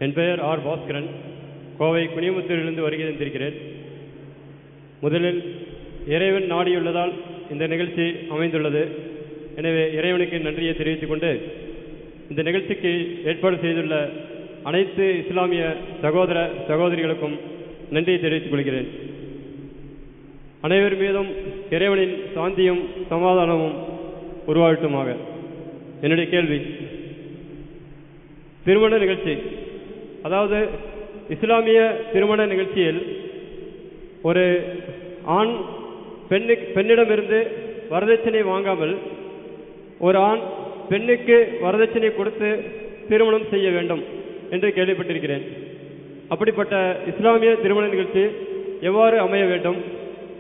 என் பெயர் ஆர் பாஸ்கரன். கோவை குனிமுத்தூரிலிருந்து வருகை தந்திருக்கிறேன். முதலில் இறைவன் நாடியுள்ளதால் இந்த நிகழ்ச்சி அமைந்துள்ளது. எனவே இறைவனுக்கு நன்றியை தெரிவித்துக் கொண்டு இந்த நிகழ்ச்சிக்கு ஏற்பாடு செய்துள்ள அனைத்து இஸ்லாமிய சகோதர சகோதரிகளுக்கும் நன்றியை தெரிவித்துக் கொள்கிறேன். அனைவர் மீதும் இறைவனின் சாந்தியும் சமாதானமும் உருவாகட்டுமாக. என்னுடைய கேள்வி, திருமண நிகழ்ச்சி, அதாவது இஸ்லாமிய திருமண நிகழ்ச்சியில் ஒரு ஆண் பெண்ணிடமிருந்து வரதட்சணை வாங்காமல் ஒரு ஆண் பெண்ணுக்கு வரதட்சணை கொடுத்து திருமணம் செய்ய வேண்டும் என்று கேள்விப்பட்டிருக்கிறேன். அப்படிப்பட்ட இஸ்லாமிய திருமண நிகழ்ச்சி எவ்வாறு அமைய வேண்டும்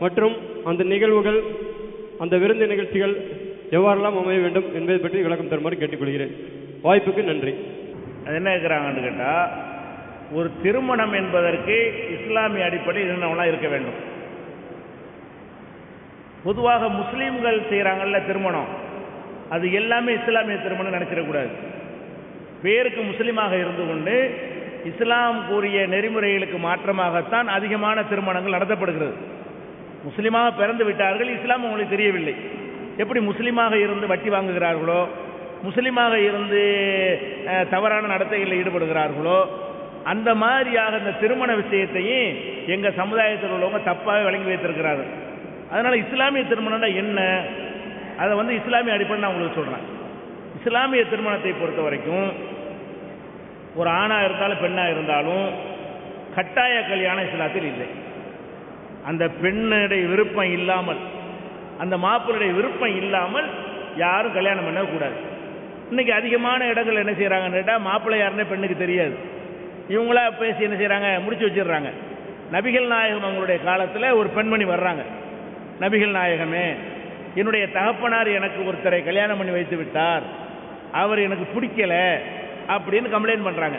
மற்றும் அந்த நிகழ்வுகள், அந்த விருந்து நிகழ்ச்சிகள் எவ்வாறெல்லாம் அமைய வேண்டும் என்பதை பற்றி விளக்கம் தருமாறு கேட்டுக்கொள்கிறேன். வாய்ப்புக்கு நன்றி. அது என்ன இருக்கிறாங்கன்னு கேட்டால், ஒரு திருமணம் என்பதற்கு இஸ்லாமிய அடிப்படையில் என்னவெல்லாம் இருக்க வேண்டும். பொதுவாக முஸ்லீம்கள் செய்கிறாங்கல்ல திருமணம், அது எல்லாமே இஸ்லாமிய திருமணம் நினைச்சிடக்கூடாது. பேருக்கு முஸ்லீமாக இருந்து கொண்டு இஸ்லாம் கூறிய நெறிமுறைகளுக்கு மாற்றமாகத்தான் அதிகமான திருமணங்கள் நடத்தப்படுகிறது. முஸ்லீமாக பிறந்து விட்டார்கள், இஸ்லாம் அவங்களுக்கு தெரியவில்லை. எப்படி முஸ்லீமாக இருந்து வட்டி வாங்குகிறார்களோ, முஸ்லீமாக இருந்து தவறான நடத்தைகளில் ஈடுபடுகிறார்களோ, அந்த மாதிரியாக இந்த திருமண விஷயத்தையும் எங்கள் சமுதாயத்தில் உள்ளவங்க தப்பாக வழங்கி வைத்திருக்கிறார்கள். அதனால் இஸ்லாமிய திருமணம்னா என்ன, அதை இஸ்லாமிய அடிப்படை நான் உங்களுக்கு சொல்கிறேன். இஸ்லாமிய திருமணத்தை பொறுத்த வரைக்கும் ஒரு ஆணாக இருந்தாலும் பெண்ணாக இருந்தாலும் கட்டாய கல்யாணம் இஸ்லாத்தில் இல்லை. அந்த பெண்ணுடைய விருப்பம் இல்லாமல், அந்த மாப்பிள்ளையுடைய விருப்பம் இல்லாமல் யாரும் கல்யாணம் பண்ணக்கூடாது. இன்னைக்கு அதிகமான இடங்கள் என்ன செய்கிறாங்கன்னு கேட்டால், மாப்பிள்ளை யாருன்னே பெண்ணுக்கு தெரியாது. இவங்களா பேசி என்ன செய்கிறாங்க, முடிச்சு வச்சிடுறாங்க. நபிகள் நாயகம் அவங்களுடைய காலத்தில் ஒரு பெண்மணி வர்றாங்க, நபிகள் நாயகமே, என்னுடைய தகப்பனார் எனக்கு ஒருத்தரை கல்யாணம் பண்ணி வைத்து விட்டார், அவர் எனக்கு பிடிக்கல அப்படின்னு கம்ப்ளைண்ட் பண்ணுறாங்க.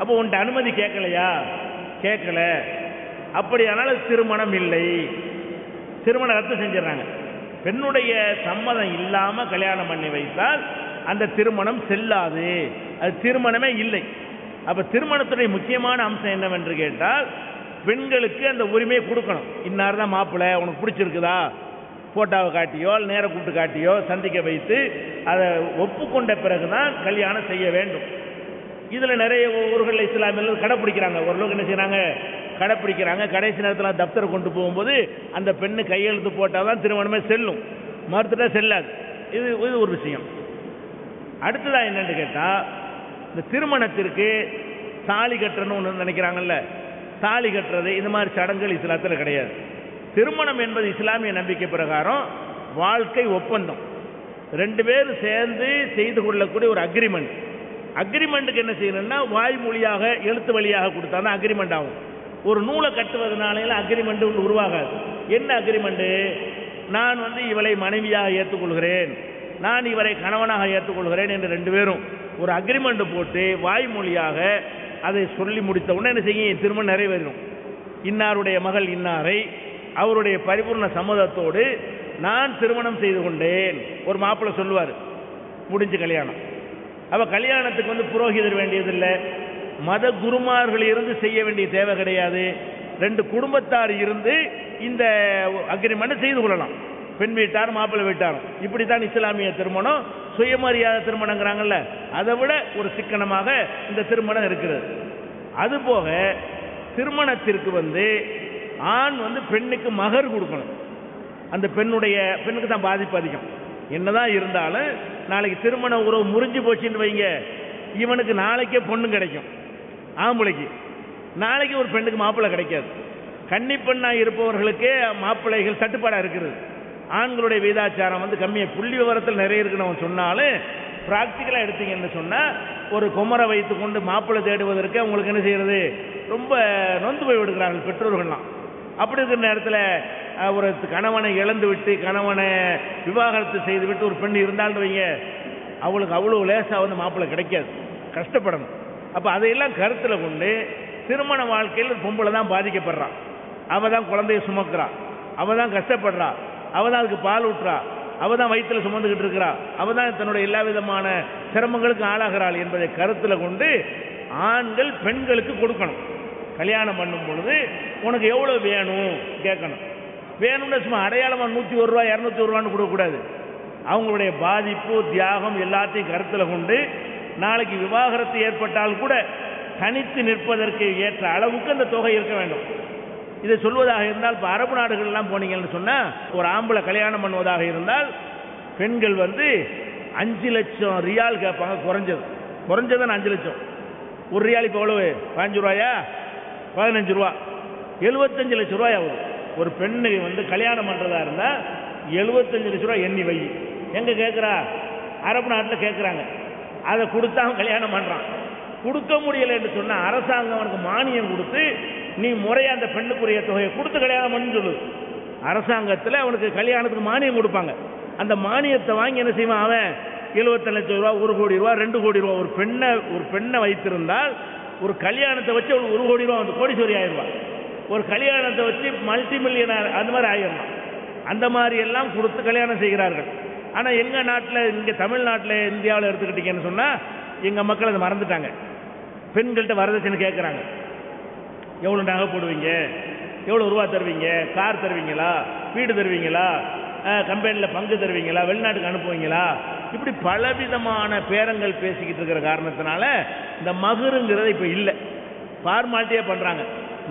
அப்போ உன்ட்ட அனுமதி கேட்கலையா? கேட்கல. அப்படியானால் திருமணம் இல்லை, திருமணம் ரத்து செஞ்சிடறாங்க. பெண்ணுடைய சம்மதம் இல்லாமல் கல்யாணம் பண்ணி வைத்தால் அந்த திருமணம் செல்லாது, அது திருமணமே இல்லை. அப்போ திருமணத்துடைய முக்கியமான அம்சம் என்னவென்று கேட்டால், பெண்களுக்கு அந்த உரிமையை கொடுக்கணும். இன்னார் தான் மாப்பிள்ளை, உனக்கு பிடிச்சிருக்குதா, ஃபோட்டோவை காட்டியோ நேர கூப்பிட்டு காட்டியோ சந்திக்க வைத்து அதை ஒப்புக்கொண்ட பிறகுதான் கல்யாணம் செய்ய வேண்டும். இதில் நிறைய ஊர்களில் இஸ்லாமியர்கள் கடைப்பிடிக்கிறாங்க, ஓரளவுக்கு என்ன செய்கிறாங்க, கடைப்பிடிக்கிறாங்க. கடைசி நேரத்தில் தப்தரை கொண்டு போகும்போது அந்த பெண்ணு கையெழுத்து போட்டால் தான் திருமணமே செல்லும், மறுத்துட்டா செல்லாது. இது ஒரு விஷயம். அடுத்ததாக என்னன்னு கேட்டால், இந்த திருமணத்திற்கு தாலி கட்டுறன்னு ஒன்று நினைக்கிறாங்கல்ல, தாலி கட்டுறது இந்த மாதிரி சடங்குகள் இஸ்லாத்தில் கிடையாது. திருமணம் என்பது இஸ்லாமிய நம்பிக்கை பிரகாரம் வாழ்க்கை ஒப்பந்தம், ரெண்டு பேரும் சேர்ந்து செய்து கொள்ளக்கூடிய ஒரு அக்ரிமெண்ட். அக்ரிமெண்ட்டுக்கு என்ன செய்யணும்னா, வாய்மொழியாக எழுத்து வழியாக கொடுத்தா தான் அக்ரிமெண்ட் ஆகும். ஒரு நூலை கட்டுவதனால அக்ரிமெண்ட் உருவாகாது. என்ன அக்ரிமெண்ட்? நான் இவளை மனைவியாக ஏற்றுக்கொள்கிறேன், நான் இவரை கணவனாக ஏற்றுக்கொள்கிறேன் என்று ரெண்டு பேரும் ஒரு அக்ரிமெண்ட் போட்டு வாய்மொழியாக அதை சொல்லி முடித்த உடனே என்ன செய்யும், திருமணம் நிறைவேறும். இன்னாருடைய மகள் இன்னாரை அவருடைய பரிபூர்ண சம்மதத்தோடு நான் திருமணம் செய்து கொண்டேன் ஒரு மாப்பிள்ளை சொல்லுவார், முடிஞ்சு கல்யாணம். அப்போ கல்யாணத்துக்கு புரோகிதர் வேண்டியதில்லை, மத குருமார்கள் இருந்து செய்ய வேண்டிய தேவை கிடையாது. ரெண்டு குடும்பத்தார் இருந்து இந்த அக்ரிமெண்ட் செய்து கொள்ளலாம், பெண் வீட்டார் மாப்பிள்ளை வீட்டாரும். இப்படித்தான் இஸ்லாமிய திருமணம் சுயமரியாதை திருமணங்கிறாங்கல்ல, அதை விட ஒரு சிக்கனமாக இந்த திருமணம் இருக்கிறது. அதுபோக திருமணத்திற்கு ஆண் பெண்ணுக்கு மகர் கொடுக்கணும். அந்த பெண்ணுக்கு தான் பாதிப்பு அதிகம். என்னதான் இருந்தாலும் நாளைக்கு திருமண உறவு முறிஞ்சு போச்சுன்னு வைங்க, இவனுக்கு நாளைக்கே பொண்ணு கிடைக்கும், ஆம்பளைக்கு. நாளைக்கு ஒரு பெண்ணுக்கு மாப்பிள்ளை கிடைக்காது. கன்னி பெண்ணாக இருப்பவர்களுக்கே மாப்பிள்ளைகள் தட்டுப்பாடாக இருக்கிறது. ஆண்களுடைய வீதாச்சாரம் கம்மியாக, புள்ளி விவரத்தில் நிறைய இருக்குன்னு சொன்னாலும் ப்ராக்டிக்கலாக எடுத்தீங்கன்னு சொன்னால், ஒரு குமரை வைத்து கொண்டு மாப்பிள்ளை தேடுவதற்கு அவங்களுக்கு என்ன செய்யறது, ரொம்ப நொந்து போய் விடுகிறார்கள் பெற்றோர்கள்லாம். அப்படி இருக்கிற நேரத்தில் ஒரு கணவனை இழந்து விட்டு கணவனை விவாகரத்து செய்து விட்டு ஒரு பெண் இருந்தாலும் வைங்க, அவளுக்கு அவ்வளோ லேசாக மாப்பிள்ளை கிடைக்காது, கஷ்டப்படணும். அப்போ அதையெல்லாம் கருத்தில் கொண்டு திருமண வாழ்க்கையில் பொம்பளை தான் பாதிக்கப்படுறான், அவள் தான் குழந்தைய சுமக்கிறா, அவள் தான் கஷ்டப்படுறா, அவள் தான் அதுக்கு பால் ஊட்டுறா, அவள் தான் வயிற்றில் சுமந்துக்கிட்டு இருக்கிறா, அவள் தான் தன்னுடைய எல்லா விதமான சிரமங்களுக்கும் ஆளாகிறாள் என்பதை கருத்தில் கொண்டு ஆண்கள் பெண்களுக்கு கொடுக்கணும். கல்யாணம் பண்ணும் பொழுது உனக்கு எவ்வளோ வேணும் கேட்கணும். வேணும்னு சும்மா அடையாளமாக 101 ரூபா 201 ரூபான்னு கொடுக்கக்கூடாது. அவங்களுடைய பாதிப்பு தியாகம் எல்லாத்தையும் கருத்தில் கொண்டு நாளைக்கு விவாகரத்து ஏற்பட்டால் கூட தனித்து நிற்பதற்கு ஏற்ற அளவுக்கு அந்த தொகை இருக்க வேண்டும். இதை சொல்வதாக இருந்தால் இப்போ அரபு நாடுகள்லாம் போனீங்கன்னு சொன்னால் ஒரு ஆம்பளை கல்யாணம் பண்ணுவதாக இருந்தால் பெண்கள் 5 லட்சம் ரியால் கேட்பாங்க. குறைஞ்சது 5 லட்சம். ஒரு ரியால் இப்போ எவ்வளவு? 15 ரூபாயா? 15 ரூபா. 75 லட்சம் ரூபாய் ஆகும். ஒரு பெண்ணு கல்யாணம் பண்ணுறதா இருந்தால் 75 லட்சம் ரூபாய் எண்ணி வை. எங்கே கேட்குறா? அரபு நாட்டில் கேட்குறாங்க. அதை கொடுத்தா அவன் கல்யாணம் பண்ணுறான். கொடுக்க முடியலை என்று சொன்னால் அரசாங்கம் அவனுக்கு மானியம் கொடுத்து நீ முறையாக அந்த பெண்ணுக்குரிய தொகையை கொடுத்து கல்யாணம் பண்ணு சொல்லுது. அரசாங்கத்தில் அவனுக்கு கல்யாணத்துக்கு மானியம் கொடுப்பாங்க. அந்த மானியத்தை வாங்கி என்ன செய்வான் அவன்? 75 லட்சம் ரூபா, 1 கோடி ரூபா, 2 கோடி ரூபா. ஒரு பெண்ணை வைத்திருந்தால் ஒரு கல்யாணத்தை வச்சு அவளுக்கு 1 கோடி ரூபா வந்து கோடீஸ்வரி ஆயிடுவா. ஒரு கல்யாணத்தை வச்சு மல்டி மில்லியனர் அந்த மாதிரி ஆயிடலாம். அந்த மாதிரி எல்லாம் கொடுத்து கல்யாணம் செய்கிறார்கள். ஆனால் எங்கள் நாட்டில், இங்கே தமிழ்நாட்டில், இந்தியாவில் எடுத்துக்கிட்டீங்கன்னு சொன்னால் எங்கள் மக்கள் அதை மறந்துட்டாங்க. பெண்கள்கிட்ட வரதட்சணை கேட்குறாங்க. எவ்வளோ நகை போடுவீங்க, எவ்வளோ ரூபா தருவீங்க, கார் தருவீங்களா, வீடு தருவீங்களா, கம்பெனியில் பங்கு தருவீங்களா, வெளிநாட்டுக்கு அனுப்புவீங்களா, இப்படி பலவிதமான பேரங்கள் பேசிக்கிட்டு இருக்கிற காரணத்தினால இந்த மகருங்கிறது இப்போ இல்லை, ஃபார்மாலிட்டியாக பண்ணுறாங்க.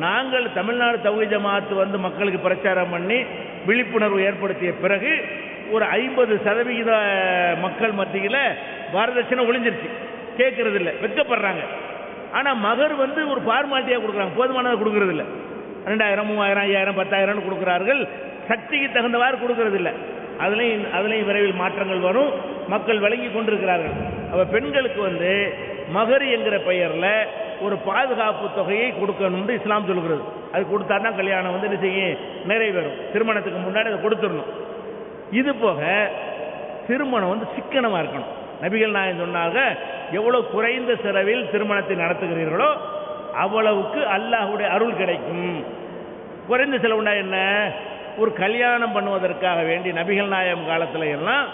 நாங்கள் தமிழ்நாடு தௌஹீத் ஜமாஅத் மக்களுக்கு பிரச்சாரம் பண்ணி விழிப்புணர்வு ஏற்படுத்திய பிறகு ஒரு 50% மக்கள் மத்தியில் வரதட்சணை ஒழிஞ்சிருச்சு. கேட்கறது இல்லை, வெட்கப்படுறாங்க. ஆனால் மகர் ஒரு ஃபார்மாலிட்டியாக கொடுக்குறாங்க, போதுமானதை கொடுக்கறது இல்லை. 2000, 3000, 5000, 10,000 கொடுக்குறார்கள். சக்திக்கு தகுந்தவாறு கொடுக்கறது இல்லை. அதுலேயும் விரைவில் மாற்றங்கள் வரும். மக்கள் விளங்கி கொண்டிருக்கிறார்கள். அப்போ பெண்களுக்கு மகர் என்கிற பெயரில் ஒரு பாதுகாப்பு தொகையை கொடுக்கணும்னு இஸ்லாம் சொல்கிறது. அது கொடுத்தா தான் கல்யாணம் என்ன செய்யும், நிறைவேறும். திருமணத்துக்கு முன்னாடி அதை கொடுத்துடணும். இது போக திருமணம் சிக்கனமாக இருக்கணும். நபிகள் நாயகம் சொன்னாங்க, எவ்வளவு குறைந்த செலவில் திருமணத்தை நடத்துகிறீர்களோ அவ்வளவுக்கு அல்லாஹ்வுடைய அருள் கிடைக்கும். குறைந்த செலவுண்டா என்ன? ஒரு கல்யாணம் பண்ணுவதற்காக வேண்டி நபிகள் நாயகம் காலத்தில் எல்லாம்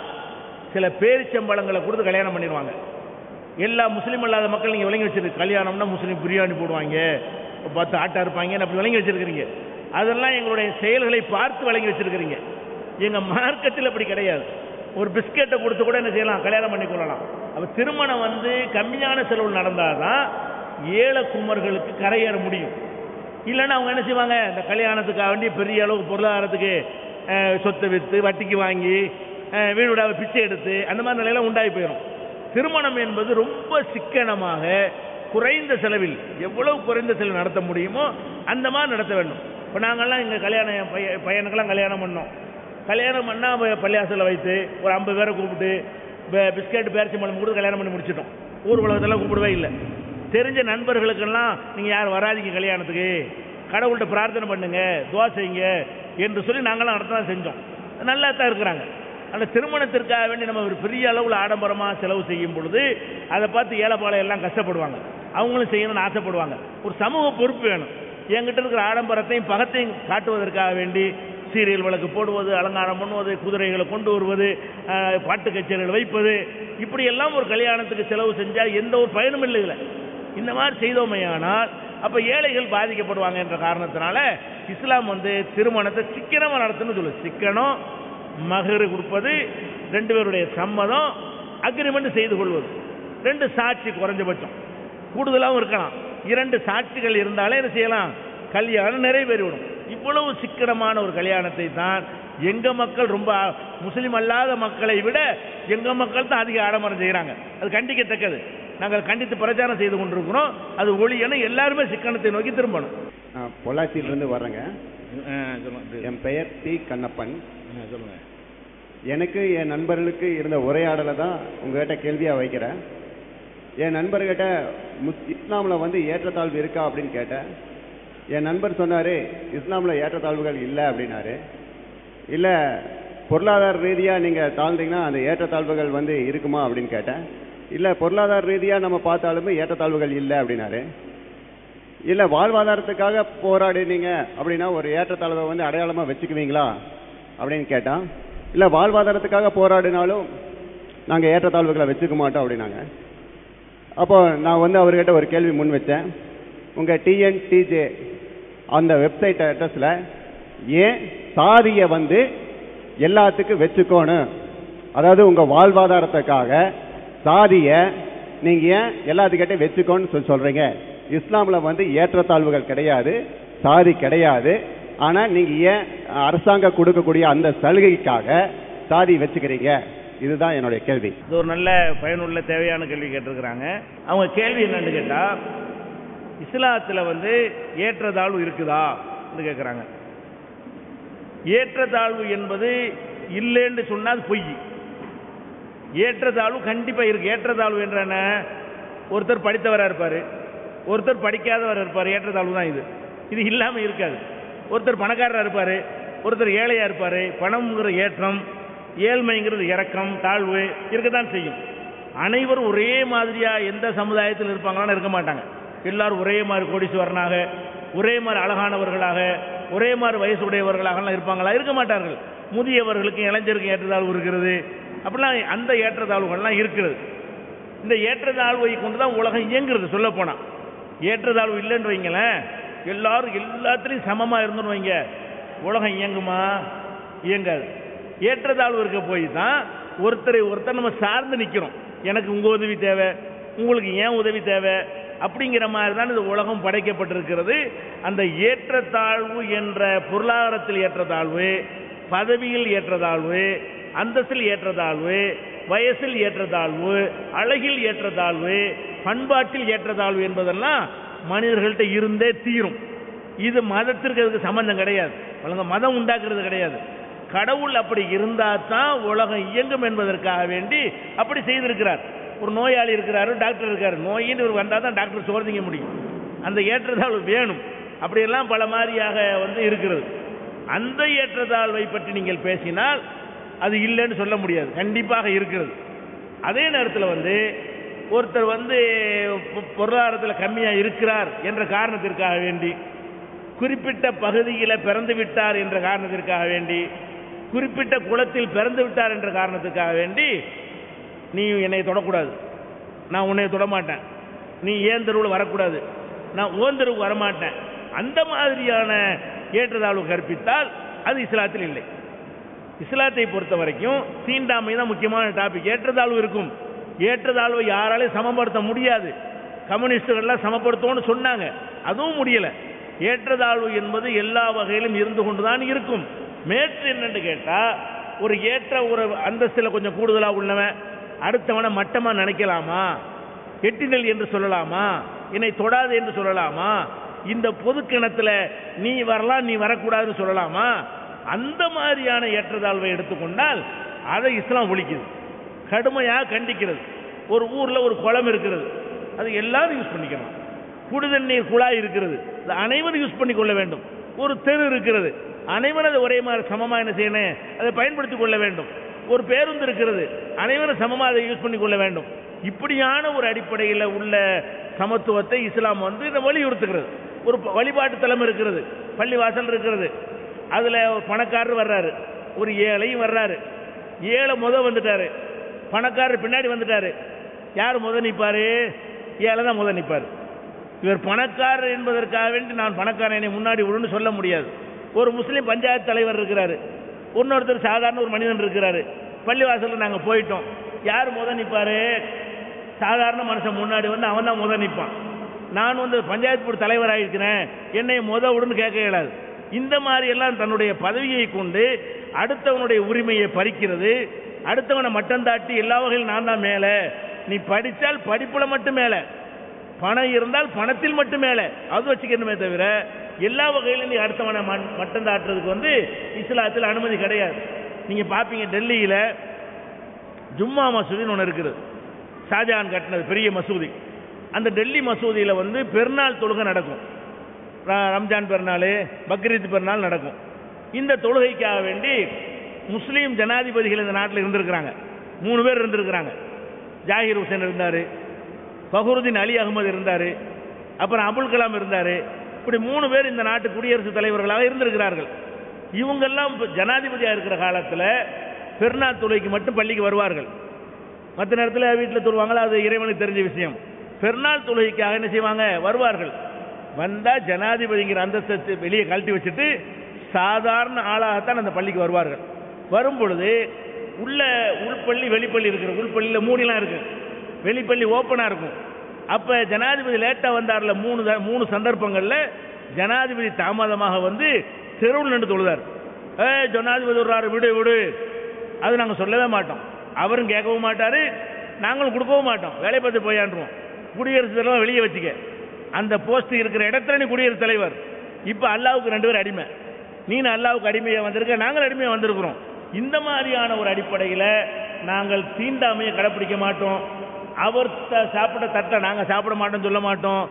சில பேரிச்சம்பழங்களை கொடுத்து கல்யாணம் பண்ணிடுவாங்க. எல்லா முஸ்லீம் அல்லாத மக்கள் நீங்கள் விளங்கி வச்சிருக்கு. கல்யாணம்னா முஸ்லீம் பிரியாணி போடுவாங்க, 10 ஆட்டா இருப்பாங்க, அப்படி விளங்கி வச்சிருக்கிறீங்க. அதெல்லாம் எங்களுடைய செயல்களை பார்த்து விளங்கி வச்சிருக்கிறீங்க. எங்கள் மார்க்கத்தில் அப்படி கிடையாது. ஒரு பிஸ்கெட்டை கொடுத்து கூட என்ன செய்யலாம், கல்யாணம் பண்ணி கொள்ளலாம். அப்போ திருமணம் கம்மியான செலவு நடந்தால் தான் ஏழை குமர்களுக்கு கரையேற முடியும். இல்லைன்னா அவங்க என்ன செய்வாங்க, இந்த கல்யாணத்துக்காக வேண்டி பெரிய அளவுக்கு பொருளாதாரத்துக்கு சொத்தை விற்று வட்டிக்கு வாங்கி வீடு விடாத பிச்சை எடுத்து அந்த மாதிரி நிலையெல்லாம் உண்டாகி போயிடும். திருமணம் என்பது ரொம்ப சிக்கனமாக குறைந்த செலவில், எவ்வளவு குறைந்த செலவு நடத்த முடியுமோ அந்த மாதிரி நடத்த வேண்டும். இப்போ நாங்கள்லாம் எங்கள் கல்யாணம் பையனுக்கெல்லாம் கல்யாணம் பண்ணோம். கல்யாணம் பண்ணால் பள்ளியாசலில் வைத்து ஒரு 50 பேரை கூப்பிட்டு பிஸ்கெட் பேரிச்சம்பழம் கொடுத்து கல்யாணம் பண்ணி முடிச்சிட்டோம். ஊர் உலகத்தெல்லாம் கூப்பிடவே இல்லை. தெரிஞ்ச நண்பர்களுக்கெல்லாம் நீங்கள் யார் வராதிங்க கல்யாணத்துக்கு, கடவுள்கிட்ட பிரார்த்தனை பண்ணுங்க, துவா செய்யுங்க என்று சொல்லி நாங்களாம் நடத்த செஞ்சோம். நல்லா தான் இருக்கிறாங்க. அந்த திருமணத்திற்காக வேண்டி நம்ம ஒரு பெரிய அளவில் ஆடம்பரமாக செலவு செய்யும் பொழுது அதை பார்த்து ஏழைப்பாளையம் எல்லாம் கஷ்டப்படுவாங்க. அவங்களும் செய்யணும்னு ஆசைப்படுவாங்க. ஒரு சமூக பொறுப்பு வேணும். என்கிட்ட இருக்கிற ஆடம்பரத்தையும் பகத்தையும் காட்டுவதற்காக வேண்டி சீரியல் விளக்கு போடுவது, அலங்காரம் பண்ணுவது, குதிரைகளை கொண்டு வருவது, பாட்டு கச்சேரிகள் வைப்பது, இப்படியெல்லாம் ஒரு கல்யாணத்துக்கு செலவு செஞ்சால் எந்த ஒரு பயனும் இல்லை. இல்லை, இந்த மாதிரி செய்தோமையானால் அப்போ ஏழைகள் பாதிக்கப்படுவாங்க என்ற காரணத்தினால இஸ்லாம் திருமணத்தை சிக்கனமாக நடத்தணும்னு சொல்லுது. சிக்கனம், மகரு கொடுப்பது, 2 பேருடைய சம்மதம், அக்ரிமெண்ட் செய்து கொள்வது, 2 சாட்சி குறைஞ்சபட்சம், கூடுதலாகவும் இருக்கலாம். 2 சாட்சிகள் இருந்தாலே என்ன செய்யலாம், கல்யாணம் நிறைவேறிவிடும். இவ்வளவு சிக்கனமான ஒரு கல்யாணத்தை தான் எங்க மக்கள், ரொம்ப முஸ்லீம் அல்லாத மக்களை விட எங்க மக்கள் தான் அதிக ஆடம்பரம் செய்கிறாங்க. அது கண்டிக்கத்தக்கது. நாங்கள் கண்டித்து பிரச்சாரம் செய்து கொண்டிருக்கிறோம். அது ஒளியணும். எல்லாருமே சிக்கனத்தை நோக்கி திரும்பணும். பொள்ளாச்சியிலிருந்து வர்றேங்க. என் பெயர் டி. கண்ணப்பன். சொல்லுங்க. எனக்கு என் நண்பர்களுக்கு இருந்த உரையாடலை தான் உங்ககிட்ட கேள்வியாக வைக்கிறேன். என் நண்பர்கிட்ட இஸ்லாமில் ஏற்றத்தாழ்வு இருக்கா அப்படின்னு கேட்டேன். என் நண்பர் சொன்னார், இஸ்லாமில் ஏற்றத்தாழ்வுகள் இல்லை அப்படின்னாரு. இல்லை, பொருளாதார ரீதியாக நீங்கள் தாழ்ந்தீங்கன்னா அந்த ஏற்றத்தாழ்வுகள் இருக்குமா அப்படின்னு கேட்டேன். இல்லை, பொருளாதார ரீதியாக நம்ம பார்த்தாலுமே ஏற்றத்தாழ்வுகள் இல்லை அப்படின்னாரு. இல்லை, வாழ்வாதாரத்துக்காக போராடினீங்க அப்படின்னா ஒரு ஏற்றத்தாழ்வை அடையாளமாக வச்சுக்குவீங்களா அப்படின்னு கேட்டான். இல்லை, வாழ்வாதாரத்துக்காக போராடினாலும் நாங்கள் ஏற்றத்தாழ்வுகளை வச்சுக்க மாட்டோம் அப்படின்னாங்க. அப்போ நான் வந்து அவர்கிட்ட ஒரு கேள்வி முன் வச்சேன். உங்கள் டிஎன்டிஜே அந்த வெப்சைட் அட்ரஸில் ஏன் சாதியை வந்து எல்லாத்துக்கும் வச்சுக்கோணும், அதாவது உங்கள் வாழ்வாதாரத்துக்காக சாதியை நீங்கள் ஏன் எல்லாத்துக்கிட்டே வச்சுக்கோன்னு சொல்கிறீங்க? இஸ்லாமில் வந்து ஏற்றத்தாழ்வுகள் கிடையாது, சாதி கிடையாது. ஆனால் நீங்கள் ஏன் அரசாங்கம் கொடுக்கக்கூடிய அந்த சலுகைக்காக சாதி வச்சுக்கிறீங்க? இதுதான் என்னுடைய கேள்வி. இது ஒரு நல்ல பயனுள்ள தேவையான கேள்வி கேட்டிருக்கிறாங்க. அவங்க கேள்வி என்னன்னு கேட்டால், இஸ்லாத்தில் வந்து ஏற்றத்தாழ்வு இருக்குதா கேட்குறாங்க. ஏற்றத்தாழ்வு என்பது இல்லைன்னு சொன்னால் பொய். ஏற்றத்தாழ்வு கண்டிப்பாக இருக்கு. ஏற்றத்தாழ்வு என்றான, ஒருத்தர் படித்தவராக இருப்பார், ஒருத்தர் படிக்காதவராக இருப்பார். ஏற்றத்தாழ்வு தான் இது. இது இல்லாமல் இருக்காது. ஒருத்தர் பணக்காரராக இருப்பார், ஒருத்தர் ஏழையாக இருப்பார். பணம்ங்கிற ஏற்றம், ஏழ்மைங்கிறது இறக்கம், தாழ்வு இருக்கத்தான் செய்யும். அனைவரும் ஒரே மாதிரியாக எந்த சமுதாயத்தில் இருப்பாங்களான்னு இருக்க மாட்டாங்க. எல்லாரும் ஒரே மாதிரி கோடீஸ்வரனாக, ஒரே மாதிரி அழகானவர்களாக, ஒரே மாதிரி வயசு உடையவர்களாகலாம் இருப்பாங்களா? இருக்க மாட்டார்கள். முதியவர்களுக்கும் இளைஞருக்கும் ஏற்றத்தாழ்வு இருக்கிறது. அப்படிலாம் அந்த ஏற்றத்தாழ்வுகள்லாம் இருக்கிறது. இந்த ஏற்றத்தாழ்வை கொண்டு தான் உலகம் இயங்குறது. சொல்ல போனால் ஏற்றத்தாழ்வு இல்லைன்னு வைங்களேன், எல்லாரும் எல்லாத்துலேயும் சமமாக இருந்துன்னு வைங்க, உலகம் இயங்குமா? இயங்காது. ஏற்றத்தாழ்வு இருக்க போய் தான் ஒருத்தர் நம்ம சார்ந்து நிற்கிறோம். எனக்கு உங்கள் உதவி தேவை, உங்களுக்கு ஏன் உதவி தேவை அப்படிங்கிற மாதிரி தான் இந்த உலகம் படைக்கப்பட்டிருக்கிறது. அந்த ஏற்றத்தாழ்வு என்ற பொருளாதாரத்தில் ஏற்றத்தாழ்வு, பதவியில் ஏற்றத்தாழ்வு, அந்தஸ்தில் ஏற்றத்தாழ்வு, வயசில் ஏற்றத்தாழ்வு, அழகில் ஏற்றத்தாழ்வு, பண்பாட்டில் ஏற்றத்தாழ்வு என்பதெல்லாம் மனிதர்கள்ட்ட இருந்தே தீரும். இது மதத்திற்கு அதுக்கு சம்பந்தம் கிடையாது. மதம் உண்டாக்குறது கிடையாது. கடவுள் அப்படி இருந்தால் தான் உலகம் இயங்கும் என்பதற்காக வேண்டி அப்படி செய்திருக்கிறார். ஒரு நோயாளி இருக்கிறாரு, டாக்டர் இருக்காரு. நோயின்னு இவர் வந்தால் தான் டாக்டர் சோர்ந்திக்க முடியும். அந்த ஏற்றத்தாழ்வு வேணும். அப்படியெல்லாம் பல மாதிரியாக வந்து இருக்கிறது. அந்த ஏற்றத்தாழ்வை பற்றி நீங்கள் பேசினால் அது இல்லைன்னு சொல்ல முடியாது, கண்டிப்பாக இருக்கிறது. அதே நேரத்தில் வந்து ஒருத்தர் வந்து பொருளாதாரத்தில் கம்மியாக இருக்கிறார் என்ற காரணத்திற்காக வேண்டி, குறிப்பிட்ட பகுதியில் பிறந்து விட்டார் என்ற காரணத்திற்காக வேண்டி, குறிப்பிட்ட குலத்தில் பிறந்து விட்டார் என்ற காரணத்துக்காக வேண்டி, நீ என்னை தொடக்கூடாது, நான் உன்னை தொடமாட்டேன், நீ ஏன் தெருவில் வரக்கூடாது, நான் ஓன் தெருவுக்கு வரமாட்டேன், அந்த மாதிரியான ஏற்றத்தாழ்வு கற்பித்தால் அது இஸ்லாத்தில் இல்லை. இஸ்லாத்தை பொறுத்த வரைக்கும் தீண்டாமை தான் முக்கியமான டாபிக். ஏற்றத்தாழ்வு இருக்கும். ஏற்றத்தாழ்வை யாராலையும் சமப்படுத்த முடியாது. கம்யூனிஸ்டுகள்லாம் சமப்படுத்தோன்னு சொன்னாங்க, அதுவும் முடியலை. ஏற்றத்தாழ்வு என்பது எல்லா வகையிலும் இருந்து கொண்டுதான் இருக்கும். மேற்று என்னன்னு கேட்டால், ஒரு ஏற்ற ஒரு அந்தஸ்தில் கொஞ்சம் கூடுதலாக உள்ளவன் அடுத்தவனை மட்டமாக நினைக்கலாமா, எட்டினல் என்று சொல்லலாமா, என்னை தொடாது என்று சொல்லலாமா, இந்த பொது கிணத்துல நீ வரலாம் நீ வரக்கூடாதுன்னு சொல்லலாமா? அந்த மாதிரியான ஏற்றத்தாழ்வை எடுத்துக்கொண்டால் அதை இஸ்லாம் ஒழிக்குது, கடுமையாக கண்டிக்கிறது. ஒரு ஊரில் ஒரு குளம் இருக்கிறது, அது எல்லாரும் யூஸ் பண்ணிக்கலாம். குடிதண்ணீர் குழாய் இருக்கிறது, அது அனைவரும் யூஸ் பண்ணி கொள்ள வேண்டும். ஒரு தெரு இருக்கிறது, அனைவரும் அதை ஒரே மாதிரி சமமாக என்ன செய்யணும், அதை பயன்படுத்தி கொள்ள வேண்டும். ஒரு பேருந்து இருக்கிறது, அனைவரும் சமமாக அதை யூஸ் பண்ணி கொள்ள வேண்டும். இப்படியான ஒரு அடிப்படையில் உள்ள சமத்துவத்தை இஸ்லாம் வந்து இதை வலியுறுத்துகிறது. ஒரு வழிபாட்டு தலம் இருக்கிறது, பள்ளி வாசல் இருக்கிறது, அதில் பணக்காரர் வர்றாரு, ஒரு ஏழையும் வர்றாரு. ஏழை வந்துட்டாரு, பணக்காரர் பின்னாடி வந்துட்டாரு. யார் நிற்பாரு? ஏழை தான் நிற்பார். இவர் பணக்காரர் என்பதற்காக வேண்டி நான் பணக்காரனை முன்னாடி விடுன்னு சொல்ல முடியாது. ஒரு முஸ்லீம் பஞ்சாயத்து தலைவர் இருக்கிறாரு, இன்னொருத்தர் சாதாரண ஒரு மனிதன் இருக்கிறாரு. பள்ளிவாசலில் நாங்கள் போயிட்டோம், யார் நிற்பாரு? சாதாரண மனுஷன் முன்னாடி வந்து அவன் தான் நிற்பான். நான் வந்து பஞ்சாயத்து போர்டு தலைவராக இருக்கிறேன், என்னை விடுன்னு கேட்க இயலாது. இந்த மாதிரி எல்லாம் தன்னுடைய பதவியை கொண்டு அடுத்தவனுடைய உரிமையை பறிக்கிறது, அடுத்தவனை மட்டம் தாட்டி எல்லா வகையிலும் நான் தான் மேலே, நீ படித்தால் படிப்பில் மட்டும் மேலே, பணம் இருந்தால் பணத்தில் மட்டும் மேலே, அது வச்சுக்கணுமே தவிர எல்லா வகையிலும் நீ அடுத்தவனை மட்டம் தாட்டுறதுக்கு வந்து இஸ்லாத்தில் அனுமதி கிடையாது. நீங்கள் பார்ப்பீங்க, டெல்லியில் ஜும்மா மசூதின்னு ஒன்று இருக்குது, ஷாஜஹான் கட்டினது பெரிய மசூதி. அந்த டெல்லி மசூதியில் வந்து பெருநாள் தொழுகை நடக்கும். ரம்ஜான் பெருநாள், பக்ரீத் பெருநாள் நடக்கும். இந்த தொழுகைக்காக வேண்டி முஸ்லீம் ஜனாதிபதிகள் இந்த நாட்டில் இருந்திருக்கிறாங்க. 3 பேர் இருந்திருக்கிறாங்க. ஜாகிர் ஹுசேன் இருந்தார், ஃபஹருதீன் அலி அகமது இருந்தார், அப்புறம் அபுல் கலாம் இருந்தார். இப்படி 3 பேர் இந்த நாட்டு குடியரசுத் தலைவர்களாக இருந்திருக்கிறார்கள். இவங்கெல்லாம் ஜனாதிபதியாக இருக்கிற காலத்தில் பெருநாள் தொழுகைக்கு மட்டும் பள்ளிக்கு வருவார்கள். மற்ற நேரத்தில் வீட்டில் தொழுவாங்களா, அது இறைவனுக்கு தெரிஞ்ச விஷயம். பெருநாள் தொழுகைக்காக என்ன செய்வாங்க, வருவார்கள். வந்தா ஜனாதிபதிங்கிற அந்தஸ்தை வெளியே கழட்டி வச்சுட்டு சாதாரண ஆளாகத்தான் அந்த பள்ளிக்கு வருவார்கள். வரும் பொழுது உள்பள்ளி வெளிப்பள்ளி இருக்கிற, உள்பள்ளியில் மூடிலாம் இருக்கு, வெளிப்பள்ளி ஓப்பனாக இருக்கும். அப்போ ஜனாதிபதி லேட்டாக வந்தார்ல, மூணு சந்தர்ப்பங்களில் ஜனாதிபதி தாமதமாக வந்து தெருவில் நின்று தொழுதார். ஜனாதிபதி விடுறாரு, விடு விடு, அது நாங்கள் சொல்லவே மாட்டோம். அவரும் கேட்கவும் மாட்டார், நாங்களும் கொடுக்கவும் மாட்டோம். வேலை பார்த்து போயாண்டுருவோம். குடியரசுத் தலைவர் வெளியே வச்சுக்க, அந்த போஸ்ட் இருக்கிற இடத்துல நீ குடியரசுத் தலைவர். இப்போ அல்லாவுக்கு 2 பேர் அடிமை, நீ அல்லாவுக்கு அடிமையாக வந்திருக்க, நாங்கள் அடிமையாக வந்திருக்கிறோம். இந்த மாதிரியான ஒரு அடிப்படையில் நாங்கள் தீண்டாமையை கடைப்பிடிக்க மாட்டோம். அவர் சாப்பிட தட்டை நாங்கள் சாப்பிட மாட்டோம் சொல்ல மாட்டோம்.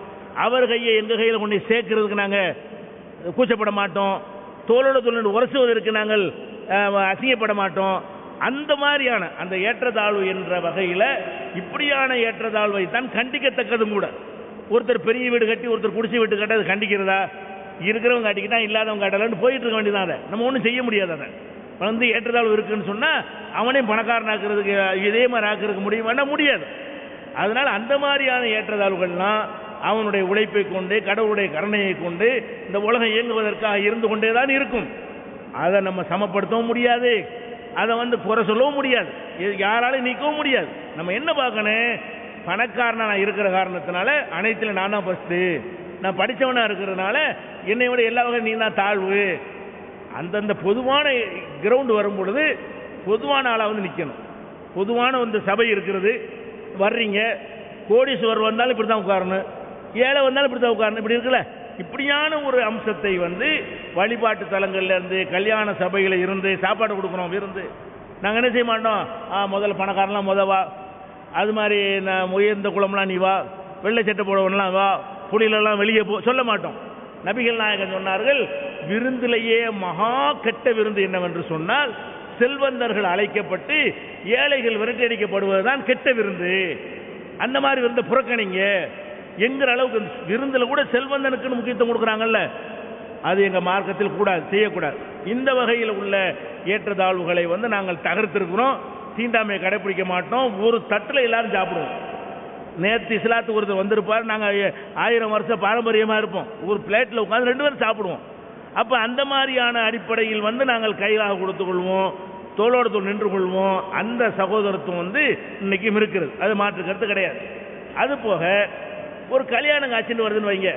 அவர் கையை எங்கள் கையில் கொண்டு சேர்க்கறதுக்கு நாங்கள் கூச்சப்பட மாட்டோம். தோளோட தோளோடு உரசுவதற்கு நாங்கள் அசிங்கப்பட மாட்டோம். அந்த மாதிரியான அந்த ஏற்றத்தாழ்வு என்ற வகையில் இப்படியான ஏற்றத்தாழ்வை தான் கண்டிக்கத்தக்கதும் கூட. ஒருத்தர் பெரிய வீடு கட்டி ஒருத்தர் குடிசை வீட்டு கட்ட அது கண்டிக்கிறதா? இருக்கிறவங்க கட்டிக்கிட்டா இல்லாதவங்க கட்டலான்னு போயிட்டு இருக்க வேண்டியதான். அதை நம்ம ஒன்றும் செய்ய முடியாது. அதை வந்து ஏற்றத்தாழ்வு இருக்குன்னு சொன்னால் அவனையும் பணக்காரன் ஆக்குறதுக்கு இதே மாதிரி ஆக்குறதுக்கு முடியாது. அதனால் அந்த மாதிரியான ஏற்றத்தாழ்வுகள்லாம் அவனுடைய உழைப்பை கொண்டு கடவுளுடைய கருணையை கொண்டு இந்த உலகம் இயங்குவதற்காக இருந்து கொண்டே தான் இருக்கும். அதை நம்ம சமப்படுத்தவும் முடியாது, அதை வந்து குறை சொல்லவும் முடியாது, யாராலையும் நீக்கவும் முடியாது. நம்ம என்ன பார்க்கணும், பணக்காரனா நான் இருக்கிற காரணத்தினால அனைத்தில் நான் தான் ஃபஸ்ட்டு, நான் படித்தவனா இருக்கிறதுனால என்னை விட எல்லா வகையும் நீ தான் தாழ்வு. அந்தந்த பொதுவான கிரவுண்டு வரும் பொழுது பொதுவான ஆளாக வந்து நிற்கணும். பொதுவான வந்து சபை இருக்கிறது, வர்றீங்க, கோடீஸ்வரர் வந்தாலும் இப்படி தான் உட்காரணும், ஏழை வந்தாலும் இப்படி தான் உட்காரணும், இப்படி இருக்குல்ல. இப்படியான ஒரு அம்சத்தை வந்து வழிபாட்டு தலங்கள்ல இருந்து கல்யாண சபையில் இருந்து சாப்பாடு கொடுக்குறோம், விருந்து. நாங்கள் என்ன செய்ய மாட்டோம், முதல்ல பணக்காரலாம் வா, அது மாதிரி நான் உயர்ந்த குளம்லாம் நீ வா, வெள்ளை சட்டை போடவன்லாம் வா, புலிலெல்லாம் வெளியே போ சொல்ல மாட்டோம். நபிகள் நாயகன் சொன்னார்கள், விருந்திலேயே மகா கெட்ட விருந்து என்னவென்று சொன்னால் செல்வந்தர்கள் அழைக்கப்பட்டு ஏழைகள் விரட்டடிக்கப்படுவதுதான் கெட்ட விருந்து. அந்த மாதிரி விருந்த புறக்கணிங்க என்கிற அளவுக்கு விருந்தில் கூட செல்வந்தனுக்குன்னு முக்கியத்துவம் கொடுக்குறாங்கல்ல, அது எங்கள் மார்க்கத்தில் கூடாது, செய்யக்கூடாது. இந்த வகையில் உள்ள ஏற்றத்தாழ்வுகளை வந்து நாங்கள் தகர்த்திருக்கிறோம். தீண்டாமையை கடைப்பிடிக்க மாட்டோம். ஒரு தட்டில் எல்லாரும் சாப்பிடுவோம். நேற்று இஸ்லாத்துக்கு ஒருத்தர் வந்திருப்பார், நாங்கள் 1000 வருஷம் பாரம்பரியமாக இருப்போம், ஒரு பிளேட்டில் உட்காந்து 2 பேரும் சாப்பிடுவோம். அப்போ அந்த மாதிரியான அடிப்படையில் வந்து நாங்கள் கையிலாக கொடுத்து கொள்வோம், தோளோடு தோள் நின்று கொள்வோம். அந்த சகோதரத்துவம் வந்து இன்னைக்கும் இருக்கிறது, அது மாற்று கருத்து கிடையாது. அது போக ஒரு கல்யாண காட்சின்னு வருதுன்னு வைங்க,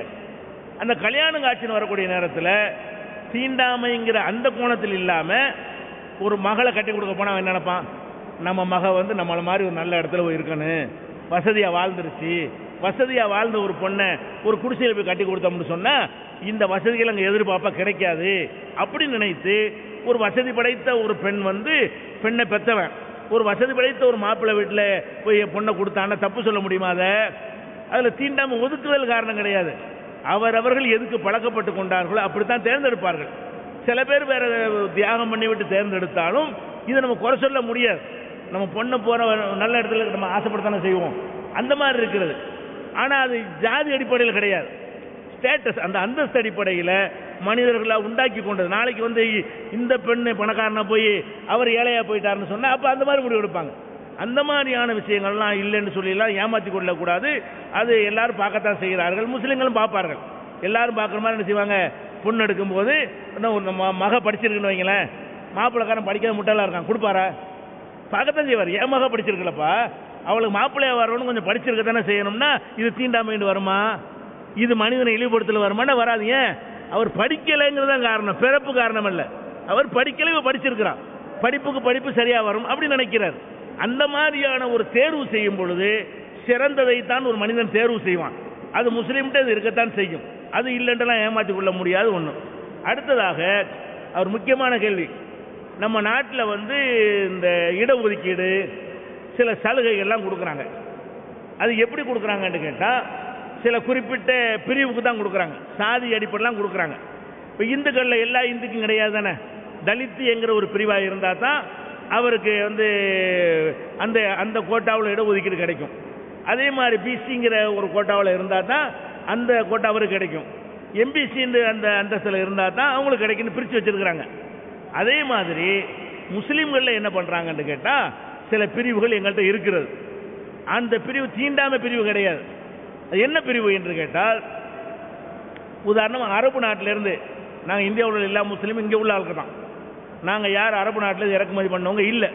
அந்த கல்யாண காட்சின்னு வரக்கூடிய நேரத்தில் தீண்டாமைங்கிற அந்த கோணத்தில் இல்லாமல் ஒரு மகளை கட்டி கொடுக்க போனால் அவன் என்ன நினைப்பான், நம்ம மக வந்து நம்மளை மாதிரி ஒரு நல்ல இடத்துல போய் இருக்கணும், வசதியாக வாழ்ந்துருச்சு, வசதியாக வாழ்ந்த ஒரு பொண்ணை ஒரு குடிசையில் போய் கட்டி கொடுத்தோம்னு சொன்னால் இந்த வசதிகள் அங்கே எதிர்பார்ப்பா கிடைக்காது அப்படின்னு நினைத்து ஒரு வசதி படைத்த ஒரு பெண் வந்து பெண்ணை பெற்றவன் ஒரு வசதி படைத்த ஒரு மாப்பிள்ளை வீட்டில் போய் பொண்ணை கொடுத்தான்னா தப்பு சொல்ல முடியுமா? அதில் தீண்டாமல் ஒதுக்குதல் காரணம் கிடையாது. அவர்கள் எதுக்கு பழக்கப்பட்டு கொண்டார்களோ அப்படித்தான் தேர்ந்தெடுப்பார்கள். சில பேர் வேற தியாகம் பண்ணி விட்டு தேர்ந்தெடுத்தாலும் இதை நம்ம குறை சொல்ல முடியாது. நம்ம பொண்ணை போகிற நல்ல இடத்துல நம்ம ஆசைப்படத்தானே செய்வோம், அந்த மாதிரி இருக்கிறது. ஆனால் அது ஜாதி அடிப்படையில் கிடையாது, ஸ்டேட்டஸ் அந்த அந்தஸ்து அடிப்படையில் மனிதர்களாக உண்டாக்கி கொண்டது. நாளைக்கு வந்து இந்த பெண்ணு பணக்காரனா போய் அவர் ஏழையாக போயிட்டாருன்னு சொன்னால் அப்போ அந்த மாதிரி முடிவு எடுப்பாங்க. அந்த மாதிரியான விஷயங்கள்லாம் இல்லைன்னு சொல்லிலாம் ஏமாற்றி கொள்ளக்கூடாது. அது எல்லாரும் பார்க்கத்தான் செய்கிறார்கள், முஸ்லீம்களும் பார்ப்பார்கள். எல்லாரும் பார்க்குற மாதிரி என்ன செய்வாங்க, பொண்ணு எடுக்கும்போது இன்னும் மக படிச்சிருக்குன்னு வைங்களேன், மாப்பிள்ளைக்காரன் படிக்காத முட்டாளாக இருக்கான், கொடுப்பாரா? பார்க்கத்தான் செய்வார். என் மக படிச்சிருக்கலப்பா, அவளுக்கு மாப்பிள்ளையாக வரணும்னு கொஞ்சம் படிச்சிருக்க தானே செய்யணும்னா இது தீண்டாமைன்னு வருமா? இது மனிதனை இழிவுபடுத்தல வருமானா? வராது. ஏன்? அவர் படிக்கலைங்கிறதான் காரணம், பிறப்பு காரணம் அல்ல. அவர் படிக்கலை, படிச்சிருக்கிறான், படிப்புக்கு படிப்பு சரியாக வரும் அப்படின்னு நினைக்கிறார். அந்த மாதிரியான ஒரு தேர்வு செய்யும் பொழுது சிறந்ததைத்தான் ஒரு மனிதன் தேர்வு செய்வான். அது முஸ்லீம்கிட்ட அது இருக்கத்தான் செய்யும், அது இல்லைன்றலாம் ஏமாற்றி கொள்ள முடியாது ஒன்று. அடுத்ததாக அவர் முக்கியமான கேள்வி, நம்ம நாட்டில் வந்து இந்த இடஒதுக்கீடு சில சலுகைகள்லாம் கொடுக்குறாங்க. அது எப்படி கொடுக்குறாங்கன்னு கேட்டால் சில குறிப்பிட்ட பிரிவுக்கு தான் கொடுக்குறாங்க, சாதி அடிப்படைலாம் கொடுக்குறாங்க. இப்போ இந்துக்களில் எல்லா இந்துக்கும் கிடையாது தானே, தலித்து என்கிற ஒரு பிரிவாக இருந்தால் தான் அவருக்கு வந்து அந்த அந்த கோட்டாவில் இடஒதுக்கீடு கிடைக்கும். அதே மாதிரி பிசிங்கிற ஒரு கோட்டாவில் இருந்தால் தான் அந்த கோட்டா அவருக்கு கிடைக்கும். எம்பிசின்னு அந்த அந்தஸ்தில் இருந்தால் தான் அவங்களுக்கு கிடைக்குன்னு பிரித்து வச்சுருக்கிறாங்க. அதே மாதிரி முஸ்லீம்களில் என்ன பண்ணுறாங்கன்னு கேட்டால் சில பிரிவுகள் எங்கள்கிட்ட இருக்கிறது. அந்த பிரிவு தீண்டாமை பிரிவு கிடையாது, அது என்ன பிரிவு என்று கேட்டால், உதாரணமாக அரபு நாட்டிலேருந்து நாங்கள் இந்தியாவில் எல்லா முஸ்லீமும் இங்கே உள்ள ஆளுக்கு தான். நாங்கள் யார் அரபு நாட்டில் இறக்குமதி பண்ணவங்க இல்லை.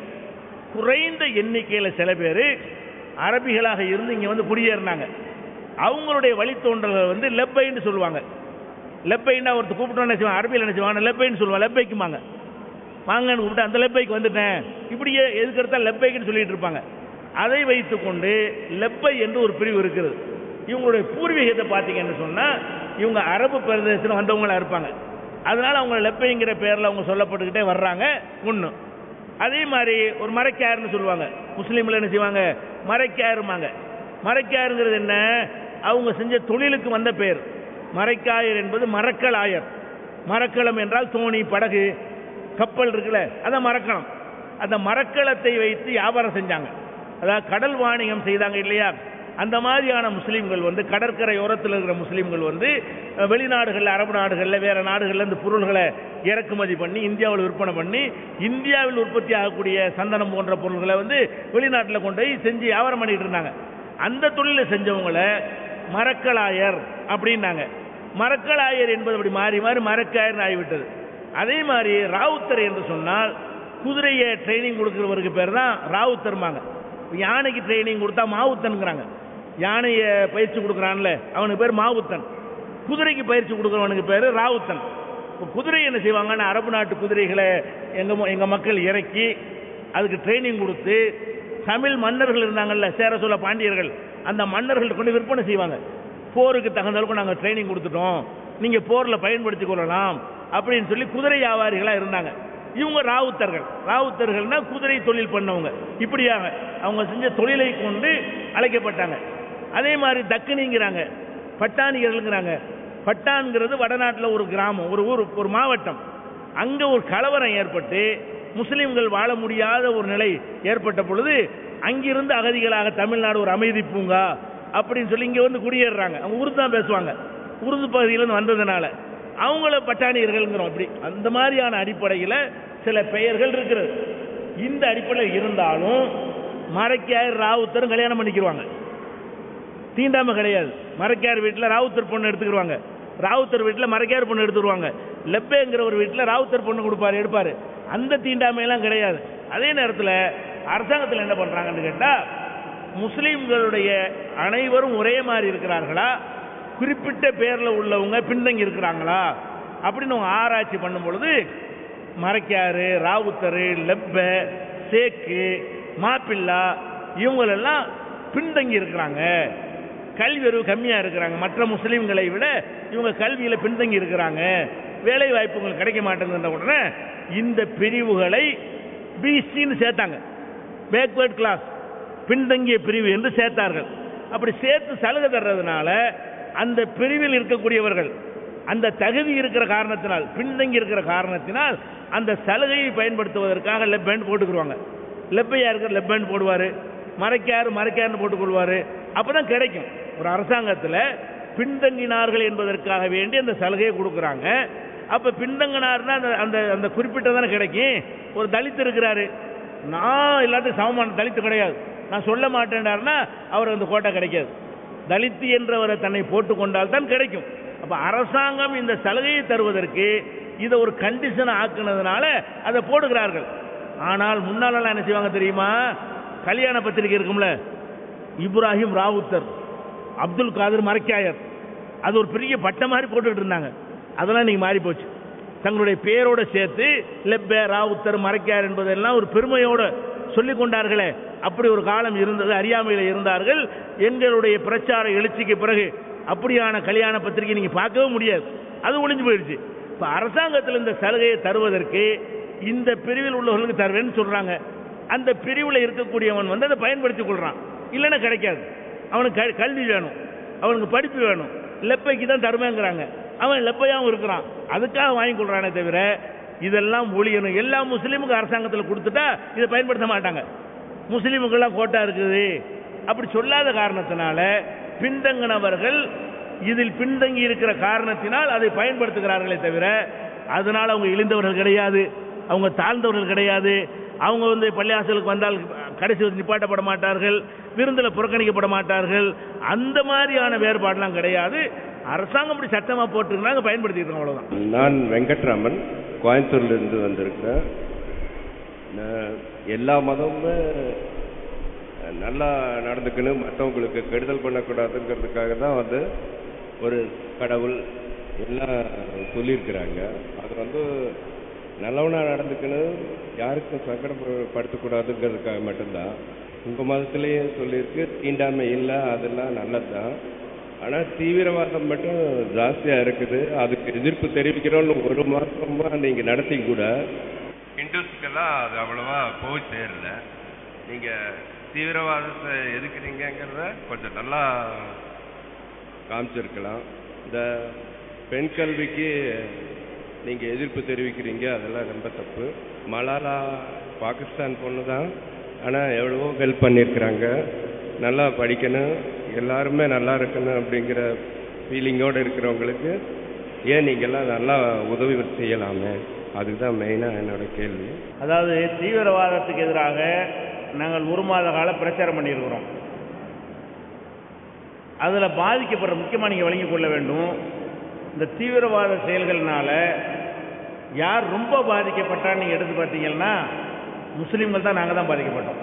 குறைந்த எண்ணிக்கையில் சில பேர் அரபிகளாக இருந்து இங்கே வந்து குடியேறினாங்க. அவங்களுடைய வழித்தோன்றல்கள் வந்து லெப்பைன்னு சொல்லுவாங்க. லெப்பைன்னா ஒருத்தர் கூப்பிட்டோன்னு நினைச்சுவாங்க, அரபியில் நினைச்சுவாங்க லெப்பைன்னு சொல்லுவாங்க. லெப்பைக்குமாங்க, வாங்கன்னு கூப்பிட்டு அந்த லெப்பைக்கு வந்துட்டேன், இப்படியே எதுக்கு எடுத்தா லெப்பைக்குன்னு சொல்லிட்டு இருப்பாங்க. அதை வைத்துக்கொண்டு லெப்பை என்று ஒரு பிரிவு இருக்கிறது. இவங்களுடைய பூர்வீகத்தை பார்த்தீங்கன்னு சொன்னால் இவங்க அரபு பிரதேசத்தில் வந்தவங்களா இருப்பாங்க. அதனால அவங்க லெப்பைங்கிற பேரில் அவங்க சொல்லப்பட்டுக்கிட்டே வர்றாங்க. ஒன்று. அதே மாதிரி ஒரு மரைக்காருன்னு சொல்லுவாங்க. முஸ்லீம்ல என்ன செய்வாங்க, மரைக்காருமாங்க. மரைக்காருங்கிறது என்ன, அவங்க செஞ்ச தொழிலுக்கு வந்த பேர். மரைக்காயர் என்பது மரக்கலாயர். மரக்களம் என்றால் தோணி, படகு, கப்பல் இருக்குல்ல, அதான் மரக்களம். அந்த மரக்களத்தை வைத்து வியாபாரம் செஞ்சாங்க. அதாவது கடல் வாணிகம் செய்தாங்க இல்லையா. அந்த மாதிரியான முஸ்லீம்கள் வந்து கடற்கரையோரத்தில் இருக்கிற முஸ்லீம்கள் வந்து வெளிநாடுகளில், அரபு நாடுகளில், வேற நாடுகளில் இந்த பொருள்களை இறக்குமதி பண்ணி இந்தியாவில் விற்பனை பண்ணி இந்தியாவில் உற்பத்தி ஆகக்கூடிய சந்தனம் போன்ற பொருள்களை வந்து வெளிநாட்டில் கொண்டு போய் செஞ்சு வியாபாரம் பண்ணிட்டு இருந்தாங்க. அந்த தொழிலை செஞ்சவங்களை மரக்கலாயர் அப்படின்னாங்க. மரக்கலாயர் என்பது அப்படி மாறி மாறி மரக்காயர்னு ஆகிவிட்டது. அதே மாதிரி ராவுத்தர் என்று சொன்னால் குதிரையை ட்ரைனிங் கொடுக்குறவருக்கு பேர் தான் ராவுத்தர்மாங்க. யானைக்கு ட்ரைனிங் கொடுத்தா மாவுத்தன்கிறாங்க. யானையை பயிற்சி கொடுக்குறான்ல அவனுக்கு பேர் மாவுத்தன். குதிரைக்கு பயிற்சி கொடுக்குறவனுக்கு பேர் ராவுத்தன். இப்போ குதிரை என்ன செய்வாங்கன்னா, அரபு நாட்டு குதிரைகளை எங்கள் மக்கள் இறக்கி அதுக்கு ட்ரைனிங் கொடுத்து தமிழ் மன்னர்கள் இருந்தாங்கல்ல, சேர சோழ பாண்டியர்கள், அந்த மன்னர்கள் கொண்டு விற்பனை செய்வாங்க. போருக்கு தகுந்த அளவுக்கு நாங்கள் ட்ரைனிங் கொடுத்துட்டோம், நீங்கள் போரில் பயன்படுத்தி கொள்ளலாம் அப்படின்னு சொல்லி குதிரை வியாபாரிகளாக இருந்தாங்க. இவங்க ராவுத்தர்கள். ராவுத்தர்கள்னா குதிரை தொழில் பண்ணவங்க. இப்படியாக அவங்க செஞ்ச தொழிலை கொண்டு அழைக்கப்பட்டாங்க. அதே மாதிரி தக்கனிங்கிறாங்க, பட்டாணிகள்ங்கிறாங்க. பட்டான்கிறது வடநாட்டில் ஒரு கிராமம், ஒரு ஊர், ஒரு மாவட்டம். அங்கே ஒரு கலவரம் ஏற்பட்டு முஸ்லீம்கள் வாழ முடியாத ஒரு நிலை ஏற்பட்ட பொழுது அங்கிருந்து அகதிகளாக தமிழ்நாடு ஒரு அமைதி பூங்கா அப்படின்னு சொல்லி இங்கே வந்து குடியேறாங்க. அவங்க உருது தான் பேசுவாங்க. உருது பகுதியிலேருந்து வந்ததுனால அவங்கள பட்டாணியர்கள்ங்கிறோம். அப்படி அந்த மாதிரியான அடிப்படையில் சில பெயர்கள் இருக்கிறது. இந்த அடிப்படையில் இருந்தாலும் மரைக்காயர் ராவுத்தரும் கல்யாணம் பண்ணிக்கிடுவாங்க. தீண்டாம கிடையாது. மரைக்காயர் வீட்டில் ராவுத்தர் பொண்ணு எடுத்துக்கிடுவாங்க, ராவுத்தர் வீட்டில் மரைக்காயர் பொண்ணு எடுத்துருவாங்க. லெப்பேங்கிற ஒரு வீட்டில் ராவுத்தர் பொண்ணு கொடுப்பாரு, எடுப்பாரு. அந்த தீண்டாமையெல்லாம் கிடையாது. அதே நேரத்தில் அரசாங்கத்தில் என்ன பண்றாங்கன்னு கேட்டால், முஸ்லீம்களுடைய அனைவரும் ஒரே மாதிரி இருக்கிறார்களா, குறிப்பிட்ட பேரில் உள்ளவங்க பின்தங்கி இருக்கிறாங்களா அப்படின்னு அவங்க ஆராய்ச்சி பண்ணும் பொழுது மரைக்காரு, ராவுத்தரு, லெப்ப, சேக்கு, மாப்பிள்ளா இவங்களெல்லாம் பின்தங்கி இருக்கிறாங்க, கல்வி அறிவு கம்மியாக இருக்கிறாங்க. மற்ற முஸ்லீம்களை விட இவங்க கல்வியில் பின்தங்கி இருக்கிறாங்க, வேலை வாய்ப்புகள் கிடைக்க மாட்டேங்குன்ற உடனே இந்த பிரிவுகளை பிசின்னு சேர்த்தாங்க. பேக்வர்ட் கிளாஸ், பின்தங்கிய பிரிவு என்று சேர்த்தார்கள். அப்படி சேர்த்து சலுகை தர்றதுனால அந்த பிரிவில் இருக்கக்கூடியவர்கள் அந்த தகுதி இருக்கிற காரணத்தினால், பின்தங்கி இருக்கிற காரணத்தினால் அந்த சலுகையை பயன்படுத்துவதற்காக லெப்பேண்ட் போட்டுக்குருவாங்க. லெப்பையா இருக்கிற லெப்பேண்ட் போடுவார், மரைக்காருன்னு போட்டுக்கொள்வார். அப்போதான் கிடைக்கும். ஒரு அரசாங்கத்தில் பின்தங்கினார்கள் என்பதற்காக வேண்டி அந்த சலுகையை கொடுக்குறாங்க. அப்போ பின்தங்கினார்னா அந்த அந்த குறிப்பிட்டதானே கிடைக்கும். ஒரு தலித் இருக்கிறாரு, நான் எல்லாத்தையும் சமமான தலித்து கிடையாது, நான் சொல்ல மாட்டேன்டாருன்னா அவருக்கு அந்த கோட்டை கிடைக்காது. தலித் என்றவரை தன்னை போட்டுக்கொண்டால் தான் கிடைக்கும். அப்போ அரசாங்கம் இந்த சலுகையை தருவதற்கு இதை ஒரு கண்டிஷன் ஆக்குனதுனால அதை போடுகிறார்கள். ஆனால் முன்னாலெல்லாம் என்ன செய்வாங்க தெரியுமா, கல்யாண பத்திரிகை இருக்கும்ல, இப்ராஹிம் ராவுத்தர், அப்துல் காதர் மரைக்காயர், அது ஒரு பெரிய பட்டம் மாதிரி போட்டுக்கிட்டு இருந்தாங்க. அதெல்லாம் நீங்க மாறி போச்சு. தங்களுடைய பேரோட சேர்த்து லெப்ப, ராவுத்தர், மரைக்காயர் என்பதெல்லாம் ஒரு பெருமையோடு சொல்லிக் கொண்டார்களே, அப்படி ஒரு காலம் இருந்தது. அறியாமையில் இருந்தார்கள். எங்களுடைய பிரச்சார எழுச்சிக்கு பிறகு அப்படியான கல்யாண பத்திரிகை நீங்க பார்க்கவே முடியாது, அது ஒளிஞ்சு போயிடுச்சு. இப்போ அரசாங்கத்தில் இந்த சலுகையை தருவதற்கு இந்த பிரிவில் உள்ளவர்களுக்கு தருவேன்னு சொல்றாங்க. அந்த பிரிவில் இருக்கக்கூடியவன் வந்து அதை பயன்படுத்திக் கொள்றான், இல்லைன்னா கிடைக்காது. அவனுக்கு கல்வி வேணும், அவனுக்கு படிப்பு வேணும், லெப்பைக்கு தான் தருவேங்கிறாங்க. அவன் லெப்பையாகவும் இருக்கிறான், அதுக்காக வாங்கி கொள்றானே தவிர இதெல்லாம் ஒழியணும். எல்லா முஸ்லீமுக்கும் அரசாங்கத்தில் கொடுத்துட்டா இதை பயன்படுத்த மாட்டாங்க. முஸ்லீமுக்கெல்லாம் கோட்டா இருக்குது அப்படி சொல்லாத காரணத்தினால பின்தங்கினவர்கள் இதில் பின்தங்கி இருக்கிற காரணத்தினால் அதை பயன்படுத்துகிறார்களே தவிர அதனால் அவங்க இழிந்தவர்கள் கிடையாது, அவங்க தாழ்ந்தவர்கள் கிடையாது. அவங்க வந்து பள்ளியாசலுக்கு வந்தால் கடைசி வந்து நிப்பாட்டப்பட மாட்டார்கள், விருந்தில் புறக்கணிக்கப்பட மாட்டார்கள். அந்த மாதிரியான வேறுபாடுலாம் கிடையாது. அரசாங்கம் இப்படி சட்டமாக போட்டுருக்காங்க, பயன்படுத்திட்டு இருக்கோம், அவ்வளோதான். நான் வெங்கட்ராமன், கோயம்புத்தூர்லேருந்து வந்திருக்கேன். எல்லா மதமுமே நல்லா நடந்துக்கணும், மற்றவங்களுக்கு கெடுதல் பண்ணக்கூடாதுங்கிறதுக்காக தான் வந்து ஒரு கடவுள் எல்லாம் சொல்லியிருக்கிறாங்க. அது வந்து நல்லவனாக நடந்துக்கணும், யாருக்கும் சங்கடப்படுத்தக்கூடாதுங்கிறதுக்காக மட்டும்தான். உங்கள் மதத்துலேயும் சொல்லியிருக்கு, தீண்டாமை இல்லை, அதெல்லாம் நல்லது தான். ஆனால் தீவிரவாதம் மட்டும் ஜாஸ்தியாக இருக்குது. அதுக்கு எதிர்ப்பு தெரிவிக்கிறோன்னு ஒரு மாதமாக நீங்கள் நடத்தி கூட இந்துஸ்க்கெல்லாம் அது அவ்வளோவா போய் சேரல. நீங்கள் தீவிரவாதத்தை எதுக்குறீங்கிறத கொஞ்சம் நல்லா காமிச்சிருக்கலாம். இந்த பெண் கல்விக்கு நீங்கள் எதிர்ப்பு தெரிவிக்கிறீங்க, அதெல்லாம் ரொம்ப தப்பு. மலாலா பாகிஸ்தான் பொண்ணு தான், ஆனால் எவ்வளவோ ஹெல்ப் பண்ணியிருக்கிறாங்க. நல்லா படிக்கணும், எல்லாருமே நல்லா இருக்கணும் அப்படிங்கிற ஃபீலிங்கோடு இருக்கிறவங்களுக்கு ஏன் நீங்கள்லாம் நல்லா உதவி செய்யலாமே? அதுதான் மெயினாக என்னோட கேள்வி. அதாவது தீவிரவாதத்துக்கு எதிராக நாங்கள் 1 மாத கால பிரச்சாரம் பண்ணியிருக்கிறோம். அதில் பாதிக்கப்படுற முக்கியமாக நீங்கள் விளங்கிக் கொள்ள வேண்டும், இந்த தீவிரவாத செயல்கள்னால யார் ரொம்ப பாதிக்கப்பட்டான்னு நீங்கள் எடுத்து பார்த்தீங்கன்னா முஸ்லீம்கள் தான். நாங்கள் தான் பாதிக்கப்பட்டோம்.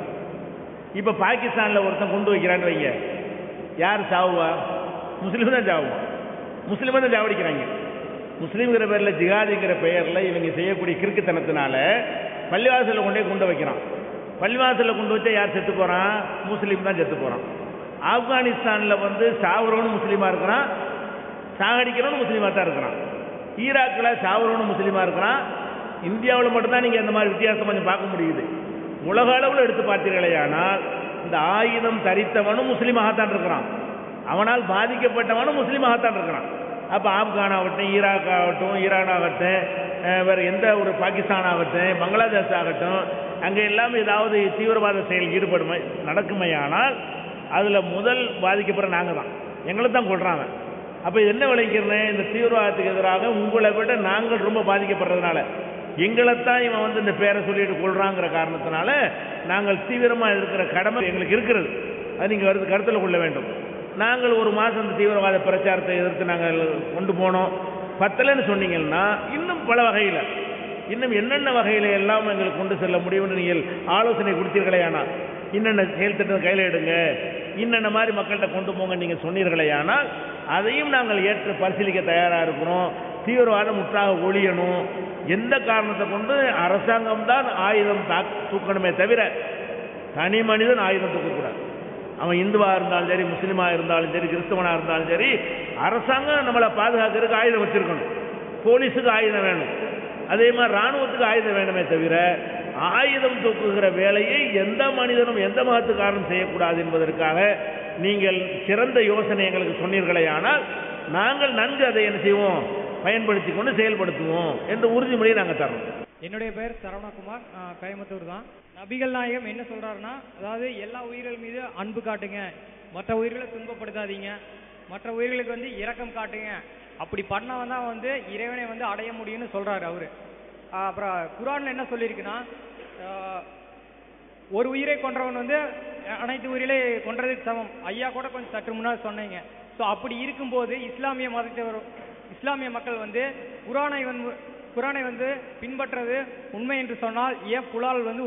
இப்போ பாகிஸ்தானில் ஒருத்தன் கொண்டு வைக்கிறான்னு வைங்க, யார் சாவுவா? முஸ்லீம் தான் சாவுவா, முஸ்லீமை தான் சாவடிக்கிறாங்க. முஸ்லீம்ங்கிற பேரில், ஜிகாதிங்கிற பெயரில் இவங்க செய்யக்கூடிய கிறுக்குத்தனத்தினால பள்ளிவாசலில் கொண்டு வைக்கிறான். பள்ளிவாசலில் கொண்டு வச்சா யார் செத்து போகிறான்? முஸ்லீம் தான் செத்து போகிறான். ஆப்கானிஸ்தானில் வந்து சாவுறவனு முஸ்லீமாக இருக்கிறான், சாகடிக்கிறவனு முஸ்லீமாக தான் இருக்கிறான். ஈராக்கில் சாவுறவனு முஸ்லீமாக இருக்கிறான். இந்தியாவில் மட்டும்தான் நீங்கள் இந்த மாதிரி வித்தியாசம் கொஞ்சம் பார்க்க முடியுது. உலக அளவில் எடுத்து பார்த்தீர்களே ஆனால் இந்த ஆயுதம் தரித்தவனும் முஸ்லீமாகத்தான் இருக்கிறான், அவனால் பாதிக்கப்பட்டவனும் முஸ்லீமாகத்தான் இருக்கிறான். அப்போ ஆப்கான் ஆகட்டும், ஈராக் ஆகட்டும், ஈரான் ஆகட்டும், வேறு எந்த ஒரு பாகிஸ்தான் ஆகட்டும், பங்களாதேஷ் ஆகட்டும், அங்கே எல்லாம் ஏதாவது தீவிரவாத செயல் ஈடுபடுமை நடக்குமையானால் அதில் முதல் பாதிக்கப்படுற நாங்கள் தான், எங்களை தான் கொள்றாங்க. அப்போ இது என்ன விளைக்கிறேன், இந்த தீவிரவாதத்துக்கு எதிராக உங்களை விட நாங்கள் ரொம்ப பாதிக்கப்படுறதுனால எங்களைத்தான் இவன் வந்து இந்த பேரை சொல்லிட்டு கொள்றாங்கிற காரணத்தினால நாங்கள் தீவிரமாக இருக்கிற கடமை எங்களுக்கு இருக்கிறது. அது நீங்கள் கருத்தில் கொள்ள வேண்டும். நாங்கள் 1 மாதம் இந்த தீவிரவாத பிரச்சாரத்தை எதிர்த்து நாங்கள் கொண்டு போனோம். பத்தலைன்னு சொன்னீங்கன்னா இன்னும் பல வகையில், இன்னும் என்னென்ன வகையில் எல்லாம் எங்களுக்கு கொண்டு செல்ல முடியும்னு நீங்கள் ஆலோசனை கொடுத்தீர்களே, ஆனால் இன்னென்ன செயல் திட்டம் கையில் எடுங்க, இன்னென்ன மாதிரி மக்கள்கிட்ட கொண்டு போங்க நீங்கள் சொன்னீர்களே, ஆனால் அதையும் நாங்கள் ஏற்று பரிசீலிக்க தயாராக இருக்கிறோம். தீவிரவாதம் முற்றாக ஒழியணும். எந்த காரணத்தை கொண்டு அரசாங்கம் தான் ஆயுதம் தூக்கணுமே தவிர தனி மனிதன் ஆயுதம் தூக்கக்கூடாது. அவன் இந்துவாக இருந்தாலும் சரி, முஸ்லீமாக இருந்தாலும் சரி, கிறிஸ்தவனாக இருந்தாலும் சரி, அரசாங்கம் நம்மளை பாதுகாக்கிறதுக்கு ஆயுதம் வச்சிருக்கணும். போலீஸுக்கு ஆயுதம் வேணும், அதே மாதிரி இராணுவத்துக்கு ஆயுதம் வேணுமே தவிர ஆயுதம் தூக்குகிற வேலையை எந்த மனிதனும் எந்த மதத்துக்காரனும் செய்யக்கூடாது என்பதற்காக நீங்கள் சிறந்த யோசனை எங்களுக்கு சொன்னீர்களே, ஆனால் நாங்கள் நன்கு அதை என்ன செய்வோம், பயன்படுத்தி கொண்டு செயல்படுத்துவோம் என்ற உறுதிமொழியை நாங்கள் தரோம். என்னுடைய பெயர் சரவணகுமார், கோயம்புத்தூர் தான். நபிகள் நாயகம் என்ன சொல்றாருன்னா, அதாவது எல்லா உயிர்கள் மீது அன்பு காட்டுங்க, மற்ற உயிர்களை துன்பப்படுத்தாதீங்க, மற்ற உயிர்களுக்கு வந்து இரக்கம் காட்டுங்க. அப்படி பண்ணவன் தான் வந்து இறைவனை வந்து அடைய முடியும்னு சொல்றாரு அவரு. அப்புறம் குர்ஆன்ல என்ன சொல்லியிருக்குன்னா, ஒரு உயிரை கொன்றவன் வந்து அனைத்து உயிரிலே கொன்றதுக்கு சமம். ஐயா கூட கொஞ்சம் சற்று முன்னாடி சொன்னீங்க. ஸோ அப்படி இருக்கும்போது இஸ்லாமிய மக்கள் வந்து குர்ஆனை வந்து பின்பற்றது உண்மை என்று சொன்னால் ஏன் புலால் வந்து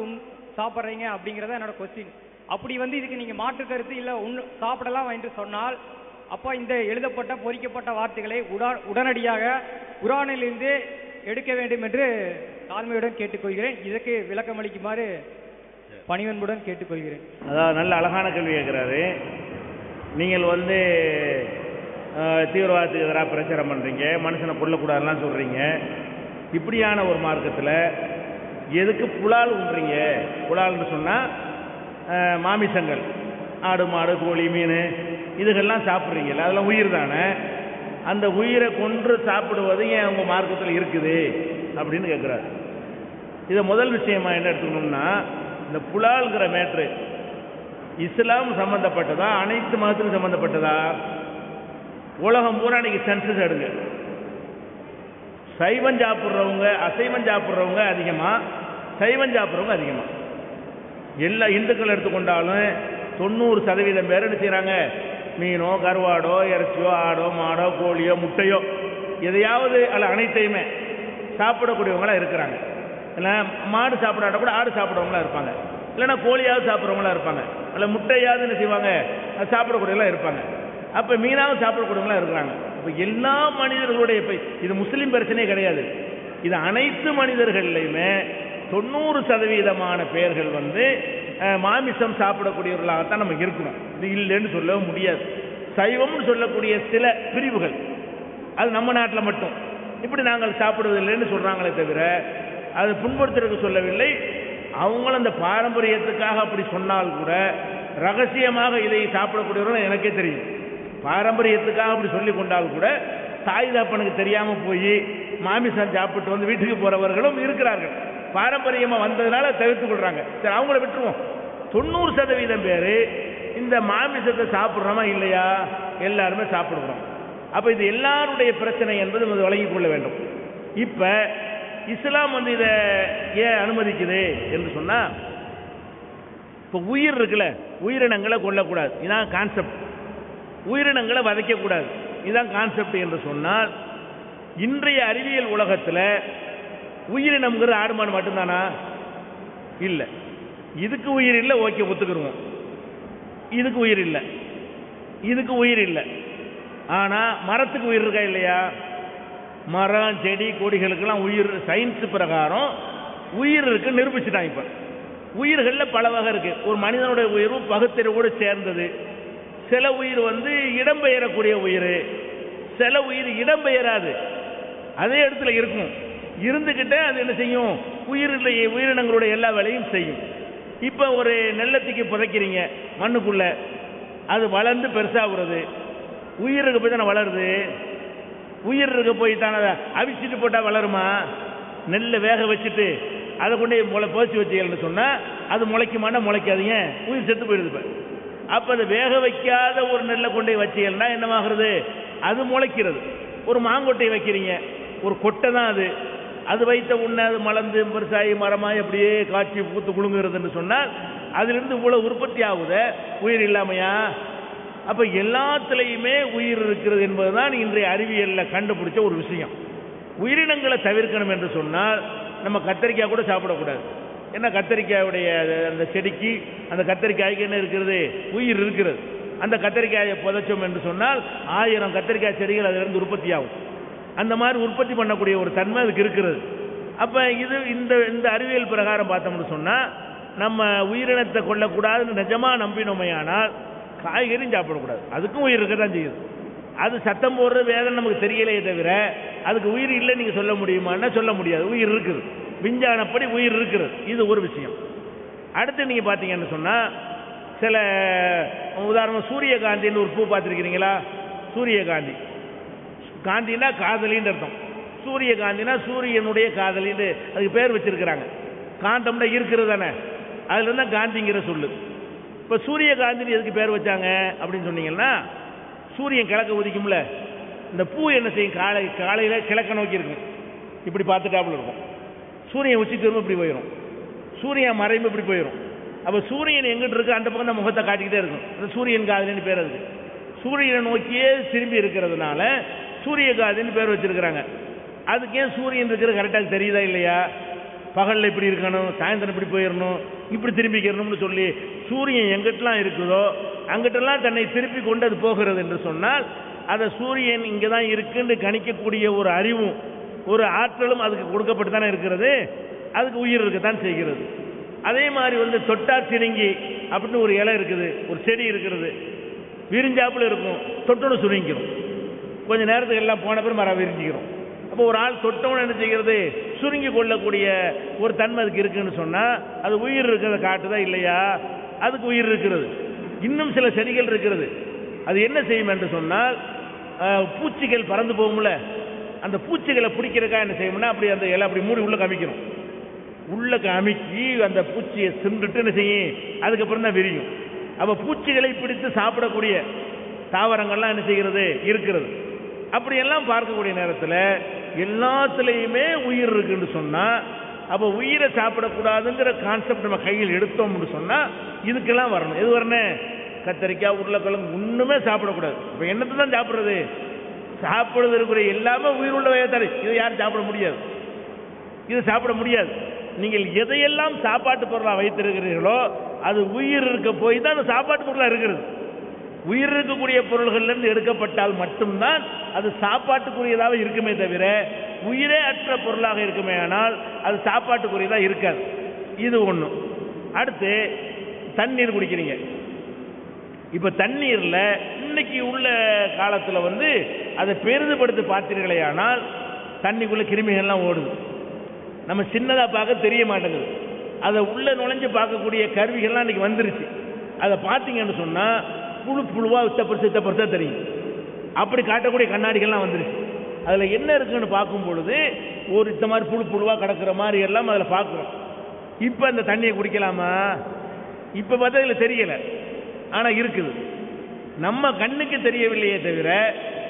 சாப்பிட்றீங்க அப்படிங்கிறத என்னோட கொஸ்டின். அப்படி வந்து இதுக்கு நீங்கள் மாற்று கருத்து இல்லை சாப்பிடலாம் என்று சொன்னால் அப்போ இந்த எழுதப்பட்ட பொறிக்கப்பட்ட வார்த்தைகளை உடனடியாக குர்ஆனிலிருந்து எடுக்க வேண்டும் என்று தாழ்மையுடன் கேட்டுக்கொள்கிறேன். இதற்கு விளக்கம் அளிக்குமாறு பணிவன்புடன் கேட்டுக்கொள்கிறேன். அதாவது நல்ல அழகான கேள்வி கேட்குறாரு. நீங்கள் வந்து தீவிரவாதத்துக்கு எதிராக பிரச்சாரம் பண்ணுறீங்க, மனுஷனை கொல்லக்கூடாதுலாம் சொல்கிறீங்க. இப்படியான ஒரு மார்க்கத்தில் எதுக்கு புலால் உண்றீங்க? புலால்னு சொன்னால் மாமிசங்கள், ஆடு மாடு கோழி மீன் இதுகள்லாம் சாப்பிட்றீங்கல்ல, அதெல்லாம் உயிர் தானே. அந்த உயிரை கொன்று சாப்பிடுவது ஏன் உங்கள் மார்க்கத்தில் இருக்குது அப்படின்னு கேட்குறாரு. இதை முதல் விஷயமா என்ன எடுத்துக்கணும்னா, இந்த புலால்ங்கிற மேட்ரு இஸ்லாம் சம்பந்தப்பட்டதா அனைத்து மதத்துக்கும் சம்பந்தப்பட்டதா? உலகம் பூரா இன்னைக்கு சென்சஸ் எடுங்க. சைவம் சாப்பிட்றவங்க அசைவம் சாப்பிட்றவங்க அதிகமாக, சைவம் சாப்பிட்றவங்க அதிகமாக. எல்லா இந்துக்கள் எடுத்துக்கொண்டாலும் 90% பேர் என்ன செய்கிறாங்க, மீனோ கருவாடோ இறைச்சியோ ஆடோ மாடோ கோழியோ முட்டையோ எதையாவது அல்ல அனைத்தையுமே சாப்பிடக்கூடியவங்களாம் இருக்கிறாங்க. இல்லை மாடு சாப்பிடாட்ட கூட ஆடு சாப்பிட்றவங்களாம் இருப்பாங்க, இல்லைன்னா கோழியாவது சாப்பிட்றவங்களாம் இருப்பாங்க, இல்லை முட்டையாவது என்ன செய்வாங்க சாப்பிடக்கூடியவங்களாம் இருப்பாங்க. அப்போ மீனாவது சாப்பிடக்கூடியவங்களாம் இருக்கிறாங்க. இப்போ எல்லா மனிதர்களுடைய இது முஸ்லீம் பிரச்சனையே கிடையாது, இது அனைத்து மனிதர்கள்லையுமே 90% பேர்கள் வந்து மாமிசம் சாப்பிடக்கூடியவர்களாகத்தான் நம்ம இருக்கணும். இது இல்லைன்னு சொல்லவும் முடியாது. சைவம்னு சொல்லக்கூடிய சில பிரிவுகள் அது நம்ம நாட்டில் மட்டும் இப்படி நாங்கள் சாப்பிடுவதில்லைன்னு சொல்கிறாங்களே தவிர அது புண்படுத்துறதுக்கு சொல்லவில்லை. அவங்களும் அந்த பாரம்பரியத்துக்காக அப்படி சொன்னால் கூட ரகசியமாக இதை சாப்பிடக்கூடியவர்கள் எனக்கே தெரியும். பாரம்பரியத்துக்காக அப்படி சொல்லி கொண்டால் கூட தாய் தாப்பனுக்கு தெரியாமல் போய் மாமிசம் சாப்பிட்டு வந்து வீட்டுக்கு போகிறவர்களும் இருக்கிறார்கள். பாரம்பரியமாக வந்ததுனால தவிர்த்து கொள்றாங்க. சரி, அவங்கள விட்டுருவோம். 90% பேர் இந்த மாமிசத்தை சாப்பிட்றோமா இல்லையா, எல்லாருமே சாப்பிடுறோம். அப்போ இது எல்லாருடைய பிரச்சனை என்பது விளங்கிக் கொள்ள வேண்டும். இப்போ இஸ்லாம் வந்து இதை ஏன் அனுமதிக்குது என்று சொன்னால், இப்போ உயிர் இருக்குல்ல, உயிரினங்களை கொல்லக்கூடாது, இதான் கான்செப்ட். உயிரினங்களை வதைக்கக்கூடாது, இதுதான் கான்செப்ட் என்று சொன்னால், இன்றைய அறிவியல் உலகத்தில் உயிரினம்ங்கிறது ஆடு மாடு மட்டும்தானா? இல்லை. இதுக்கு உயிர் இல்லை, ஓகே ஒத்துக்கிடுவோம். இதுக்கு உயிர் இல்லை, இதுக்கு உயிர் இல்லை. ஆனால் மரத்துக்கு உயிர் இருக்கா இல்லையா? மரம் செடி கொடிகளுக்கெல்லாம் உயிர் சயின்ஸ் பிரகாரம் உயிர் இருக்கு நிரூபிச்சுட்டான். இப்போ உயிர்களில் பல வகை இருக்கு. ஒரு மனிதனுடைய உயிரும் பகுத்தறிவோடு சேர்ந்தது. சில உயிர் வந்து இடம்பெயரக்கூடிய உயிர், சில உயிர் இடம்பெயராது, அதே இடத்துல இருக்கும். இருந்துக்கிட்டே அது என்ன செய்யும், உயிரினங்களுடைய எல்லா வேலையும் செய்யும். இப்போ ஒரு நெல்லத்துக்கு புதைக்கிறீங்க மண்ணுக்குள்ள, அது வளர்ந்து பெருசாகிறது. உயிருக்கு போய் தானே வளருது. உயிர் இருக்க போய் தானே அவிச்சிட்டு போட்டால் வளருமா? நெல்லை வேக வச்சுட்டு அதை கொண்டு புதைச்சி வச்சுக்கலன்னு சொன்னால் அது முளைக்குமானா முளைக்காதீங்க, உயிர் செத்து போயிடுது. இப்போ அப்போ அதை வேக வைக்காத ஒரு நெல்லை கொண்டு வச்சுக்கலன்னா என்னவாகிறது, அது முளைக்கிறது. ஒரு மாங்கொட்டையை வைக்கிறீங்க, ஒரு கொட்டை தான் அது, அது வைத்த உடனே அது மலர்ந்து பெருசாகி மரமாய் அப்படியே காய்ச்சி பூத்து குலுங்குறதுன்னு சொன்னால் அதிலிருந்து இவ்வளோ உற்பத்தி ஆகுது, உயிர் இல்லாமையா? அப்போ எல்லாத்துலேயுமே உயிர் இருக்கிறது என்பதுதான் இன்றைய அறிவியலில் கண்டுபிடிச்ச ஒரு விஷயம். உயிரினங்களை தவிர்க்கணும் என்று சொன்னால் நம்ம கத்தரிக்காய் கூட சாப்பிடக்கூடாது. ஏன்னா கத்தரிக்காயுடைய அந்த செடிக்கு அந்த கத்தரிக்காய்க்கு என்ன இருக்கிறது, உயிர் இருக்கிறது. அந்த கத்தரிக்காயை புதைச்சோம் என்று சொன்னால் 1000 கத்தரிக்காய் செடிகள் அதிலிருந்து உற்பத்தி ஆகும். அந்த மாதிரி உற்பத்தி பண்ணக்கூடிய ஒரு தன்மை அதுக்கு இருக்கிறது. அப்போ இது இந்த அறிவியல் பிரகாரம் பார்த்தோம்னு சொன்னால் நம்ம உயிரினத்தை கொள்ளக்கூடாதுன்னு நிஜமாக நம்பினோமையானால் காய்கறியும் சாப்பிடக்கூடாது. அதுக்கும் உயிர் இருக்க தான் செய்யுது. அது சத்தம் போடுற வேதனை நமக்கு தெரியலையே தவிர அதுக்கு உயிர் இல்லை நீங்கள் சொல்ல முடியுமான்னா சொல்ல முடியாது. உயிர் இருக்குது, விஞ்ஞானப்படி உயிர் இருக்கிறது. இது ஒரு விஷயம். அடுத்து நீங்கள் பார்த்தீங்கன்னு சொன்னால் சில உதாரணம் சூரியகாந்தின்னு ஒரு பூ பார்த்துருக்கிறீங்களா? சூரியகாந்தி, காந்தினா காதலின்னு அர்த்தம். சூரியகாந்தினா சூரியனுடைய காதலின்னு அதுக்கு பேர் வச்சிருக்கிறாங்க. காந்தம்னா இருக்கிறது தானே, அதுல இருந்தால் காந்திங்கிற சொல்லு. இப்போ சூரியகாந்தின்னு எதுக்கு பேர் வச்சாங்க அப்படின்னு சொன்னீங்கன்னா, சூரியன் கிழக்க உதிக்கும்ல, இந்த பூ என்ன செய்யும், காலையில் கிழக்க நோக்கி இருக்கும், இப்படி பார்த்துட்டாப்புல இருக்கும். சூரியன் உச்சி திரும்ப இப்படி போயிடும், சூரியன் மறைந்து இப்படி போயிடும். அப்போ சூரியன் எங்கிட்டு இருக்கு அந்த பக்கம் தான் முகத்தை காட்டிக்கிட்டே இருக்கும். அந்த சூரியன் காதலின்னு பேர் அதுக்கு. சூரியனை நோக்கியே திரும்பி இருக்கிறதுனால சூரியகாந்தின்னு பேர் வச்சிருக்கிறாங்க. அதுக்கு ஏன் சூரியன் இருக்கிறது கரெக்டாக தெரியுதா இல்லையா? பகலில் இப்படி இருக்கணும், சாயந்தரம் இப்படி போயிடணும், இப்படி திரும்பிக்கணும்னு சொல்லி சூரியன் எங்கிட்டலாம் இருக்குதோ அங்கிட்டெல்லாம் தன்னை திருப்பி கொண்டு அது போகிறது என்று சொன்னால் அதை சூரியன் இங்கே தான் இருக்குன்னு கணிக்கக்கூடிய ஒரு அறிவும் ஒரு ஆற்றலும் அதுக்கு கொடுக்கப்பட்டு தானே இருக்கிறது. அதுக்கு உயிர் இருக்கத்தான் செய்கிறது. அதே மாதிரி வந்து தொட்டார் சிறுங்கி அப்படின்னு ஒரு இலை இருக்குது, ஒரு செடி இருக்கிறது, விரிஞ்சாப்புல இருக்கும், தொட்டோன்னு சுருங்கிக்கிறோம். கொஞ்சம் நேரத்துக்கு எல்லாம் போன பிறகு மரம் விரிஞ்சிக்கிறோம். அப்போ ஒரு ஆள் தொட்டவன என்ன செய்கிறது, சுருங்கி கொள்ளக்கூடிய ஒரு தன்மை அதுக்கு இருக்குன்னு சொன்னால் அது உயிர் இருக்கிறத காட்டுதா இல்லையா? அதுக்கு உயிர் இருக்கிறது. இன்னும் சில செடிகள் இருக்கிறது, அது என்ன செய்யும் என்று சொன்னால் பூச்சிகள் பறந்து போகும்ல, அந்த பூச்சிகளை பிடிக்கிறதுக்காக என்ன செய்யும்னா அப்படி அந்த இலை அப்படி மூடி உள்ள காமிக்கணும். உள்ள காமிக்கி அந்த பூச்சியை தின்றுட்டு என்ன செய்யும், அதுக்கப்புறம் தான் விரியும். அப்போ பூச்சிகளை பிடித்து சாப்பிடக்கூடிய தாவரங்கள்லாம் என்ன செய்கிறது, இருக்கிறது. அப்படியெல்லாம் பார்க்கக்கூடிய நேரத்தில் எல்லாத்துலேயுமே உயிர் இருக்குன்னு சொன்னால் அப்போ உயிரை சாப்பிடக்கூடாதுங்கிற கான்செப்ட் நம்ம கையில் எடுத்தோம்னு சொன்னால் இதுக்கெல்லாம் வரணும். எது வரணும்? கத்தரிக்காய், உருளைக்கிழங்கு ஒன்றுமே சாப்பிடக்கூடாது. இப்போ என்னத்தை தான் சாப்பிட்றது? சாப்பிடுறது இருக்கிற எல்லாமே உயிர் உள்ள தடை. இதை யாரும் சாப்பிட முடியாது, இது சாப்பிட முடியாது. நீங்கள் எதையெல்லாம் சாப்பாட்டு பொருளாக வைத்திருக்கிறீர்களோ அது உயிர் இருக்க போய் தான் அது சாப்பாட்டு பொருளாக இருக்கிறது. உயிர் இருக்கக்கூடிய பொருள்கள்லேருந்து எடுக்கப்பட்டால் மட்டும்தான் அது சாப்பாட்டுக்குரியதாக இருக்குமே தவிர உயிரே அற்ற பொருளாக இருக்குமே ஆனால் அது சாப்பாட்டுக்குரியதாக இருக்காது. இது ஒன்று. அடுத்து தண்ணீர் குடிக்கிறீங்க. இப்போ தண்ணீரில் இன்னைக்கு உள்ள காலத்தில் வந்து அதை பெரிதுபடுத்தி பார்த்தீர்களே ஆனால் தண்ணிக்குள்ளே கிருமிகள்லாம் ஓடுது. நம்ம சின்னதாக பார்க்க தெரிய மாட்டேங்குது. அதை உள்ளே நுழைஞ்சு பார்க்கக்கூடிய கருவிகள்லாம் இன்றைக்கி வந்துருச்சு. அதை பார்த்தீங்கன்னு சொன்னால் புழு புழுவாக இத்த பெருசாக தெரியும். அப்படி காட்டக்கூடிய கண்ணாடிகள்லாம் வந்துருச்சு. அதில் என்ன இருக்குன்னு பார்க்கும் பொழுது ஒரு இந்த மாதிரி புழு புழுவாக கிடக்கிற மாதிரி எல்லாம் அதில் பார்க்குறோம். இப்போ அந்த தண்ணியை குடிக்கலாமா? இப்போ பார்த்தா இதில் தெரியலை, ஆனால் இருக்குது. நம்ம கண்ணுக்கு தெரியவில்லையே தவிர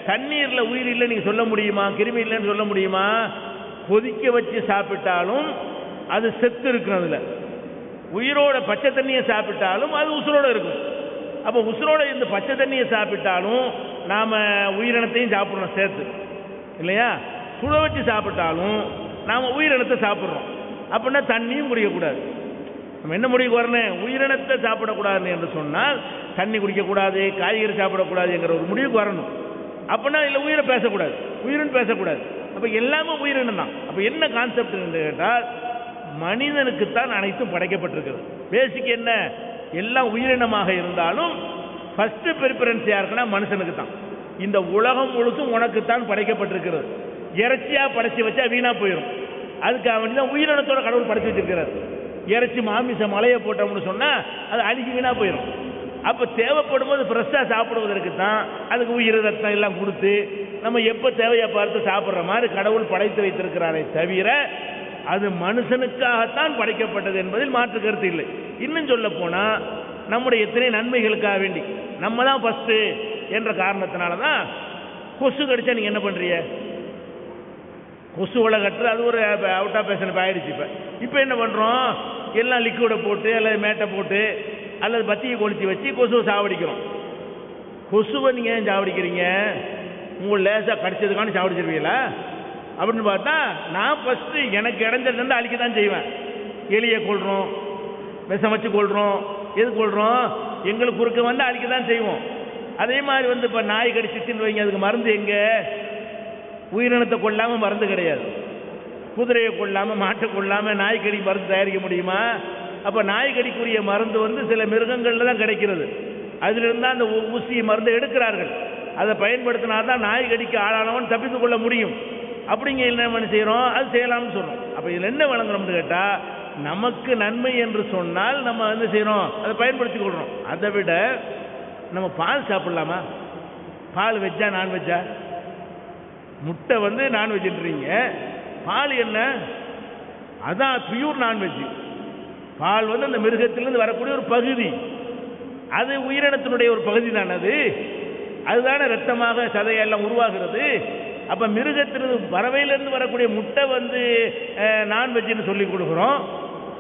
தண்ணீரில் உயிர் இல்லை நீங்கள் சொல்ல முடியுமா? கிருமி இல்லைன்னு சொல்ல முடியுமா? கொதிக்க வச்சு சாப்பிட்டாலும் அது செத்து இருக்கும். அதில் உயிரோட பச்சை தண்ணியை சாப்பிட்டாலும் அது உசுரோடு இருக்கும். அப்போ உசுரோட இந்த பச்சை தண்ணியை சாப்பிட்டாலும் நாம் உயிரினத்தையும் சாப்பிட்றோம் சேர்த்து, இல்லையா? சுட வச்சு சாப்பிட்டாலும் நாம் உயிரினத்தை சாப்பிட்றோம். அப்படின்னா தண்ணியும் குடிக்கக்கூடாது. நம்ம என்ன முடிவுக்கு வரணும்? உயிரினத்தை சாப்பிடக்கூடாது என்று சொன்னால் தண்ணி குடிக்கக்கூடாது, காய்கறி சாப்பிடக்கூடாது என்கிற ஒரு முடிவுக்கு வரணும். அப்படின்னா இல்லை உயிரை பேசக்கூடாது, உயிரின்னு பேசக்கூடாது. அப்போ எல்லாமே உயிரினம் தான். அப்போ என்ன கான்செப்ட் என்று கேட்டால் மனிதனுக்குத்தான் அனைத்தும் படைக்கப்பட்டிருக்கிறது. பேசிக் என்ன? எல்லாம் உயிரினமாக இருந்தாலும் ஃபர்ஸ்ட் ப்ரிஃபரன்ஸ் யாருக்குன்னா மனுஷனுக்கு தான். இந்த உலகம் முழுசும் உனக்குத்தான் படைக்கப்பட்டிருக்கிறது. இறைச்சியாக படைச்சி வச்சா வீணா போயிடும். அதுக்காக வேண்டி தான் உயிரினத்தோட கடவுள் படைச்சி வச்சிருக்கிறார். இறைச்சி மாமிச மலையை போட்டோம்னு சொன்னால் அது அழுகி வீணா போயிடும். அப்போ தேவைப்படும் போது ஃப்ரெஷ்ஷாக சாப்பிடுவதற்கு தான் அதுக்கு உயிர் ரத்தம் எல்லாம் கொடுத்து நம்ம எப்போ தேவையை பார்த்து சாப்பிட்ற மாதிரி கடவுள் படைத்து வைத்திருக்கிறாரே தவிர அது மனுஷனுக்காகத்தான் படைக்கப்பட்டது என்பதில் மாற்று கருத்து இல்லை. இன்னும் சொல்ல போனால் நம்முடைய எத்தனை நன்மைகளுக்காக வேண்டி நம்ம தான் ஃபஸ்ட்டு என்ற காரணத்தினால தான் கொசு கடிச்சா நீங்கள் என்ன பண்ணுறீங்க? கொசு வலை கட்டுறது அது ஒரு அவுட் ஆஃப் ஃபேஷன் ஆயிடுச்சு. இப்போ என்ன பண்ணுறோம்? எல்லாம் லிக்விடை போட்டு அல்லது மேட்டை போட்டு அல்லது பத்தியை கொளுத்தி வச்சு கொசுவை சாவடிக்கிறோம். கொசுவை நீங்கள் ஏன் சாவடிக்கிறீங்க? உங்கள் லேசாக கடிச்சதுக்கான சாவடிச்சிருவீங்களா அப்படின்னு பார்த்தா நான் ஃபஸ்ட்டு எனக்கு இடைஞ்சலேருந்து அழிக்க தான் செய்வேன். எலியை கொள்கிறோம், விஷம் வச்சு கொள்கிறோம். எது கொள்கிறோம்? எங்களுக்கு குறுக்க வந்து அழிக்க தான் செய்வோம். அதே மாதிரி வந்து இப்போ நாய் கடிச்சிச்சுன்னு வைங்க, அதுக்கு மருந்து எங்கே? உயிரினத்தை கொள்ளாமல் மருந்து கிடையாது. குதிரையை கொள்ளாமல், மாட்டை கொள்ளாமல் நாய்க்கடி மருந்து தயாரிக்க முடியுமா? அப்போ நாய்க்கடிக்குரிய மருந்து வந்து சில மிருகங்களில் தான் கிடைக்கிறது. அதிலிருந்து தான் அந்த ஊசி மருந்தை எடுக்கிறார்கள். அதை பயன்படுத்தினா தான் நாய்க்கடிக்கு ஆளானவன் தப்பித்து கொள்ள முடியும். அப்படிங்க என்ன செய்கிறோம்? அது செய்யலாம்னு சொல்கிறோம். அப்போ இதில் என்ன வழங்குறோம்னு கேட்டால் நமக்கு நன்மை என்று சொன்னால் நம்ம என்ன செய்கிறோம்? அதை பயன்படுத்தி கொள்கிறோம். அதை விட நம்ம பால் சாப்பிட்லாமா? பால் வெஜ்ஜா நான்வெஜ்ஜா? முட்டை வந்து நான்வெஜ்ன்றீங்க, பால் என்ன? அதான் பியூர் நான்வெஜ். பால் வந்து அந்த மிருகத்திலிருந்து வரக்கூடிய ஒரு பகுதி, அது உயிரினத்தினுடைய ஒரு பகுதி தான். அதுதானே ரத்தமாக சதையெல்லாம் உருவாகிறது. அப்போ மிருகத்திலிருந்து பறவையிலிருந்து வரக்கூடிய முட்டை வந்து நான்வெஜ்னு சொல்லி கொடுக்குறோம்.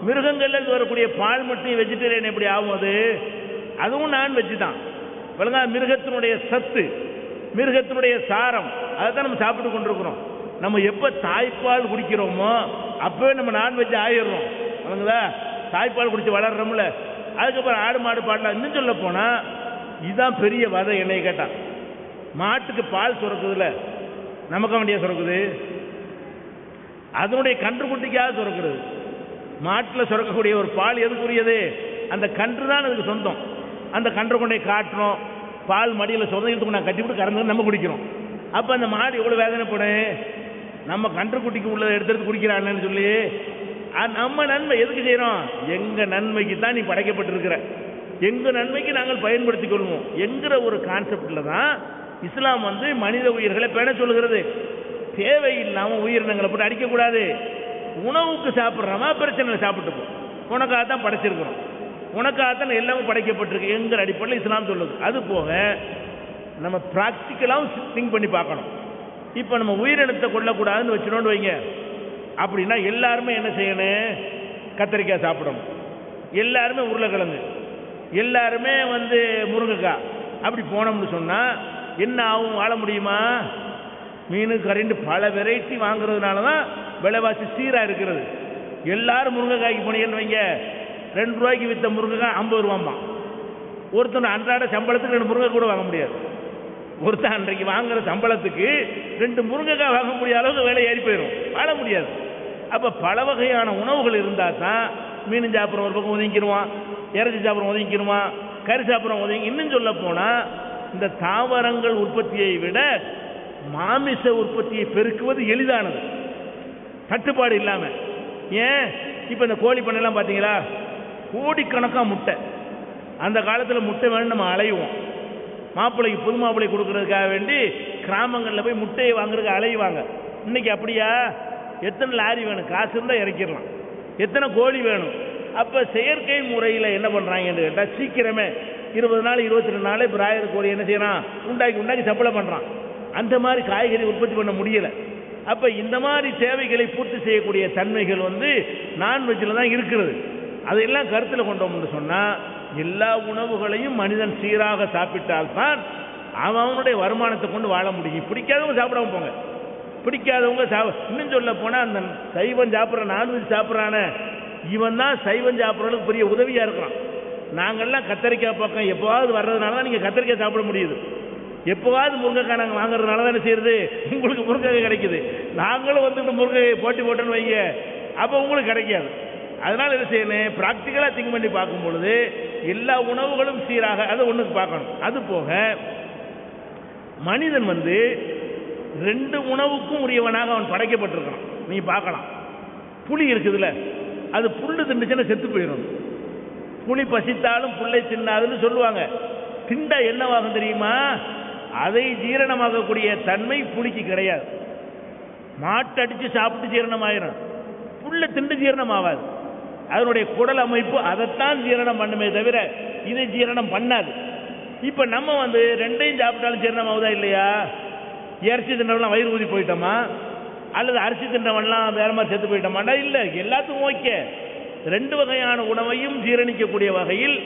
மிருகங்கள்லேருந்து வரக்கூடிய பால் மட்டும் வெஜிடேரியன் எப்படி ஆகும்? அதுவும் நான்வெஜ் தான். வழங்க மிருகத்தினுடைய சத்து, மிருகத்தினுடைய சாரம், அதை தான் நம்ம சாப்பிட்டு கொண்டிருக்கிறோம். நம்ம எப்போ தாய்ப்பால் குடிக்கிறோமோ அப்போவே நம்ம நான்வெஜ் ஆயிடுறோம். வழங்குதா? தாய்ப்பால் குடித்து வளர்றோம்ல, அதுக்கப்புறம் ஆடு மாடு பாடலாம். இன்னும் சொல்ல போனால் இதுதான் பெரிய வதை. என்னை கேட்டால் மாட்டுக்கு பால் சுரக்குதுல, நமக்கு வேண்டிய சுரக்குது, அதனுடைய கன்றுக்குட்டிக்காக சுரக்கிறது. மாட்டில் சுரக்கக்கூடிய ஒரு பால் எதுக்குரியது? அந்த கன்று தான் அதுக்கு சொந்தம். அந்த கன்று கொண்டே காட்டுறோம், பால் மடியில் சொந்தத்துக்கு நான் கட்டிவிட்டு கறந்து நம்ம குடிக்கிறோம். அப்போ அந்த மாடு எவ்வளோ வேதனைப்படும்? நம்ம கன்றுக்குட்டிக்கு உள்ளதை எடுத்து குடிக்கிறான்னு சொல்லி. நம்ம நன்மை எதுக்கு செய்கிறோம்? எங்கள் நன்மைக்கு தான் நீ படைக்கப்பட்டிருக்கிற, எங்கள் நன்மைக்கு நாங்கள் பயன்படுத்திக் கொள்வோம் என்கிற ஒரு கான்செப்டில் தான் இஸ்லாம் வந்து மனித உயிர்களை பேண சொல்கிறது. தேவையில்லாமல் உயிரினங்களை போட்டு அடிக்கக்கூடாது. உணவுக்கு சாப்பிட்றோமா பிரச்சனை, சாப்பிட்டுப்போம். உனக்காகத்தான் படைச்சிருக்கிறோம், உனக்காகத்தான் எல்லாமே படைக்கப்பட்டிருக்கு என்கிற அடிப்படையில் இஸ்லாம் சொல்லுது. அது போக நம்ம ப்ராக்டிக்கலாகவும் திங்க் பண்ணி பார்க்கணும். இப்போ நம்ம உயிரினத்தை கொள்ளக்கூடாதுன்னு வச்சுனோன்னு வைங்க, அப்படின்னா எல்லாருமே என்ன செய்யணும்? கத்திரிக்காய் சாப்பிடணும், எல்லாருமே உருளைக்கிழங்கு, எல்லாருமே முருங்கைக்காய். அப்படி போனோம்னு சொன்னால் என்ன ஆகும்? வாழ முடியுமா? மீன் கறிண்டு பல வெரைட்டி வாங்குறதுனால தான் விலைவாசி சீராக இருக்கிறது. எல்லாரும் முருங்கைக்காய்க்கு போனீங்கன்னு வைங்க, 2 ரூபாய்க்கு விற்ற முருங்கைக்காய் 50 ரூபாம்மா. ஒருத்தன் அன்றாட சம்பளத்துக்கு 2 முருங்கை கூட வாங்க முடியாது. ஒருத்தன் அன்றைக்கு வாங்குற சம்பளத்துக்கு 2 முருங்கைக்காய் வாங்க முடியாத அளவுக்கு விலை ஏறி போயிடும், வாழ முடியாது. அப்போ பல வகையான உணவுகள் இருந்தால் தான் மீன் சாப்பிட்றோம் ஒரு பக்கம் ஒதுங்கிடுவான், இறைச்சி சாப்பிட்றோம் ஒதுங்கிடுவான், கறி சாப்பிட்றோம் ஒதுங்கி. இன்னும் சொல்ல போனால் இந்த தாவரங்கள் உற்பத்தியை விட மாமிச உற்பத்தியை பெருக்குவது எளிதானது, தட்டுப்பாடு இல்லாமல். ஏன்? இப்போ இந்த கோழி பண்ணைலாம் பார்த்தீங்களா, கோடிக்கணக்காக முட்டை. அந்த காலத்தில் முட்டை வேணும் நம்ம அலையுவோம், மாப்பிள்ளைக்கு புது மாப்பிள்ளை கொடுக்கறதுக்காக வேண்டி கிராமங்களில் போய் முட்டையை வாங்குறதுக்கு அலையுவாங்க. இன்னைக்கு அப்படியா? எத்தனை லாரி வேணும்? காசு இருந்தால் இறக்கிடலாம். எத்தனை கோழி வேணும்? அப்போ செயற்கை முறையில் என்ன பண்ணுறாங்கன்னு கேட்டால் சீக்கிரமே 20 நாள் 22 நாளே பிராயர் கோழி என்ன செய்யறான்? உண்டாக்கி சப்ளை பண்ணுறான். அந்த மாதிரி காய்கறி உற்பத்தி பண்ண முடியலை. அப்போ இந்த மாதிரி தேவைகளை பூர்த்தி செய்யக்கூடிய தன்மைகள் நான்வெஜ்ஜில் தான் இருக்கிறது. அதையெல்லாம் கருத்தில் கொண்டோம்னு சொன்னால் எல்லா உணவுகளையும் மனிதன் சீராக சாப்பிட்டால்தான் அவனுடைய வருமானத்தை கொண்டு வாழ முடியும். பிடிக்காதவங்க சாப்பிடாம போங்க, பிடிக்காதவங்க இன்னும் சொல்ல போனால் அந்த சைவம் சாப்பிட்ற நான்வெஜ் சாப்பிட்றான இவன் தான் சைவம் சாப்பிட்றவனுக்கு பெரிய உதவியாக இருக்கிறான். நாங்கள்லாம் கத்தரிக்காய் பக்கம் எப்போவாவது வர்றதுனால தான் நீங்கள் கத்தரிக்காய் சாப்பிட முடியுது. எப்போவாவது முருங்கைக்காய் நாங்கள் வாங்குறதுனால தான் என்ன செய்யுது? உங்களுக்கு முருங்கைக்காய் கிடைக்குது. நாங்களும் முருங்கைக்காயை போட்டுன்னு வைங்க, அப்போ உங்களுக்கு கிடைக்காது. அதனால் என்ன செய்யணும்? ப்ராக்டிக்கலாக திங்க் பண்ணி பார்க்கும் பொழுது எல்லா உணவுகளும் சீராக அதை ஒன்றுக்கு பார்க்கணும். அது போக மனிதன் 2 உணவுக்கும் உரியவனாக அவன் படைக்கப்பட்டிருக்கான். நீ பார்க்கலாம், புலி இருக்குதுல்ல, அது புல்லு தின்னுச்சுன்னா செத்து போயிடும். புலி பசித்தாலும் புல்லை தின்னாதுன்னு சொல்லுவாங்க. திண்டா என்னவாகும் தெரியுமா? அதை ஜீரணமாகக்கூடிய தன்மை புலிக்கு கிடையாது. மாட்டு அடித்து சாப்பிட்டு ஜீரணமாயிரும், புல்லை திண்டு ஜீரணம் ஆகாது. அதனுடைய குடல் அமைப்பு அதைத்தான் ஜீரணம் பண்ணுமே தவிர இதை ஜீரணம் பண்ணாது. இப்போ நம்ம 2ஐயும் சாப்பிட்டாலும் ஜீரணம் ஆகுதா இல்லையா? இறைச்சி தின்றவெல்லாம் வயிறு ஊதி போயிட்டோமா, அல்லது அரிசி தின்றவெல்லாம் வேற மாதிரி செத்து போயிட்டோமாண்டா? இல்லை, எல்லாத்துக்கும் ஓகே. 2 வகையான உணவையும் ஜீரணிக்கக்கூடிய வகையில்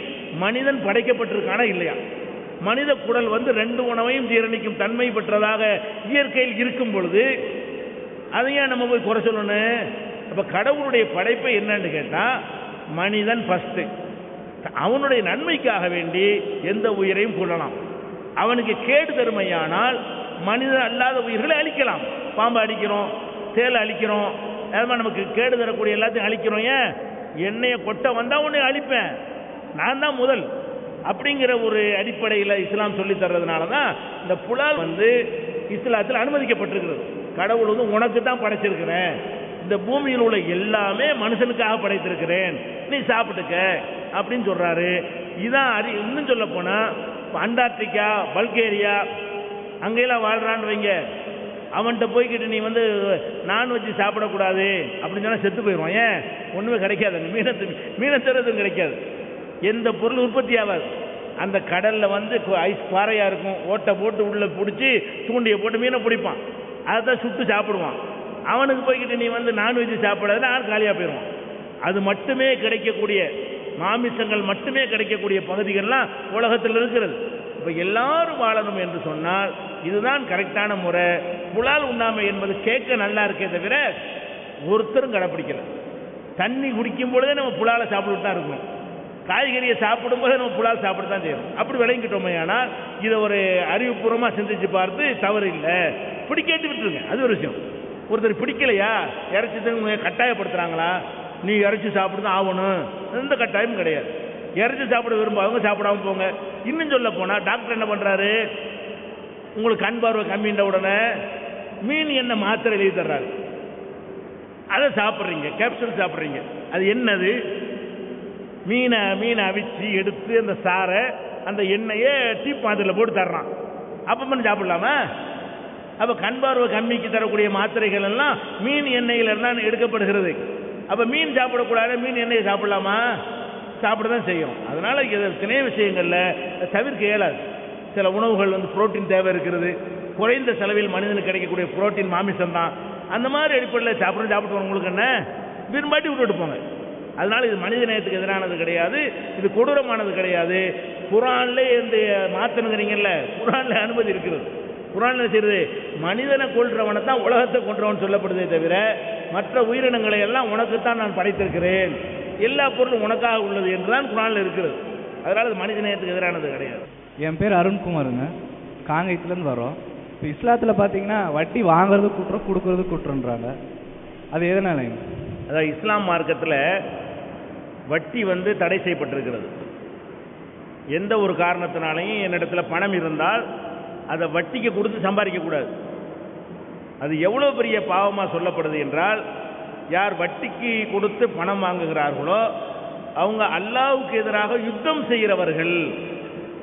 மனிதன் படைக்கப்பட்டிருக்கானா இல்லையா? மனித குடல் 2 உணவையும் ஜீரணிக்கும் தன்மை பெற்றதாக இயற்கையில் இருக்கும் பொழுது அதையே நம்ம போய் குறை சொல்லணும். அப்போ கடவுளுடைய படைப்பை என்னன்னு கேட்டால் மனிதன் ஃபஸ்ட்டு அவனுடைய நன்மைக்காக வேண்டி எந்த உயிரையும் கொள்ளலாம். அவனுக்கு கேடு தருமையானால் மனிதன் அல்லாத உயிர்களை அழிக்கலாம். பாம்பு அழிக்கிறோம், தேலை அழிக்கிறோம், அது நமக்கு கேடு தரக்கூடிய எல்லாத்தையும் அழிக்கிறோம். ஏன்? எண்ணெயை கொட்ட வந்தால் உன்னை அழிப்பேன், நான் தான் முதல் அப்படிங்கிற ஒரு அடிப்படையில் இஸ்லாம் சொல்லி தர்றதுனால தான் இந்த புலால் இஸ்லாத்தில் அனுமதிக்கப்பட்டிருக்கிறது. கடவுள் உனக்கு தான் படைச்சிருக்கிறேன், இந்த பூமியில் உள்ள எல்லாமே மனுஷனுக்காக படைத்திருக்கிறேன், நீ சாப்பிட்டுக்க அப்படின்னு சொல்றாரு. இதான் இன்னும் சொல்ல போனா அண்டார்டிகா, பல்கேரியா அங்கெல்லாம் வாழ்றான்னு வைங்க, அவன்கிட்ட போய்கிட்டு நீ நான்வெஜ் சாப்பிடக்கூடாது அப்படின்னு சொன்னா செத்து போயிடுவான். ஏன்? ஒண்ணுமே கிடைக்காது, மீனை தரதும் கிடைக்காது, எந்த பொருள் உற்பத்தி ஆகாது. அந்த கடல்ல ஐஸ் பாறையா இருக்கும், ஓட்டை போட்டு உள்ள பிடிச்சி தூண்டியை போட்டு மீனை பிடிப்பான், அதை சுட்டு சாப்பிடுவான். அவனுக்கு போய்கிட்டு நீ நான்வெஜ் சாப்பிடாதுன்னா ஆள் காலியாக போயிடுவான். அது மட்டுமே கிடைக்கக்கூடிய மாமிசங்கள் மட்டுமே கிடைக்கக்கூடிய பகுதிகள்லாம் உலகத்தில் இருக்கிறது. இப்போ எல்லாரும் வாழணும் என்று சொன்னால் இதுதான் கரெக்டான முறை. புலால் உண்ணாமை என்பது கேட்க நல்லா இருக்கே தவிர ஒருத்தரும் கடைப்பிடிக்கல. தண்ணி குடிக்கும் பொழுதே நம்ம புலாலை சாப்பிட்டு தான் இருக்கணும், காய்கறியை சாப்பிடும்போது நம்ம புலால் சாப்பிட்டு தான் செய்யணும். அப்படி விளங்கிட்டோமே. ஆனால் இதை ஒரு அறிவுபூர்வமாக சிந்திச்சு பார்த்து தவறு இல்லை, பிடிக்கேட்டு விட்டுருங்க, அது ஒரு விஷயம். ஒருத்தர் பிடிக்கலையா, இறைச்சி கட்டாயப்படுத்துறாங்களா, நீ இறைச்சி சாப்பிட்டு தான் ஆகணும், எந்த கட்டாயமும் கிடையாது. இறைச்சி சாப்பிட விரும்பாதவங்க சாப்பிடாம போங்க. இன்னும் சொல்ல போனால் டாக்டர் என்ன பண்ணுறாரு, உங்களுக்கு கண் பார்வை கம்மின்ற உடனே மீன் என்ன மாத்திரை எழுதி தர்றாரு, அதை சாப்பிட்றீங்க, கேப்சூல் சாப்பிட்றீங்க. அது என்னது? மீனை அவிச்சு எடுத்து அந்த சாரை அந்த எண்ணெயை டீப் மாத்திரையில் போட்டு தர்றான். அப்போ பண்ணி சாப்பிடலாமா? அப்போ கண் பார்வை கம்மிக்கு தரக்கூடிய மாத்திரைகள் எல்லாம் மீன் எண்ணெயில் இருந்தால் எடுக்கப்படுகிறது. அப்போ மீன் சாப்பிடக்கூடாது, மீன் எண்ணெயை சாப்பிடலாமா? சாப்பிட தான் செய்யும். அதனால் எத்தனை விஷயங்களில் தவிர்க்க இயலாது. சில உணவுகள் புரோட்டீன் தேவை இருக்கிறது, குறைந்த செலவில் மனிதனுக்கு கிடைக்கக்கூடிய புரோட்டீன் மாமிசம் தான். அந்த மாதிரி அடிப்படையில் சாப்பிட்டு உங்களுக்கு என்ன விரும்பாட்டி விட்டுட்டு போங்க. அதனால இது மனித நேயத்துக்கு எதிரானது கிடையாது, இது கொடூரமானது கிடையாது. குர்ஆன்ல இந்த மாத்தணுங்கிறீங்கல்ல, குர்ஆன்ல அனுமதி இருக்கிறது. குர்ஆன்ல செய்யறது மனிதனை கொல்றவனை தான் உலகத்தை கொன்றவன் சொல்லப்படுதே தவிர மற்ற உயிரினங்களை எல்லாம் உனக்குத்தான் நான் படைத்திருக்கிறேன், எல்லா பொருளும் உனக்காக உள்ளது என்றுதான் குர்ஆன்ல இருக்கிறது. அதனால இது மனித நேயத்துக்கு எதிரானது கிடையாது. என் பேர் அருண்குமாருங்க, காங்கேயத்துலேருந்து வரோம். இப்போ இஸ்லாத்தில் பார்த்தீங்கன்னா வட்டி வாங்குறது குற்றம், கொடுக்கறது குற்றம்ன்றாங்க. அது எதனாலங்க? அதாவது இஸ்லாம் மார்க்கத்தில் வட்டி தடை செய்யப்பட்டிருக்கிறது. எந்த ஒரு காரணத்தினாலையும் என்னிடத்துல பணம் இருந்தால் அதை வட்டிக்கு கொடுத்து சம்பாதிக்கக்கூடாது. அது எவ்வளோ பெரிய பாவமாக சொல்லப்படுது என்றால், யார் வட்டிக்கு கொடுத்து பணம் வாங்குகிறார்களோ அவங்க அல்லாஹ்வுக்கு எதிராக யுத்தம் செய்கிறவர்கள்.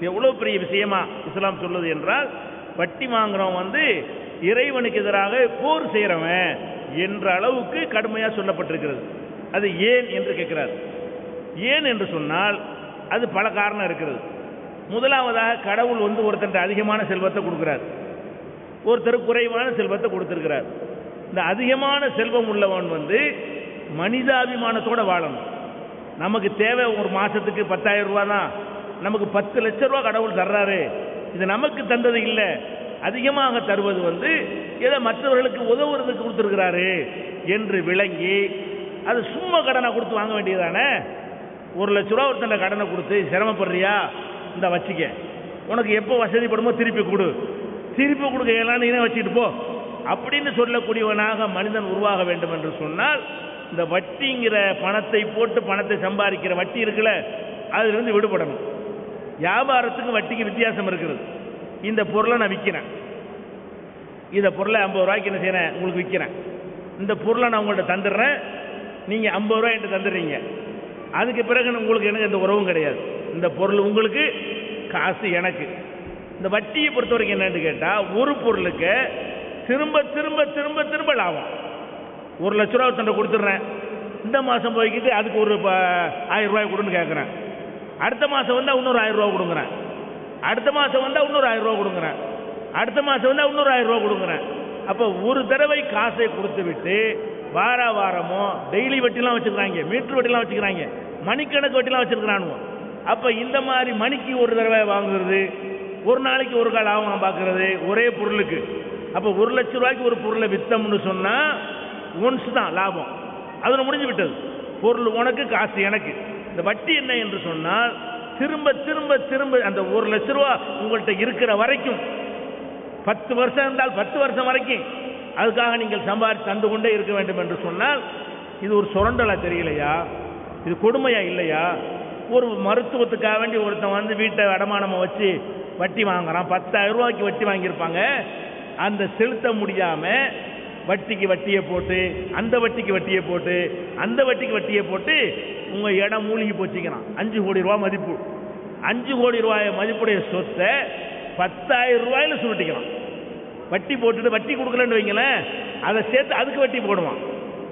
எவ்வளோ பெரிய விஷயமா இஸ்லாம் சொல்லுது என்றால், வட்டி வாங்குறவன் இறைவனுக்கு எதிராக போர் செய்கிறவன் என்ற அளவுக்கு கடுமையாக சொல்லப்பட்டிருக்கிறது. அது ஏன் என்று கேட்கிறார். ஏன் என்று சொன்னால் அது பல காரணம் இருக்கிறது. முதலாவதாக கடவுள் ஒருத்தர் அதிகமான செல்வத்தை கொடுக்கிறார், ஒருத்தர் குறைவான செல்வத்தை கொடுத்திருக்கிறார். இந்த அதிகமான செல்வம் உள்ளவன் மனிதாபிமானத்தோட வாழணும். நமக்கு தேவை ஒரு மாசத்துக்கு 10,000 ரூபா தான், நமக்கு 10 லட்சம் ரூபா கடவுள் தர்றாரு, இது நமக்கு தந்தது இல்லை, அதிகமாக தருவது ஏதோ மற்றவர்களுக்கு உதவுறதுக்கு கொடுத்துருக்கிறாரு என்று விளங்கி அது சும்மா கடனை கொடுத்து வாங்க வேண்டியதானே. 1 லட்ச ரூபா ஒருத்தன் கடனை கொடுத்து சிரமப்படுறியா, இந்த வச்சுக்க, உனக்கு எப்போ வசதிப்படுமோ திருப்பி கொடு, திருப்பி கொடுக்க எல்லாம் நீனே வச்சுட்டு போ அப்படின்னு சொல்லக்கூடியவனாக மனிதன் உருவாக வேண்டும் என்று சொன்னால், இந்த வட்டிங்கிற பணத்தை போட்டு பணத்தை சம்பாதிக்கிற வட்டி இருக்குல்ல, அதிலிருந்து விடுபடணும். வியாபாரத்துக்கு வட்டிக்கு வித்தியாசம் இருக்கிறது. இந்த பொருளை நான் விற்கிறேன், இந்த பொருளை 50 ரூபாய்க்கு என்ன செய்யறேன் உங்களுக்கு விற்கிறேன், இந்த பொருளை நான் உங்கள்கிட்ட தந்துடுறேன், நீங்கள் 50 ரூபாய் என்கிட்ட தந்துடுறீங்க, அதுக்கு பிறகு உங்களுக்கு எனக்கு எந்த உறவும் கிடையாது, இந்த பொருள் உங்களுக்கு, காசு எனக்கு. இந்த வட்டியை பொறுத்த வரைக்கும் என்னன்னு கேட்டால், ஒரு பொருளுக்கு திரும்ப திரும்ப திரும்ப திரும்ப லாபம். 1 லட்ச ரூபா தண்டை கொடுத்துட்றேன், இந்த மாதம் போய்கிட்டு அதுக்கு ஒரு 1000 ரூபாய் கொடுன்னு கேட்குறேன், அடுத்த மாதம் வந்தால் இன்னொரு 1000 ரூபா கொடுங்குறேன், அடுத்த மாதம் வந்தால் இன்னொரு 1000 ரூபா கொடுங்குறேன், அடுத்த மாதம் வந்தால் இன்னொரு 1000 ரூபா கொடுங்குறேன். அப்போ ஒரு தடவை காசை கொடுத்து விட்டு வார வாரமோ டெய்லி வட்டிலாம் வச்சுக்கிறாங்க, மீட்டர் வட்டிலாம் வச்சுக்கிறாங்க, மணிக்கணக்கு வட்டிலாம் வச்சுருக்கிறானுங்க. அப்போ இந்த மாதிரி மணிக்கு ஒரு தடவை வாங்குறது, ஒரு நாளைக்கு ஒரு கால் லாபம் பார்க்கறது ஒரே பொருளுக்கு. அப்போ 1 லட்ச ரூபாய்க்கு ஒரு பொருளை வித்தம்னு சொன்னால் ஒன்ஸ் தான் லாபம், அதில் முடிஞ்சு விட்டது. பொருள் உனக்கு, காசு எனக்கு. இந்த வட்டி என்ன என்று சொன்னால், திரும்ப திரும்ப திரும்ப அந்த 1 லட்ச ரூபா உங்கள்கிட்ட இருக்கிற வரைக்கும், 10 வருஷம் இருந்தால் 10 வருஷம் வரைக்கும் அதுக்காக நீங்கள் சம்பாதிச்சு தந்து கொண்டே இருக்க வேண்டும் என்று சொன்னால், இது ஒரு சுரண்டலா தெரியலையா? இது கொடுமையா இல்லையா? ஒரு மருத்துவத்துக்காக வேண்டி ஒருத்தன் வீட்டை அடமானமாக வச்சு வட்டி வாங்குறான், 10,000 ரூபாய்க்கு வட்டி வாங்கியிருப்பாங்க, அந்த செலுத்த முடியாம வட்டிக்கு வட்டியை போட்டு, அந்த வட்டிக்கு வட்டியை போட்டு, அந்த வட்டிக்கு வட்டியை போட்டு உங்க இடம் மூழ்கி போச்சுக்கிறான். 5 கோடி ரூபாய் மதிப்பு, 5 கோடி ரூபாய் மதிப்புடைய சொத்தை 10,000 ரூபாயில சுருட்டிக்கிறான். வட்டி போட்டுட்டு வட்டி கொடுக்கலன்னு வைங்களேன், அதை சேர்த்து அதுக்கு வட்டி போடுவான்,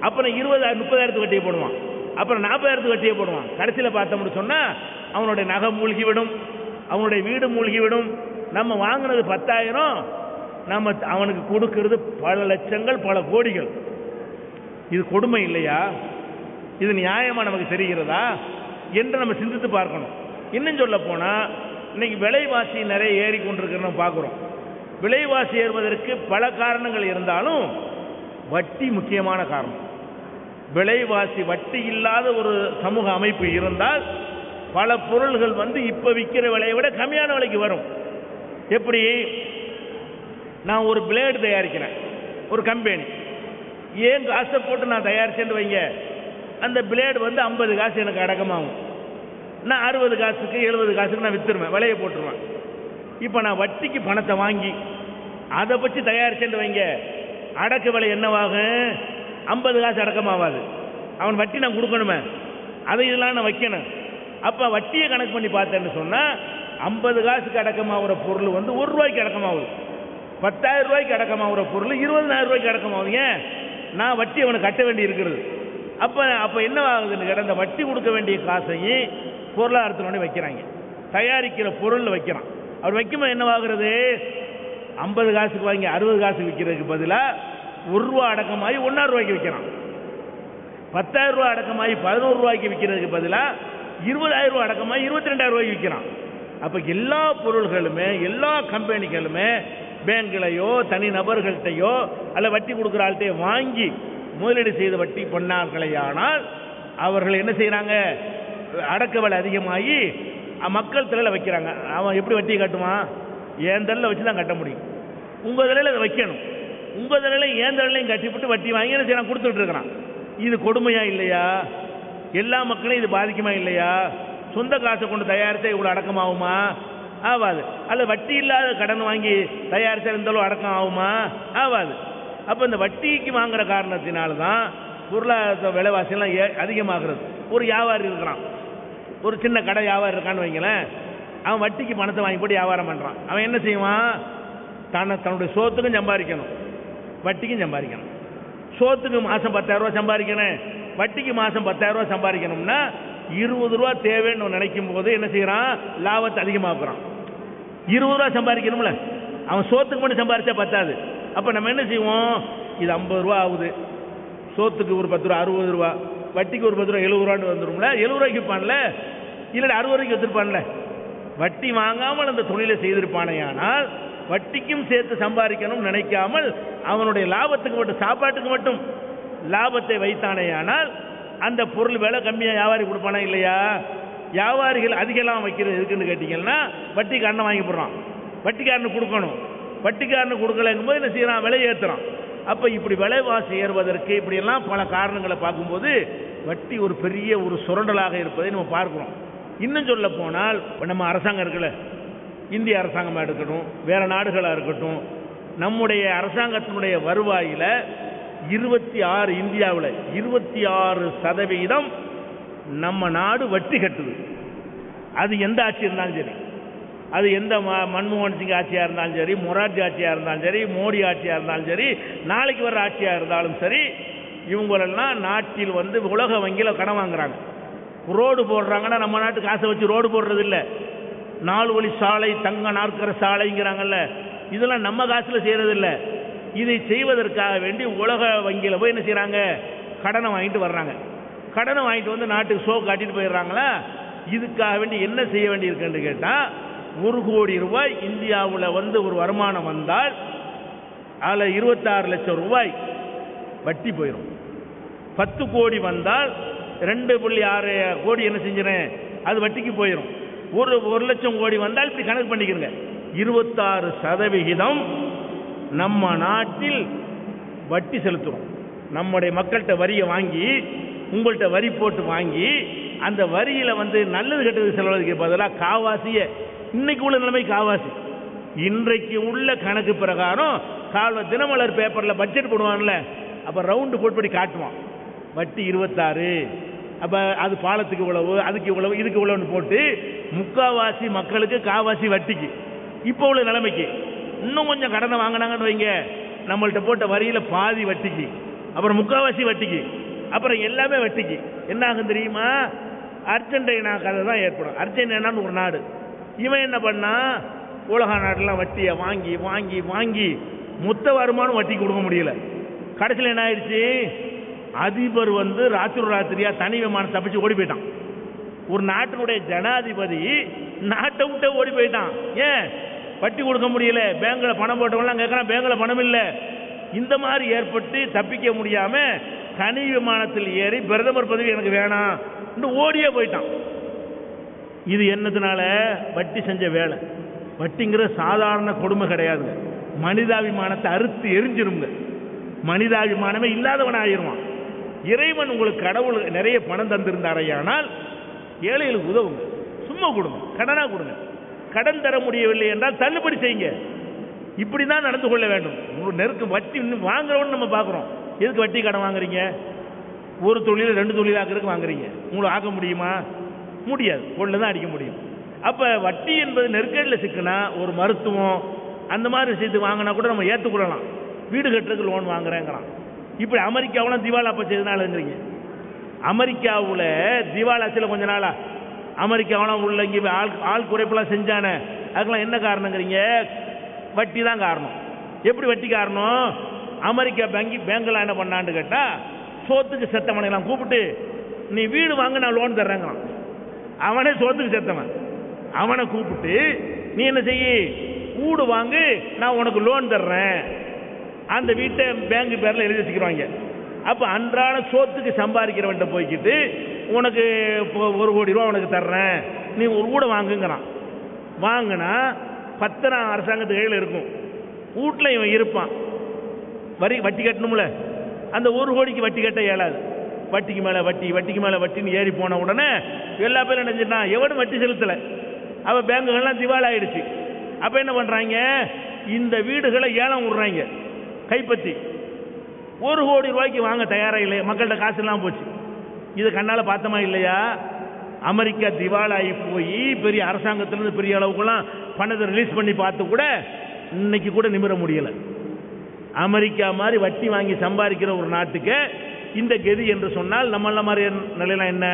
அப்புறம் 20,000 30,000 வட்டியை போடுவான், அப்புறம் 40,000 வட்டியை போடுவான். கடைசியில் பார்த்தோம்னு சொன்னா அவனுடைய நகை மூழ்கிவிடும், அவனுடைய வீடு மூழ்கிவிடும். நம்ம வாங்கினது 10,000, நம்ம அவனுக்கு கொடுக்கிறது பல லட்சங்கள், பல கோடிகள். இது கொடுமை இல்லையா? இது நியாயமா நமக்கு தெரிகிறதா என்று நம்ம சிந்தித்து பார்க்கணும். இன்னும் சொல்ல போனா, இன்னைக்கு விலைவாசி நிறைய ஏறி கொண்டிருக்கிறோம் பார்க்குறோம். விலைவாசி ஏறுவதற்கு பல காரணங்கள் இருந்தாலும் வட்டி முக்கியமான காரணம். விலைவாசி வட்டி இல்லாத ஒரு சமூக அமைப்பு இருந்தால் பல பொருள்கள் இப்ப விற்கிற விலையை விட கம்மியான விலைக்கு வரும். எப்படி? நான் ஒரு பிளேடு தயாரிக்கிறேன், ஒரு கம்பெனி, ஏன் காசை போட்டு நான் தயாரிச்சேன்னு வைங்க, அந்த பிளேடு 50 காசு எனக்கு அடக்கமாகும், நான் 60 காசுக்கு 70 காசுக்கு நான் வித்துருவேன், விலையை போட்டுருவேன். இப்போ நான் வட்டிக்கு பணத்தை வாங்கி அதை வச்சு தயாரிச்சேன்னு வைங்க, அடக்க விலை என்னவாகும்? 50 காசு அடக்கமாகாது. அவன் வட்டி நான் கொடுக்கணுமே, அதை இதெல்லாம் நான் வைக்கணும். அப்போ வட்டியை கணக்கு பண்ணி பார்த்தேன்னு சொன்னால் 50 காசுக்கு அடக்கமாகிற பொருள் 1 ரூபாய்க்கு அடக்கமாகுது, 10,000 ரூபாய்க்கு அடக்கமாகிற பொருள் 20,000 ரூபாய்க்கு அடக்கமாகுது. ஏன்? நான் வட்டி அவனுக்கு கட்ட வேண்டி இருக்கிறது. அப்போ என்ன ஆகுதுன்னு கேட்டால், அந்த வட்டி கொடுக்க வேண்டிய காசையும் பொருளாதாரத்தினோட வைக்கிறாங்க, தயாரிக்கிற பொருள் வைக்கிறான். அவர் வைக்கும்போது என்னவாகிறது? 50 காசுக்கு வாங்கி 60 காசுக்கு விற்கிறதுக்கு பதிலாக ரூபா அடக்கமாகி 1,000 ரூபாய்க்கு விற்கிறான். 10,000 ரூபாய் அடக்கமாகி 11 ரூபாய்க்கு விற்கிறதுக்கு பதிலாக 20,000 ரூபாய் அடக்கமாகி 22,000 ரூபாய்க்கு விற்கிறான். அப்போ எல்லா பொருள்களுமே எல்லா கம்பெனிகளுமே பேங்க்லையோ தனி நபர்கள்ட்டையோ அல்ல வட்டி கொடுக்குற ஆள்கிட்டையோ வாங்கி முதலீடு செய்து வட்டி பண்ணார்களேயானால் அவர்கள் என்ன செய்கிறாங்க, அடக்க விலை அதிகமாகி மக்கள் தலையில் வைக்கிறாங்க. அவன் எப்படி வட்டியை கட்டுவான்? என் தலையில் வச்சு தான் கட்ட முடியும். உங்கள் தலையில் அதை வைக்கணும். உங்கள் தலையில் என் தலையிலையும் கட்டிவிட்டு வட்டி வாங்கி என்ன செய்யறான், கொடுத்துட்டு இருக்கிறான். இது கொடுமையா இல்லையா? எல்லா மக்களையும் இது பாதிக்குமா இல்லையா? சொந்த காசை கொண்டு தயாரித்தா இவ்வளோ அடக்கமாகுமா? ஆகாது. அல்ல வட்டி இல்லாத கடன் வாங்கி தயாரித்தா இருந்தாலும் அடக்கம் ஆகுமா? ஆகாது. அப்போ இந்த வட்டிக்கு வாங்குற காரணத்தினால்தான் பொருளாதார விலைவாசியெல்லாம் அதிகமாகிறது. ஒரு வியாபாரி இருக்கிறான், ஒரு சின்ன கடை வியாபாரி இருக்கான்னு வைங்களேன், அவன் வட்டிக்கு பணத்தை வாங்கி போட்டு வியாபாரம் பண்ணுறான். அவன் என்ன செய்வான், தன்னுடைய சோத்துக்கும் சம்பாதிக்கணும், வட்டிக்கும் சம்பாதிக்கணும். சோத்துக்கு மாதம் 10,000 ரூபா சம்பாதிக்கணும், வட்டிக்கு மாதம் 10,000 ரூபா சம்பாதிக்கணும்னா 20 ரூபா தேவைன்னு நினைக்கும் போது என்ன செய்யறான், லாபத்தை அதிகமாக்குறான். 20 ரூபா சம்பாதிக்கணும்ல, அவன் சோத்துக்கு மட்டும் சம்பாதிச்சா பத்தாது. அப்போ நம்ம என்ன செய்வோம், இது 50 ரூபா ஆகுது, சோத்துக்கு ஒரு 10 ரூபா 60 ரூபா, வட்டிக்கு ஒரு 10 ரூபா 70 ரூபான்னு வந்துடும்ல. 70 ரூபாய்க்கு விற்பான்ல, இல்லை 60 ரூபாய்க்கு விற்றுருப்பான்ல. வட்டி வாங்காமல் அந்த தொழிலை செய்திருப்பானே, ஆனால் வட்டிக்கும் சேர்த்து சம்பாதிக்கணும் நினைக்காமல் அவனுடைய லாபத்துக்கு மட்டும், சாப்பாட்டுக்கு மட்டும் லாபத்தை வைத்தானே, ஆனால் அந்த பொருள் விலை கம்மியாக வியாபாரி கொடுப்பானா இல்லையா? வியாபாரிகள் அதிகலாம் வைக்கிறது இருக்குன்னு கேட்டீங்கன்னா வட்டிக்காரனை வாங்கி போடுறான். வட்டிக்காரனுக்கு கொடுக்கணும், வட்டிக்காரனுக்கு கொடுக்கலங்கும் போது என்ன செய்யறான், விலை ஏற்றுறான். அப்போ இப்படி விலைவாசி ஏறுவதற்கு இப்படியெல்லாம் பல காரணங்களை பார்க்கும்போது வட்டி ஒரு பெரிய ஒரு சுரண்டலாக இருப்பதை நம்ம பார்க்கிறோம். இன்னும் சொல்ல போனால் நம்ம அரசாங்கம் இருக்குல்ல, இந்திய அரசாங்கமாக இருக்கட்டும், வேற நாடுகளாக இருக்கட்டும், நம்முடைய அரசாங்கத்தினுடைய வருவாயில் 26, இந்தியாவில் 26% நம்ம நாடு வட்டி கட்டுது. அது எந்த ஆட்சி இருந்தாலும் சரி, அது எந்த மன்மோகன் சிங் ஆட்சியாக இருந்தாலும் சரி, மொரார்ஜி ஆட்சியாக இருந்தாலும் சரி, மோடி ஆட்சியாக இருந்தாலும் சரி, நாளைக்கு வர ஆட்சியாக இருந்தாலும் சரி, இவங்களெல்லாம் நாட்டில் உலக வங்கியில் கடன் வாங்குறாங்க. ரோடு போடுறாங்கன்னா நம்ம நாட்டு காசை வச்சு ரோடு போடுறது இல்லை, 4 வழி சாலை, தங்க நாற்கர சாலைங்கிறாங்கல்ல, இதெல்லாம் நம்ம காசில் செய்கிறது இல்லை. இதை செய்வதற்காக வேண்டி உலக வங்கியில் போய் என்ன செய்கிறாங்க, கடனை வாங்கிட்டு வர்றாங்க. கடனை வாங்கிட்டு வந்து நாட்டுக்கு ஷோ காட்டிட்டு போயிடுறாங்களா. இதுக்காக வேண்டி என்ன செய்ய வேண்டியிருக்குன்னு கேட்டால், 1 கோடி ரூபாய் இந்தியாவில் ஒரு வருமானம் வந்தால் அதில் 26 லட்சம் ரூபாய் வட்டி போயிடும். 10 கோடி வந்தால் 2.6 கோடி என்ன செஞ்சிடறேன், அது வட்டிக்கு போயிடும். 1 லட்சம் கோடி வந்தால் இப்படி கணக்கு பண்ணிக்கிறங்க, 26% நம்ம நாட்டில் வட்டி செலுத்துறோம். நம்முடைய மக்கள்கிட்ட வரியை வாங்கி, உங்கள்கிட்ட வரி போட்டு வாங்கி, அந்த வரியில் நல்லது கெட்டது செலவழிக்க பதிலாக காவாசிய, இன்னைக்கு உள்ள நிலைமை காவாசி, இன்றைக்கு உள்ள கணக்கு பிரகாரம் தினமலர் பேப்பரில் பட்ஜெட் போடுவான்ல, அப்போ ரவுண்டு போட்டு காட்டுவான், வட்டி 26, அப்போ அது பாலத்துக்கு இவ்வளவு, அதுக்கு இவ்வளவு, இதுக்கு இவ்வளவுன்னு போட்டு முக்காவாசி மக்களுக்கு காவாசி வட்டிக்கு. இப்போ உள்ள நிலைமைக்கு இன்னும் கொஞ்சம் கடனை வாங்கினாங்கன்னு வைங்க, நம்மள்கிட்ட போட்ட வரியில் பாதி வட்டிக்கு, அப்புறம் முக்காவாசி வட்டிக்கு, அப்புறம் எல்லாமே வட்டிக்கு. என்ன ஆகும் தெரியுமா, அர்ஜென்டினா கதை தான் ஏற்படும். அர்ஜென்டினான்னு ஒரு நாடு, இவன் என்ன பண்ணா, உலக நாட்டெல்லாம் வட்டியை வாங்கி வாங்கி வாங்கி மொத்த வருமானம் வட்டிக்கு கொடுக்க முடியல. கடைசியில் என்ன ஆயிடுச்சு, அதிபர் ராத்திரியா தனி விமானம் தப்பிச்சு ஓடி போயிட்டான். ஒரு நாட்டினுடைய ஜனாதிபதி நாட்டை விட்டு ஓடி போயிட்டான். ஏன், வட்டி கொடுக்க முடியல. பேங்க்ல பணம் போட்டவங்களாம் கேட்கறான், பேங்க்ல பணம் இல்லை. இந்த மாதிரி ஏற்பட்டு தப்பிக்க முடியாம தனி விமானத்தில் ஏறி பிரதமர் பதவி எனக்கு வேணாம் ஓடியே போயிட்டான். இது என்னதுனால, வட்டி செஞ்ச வேலை. வட்டிங்கிற சாதாரண கொடுமை கிடையாது. மனிதாபிமானத்தை அறுத்து எரிஞ்சிருங்க, மனிதாபிமானமே இல்லாதவன் ஆயிடுவான். இறைவன் உங்களுக்கு கடவுள் நிறைய பணம் தந்திருந்தாரையானால் ஏழைகளுக்கு உதவுங்க, சும்மா கொடுங்க, கடனா கொடுங்க. கடன் தர முடியவில்லை என்றால் தள்ளுபடி செய்யுங்க. இப்படிதான் நடந்து கொள்ள வேண்டும். நெருக்கம் வட்டி வாங்குறவன்னு நம்ம பார்க்குறோம். எதுக்கு வட்டி கடன் வாங்குறீங்க? ஒரு தொழில் 2 தொழில் ஆக்கிறதுக்கு வாங்குறீங்க. உங்களை ஆக்க முடியுமா? முடியாது, ஒன்றில் தான் அடிக்க முடியும். அப்போ வட்டி என்பது நெருக்கடியில் சிக்கினா, ஒரு மருத்துவம் அந்த மாதிரி விஷயத்துக்கு வாங்கினா கூட நம்ம ஏற்றுக்கொள்ளலாம். வீடு கட்டுறதுக்கு லோன் வாங்குறேங்கிறான். இப்படி அமெரிக்காவில் திவாலாப்ப செய்தனாலங்கிறீங்க. அமெரிக்காவில் திவாலாச்சில் கொஞ்ச நாளா அமெரிக்காவெல்லாம் உள்ள இங்கே ஆள் குறைப்பெல்லாம் செஞ்சானே, அதுக்கெல்லாம் என்ன காரணங்கிறீங்க? வட்டி தான் காரணம். எப்படி வட்டி காரணம்? அமெரிக்கா பேங்கெல்லாம் என்ன பண்ணான்னு கேட்டா, சோத்துக்கு செத்தவனை எல்லாம் கூப்பிட்டு நீ வீடு வாங்க நான் லோன் தர்றேங்கிறான். அவனே சோத்துக்கு செத்தவன், அவனை கூப்பிட்டு நீ என்ன செய்ய, வீடு வாங்கு நான் உனக்கு லோன் தர்றேன், அந்த வீட்டை பேங்க் பேர்ல எழுதி வச்சுக்கிறாங்க. அப்ப அன்றாட சோத்துக்கு சம்பாதிக்கிறவன்ட்ட போய்கிட்டு உனக்கு 1 கோடி ரூபா உனக்கு தர்றேன், நீ ஒரு வீடை வாங்குங்கிறான். வாங்கினா பத்திரம் அரசாங்கத்து கையில் இருக்கும், வீட்டில் இவன் இருப்பான், வட்டி கட்டணும்ல, அந்த 1 கோடிக்கு வட்டி கட்ட இயலாது. வட்டிக்கு மேலே வட்டி, வட்டிக்கு மேலே வட்டின்னு ஏறி போன உடனே எல்லா பேரும் என்ன செஞ்சான், எவனும் வட்டி செலுத்தலை, அவன் பேங்குகள்லாம் திவால் ஆயிடுச்சு. அப்போ என்ன பண்ணுறாங்க, இந்த வீடுகளை ஏலம் விடுறாங்க கைப்பற்றி. 1 கோடி ரூபாய்க்கு வாங்க தயாராக இல்லை, மக்கள்கிட்ட காசு எல்லாம் போச்சு. இது கண்ணால் பார்த்தோமா இல்லையா? அமெரிக்கா திவாலாகி போய் பெரிய அரசாங்கத்திலிருந்து பெரிய அளவுக்குலாம் பணத்தை ரிலீஸ் பண்ணி பார்த்து கூட இன்னைக்கு கூட நிமிர முடியலை. அமெரிக்கா மாதிரி வட்டி வாங்கி சம்பாதிக்கிற ஒரு நாட்டுக்கு இந்த கதி என்று சொன்னால் நம்மள மாதிரி நிலையெல்லாம் என்ன?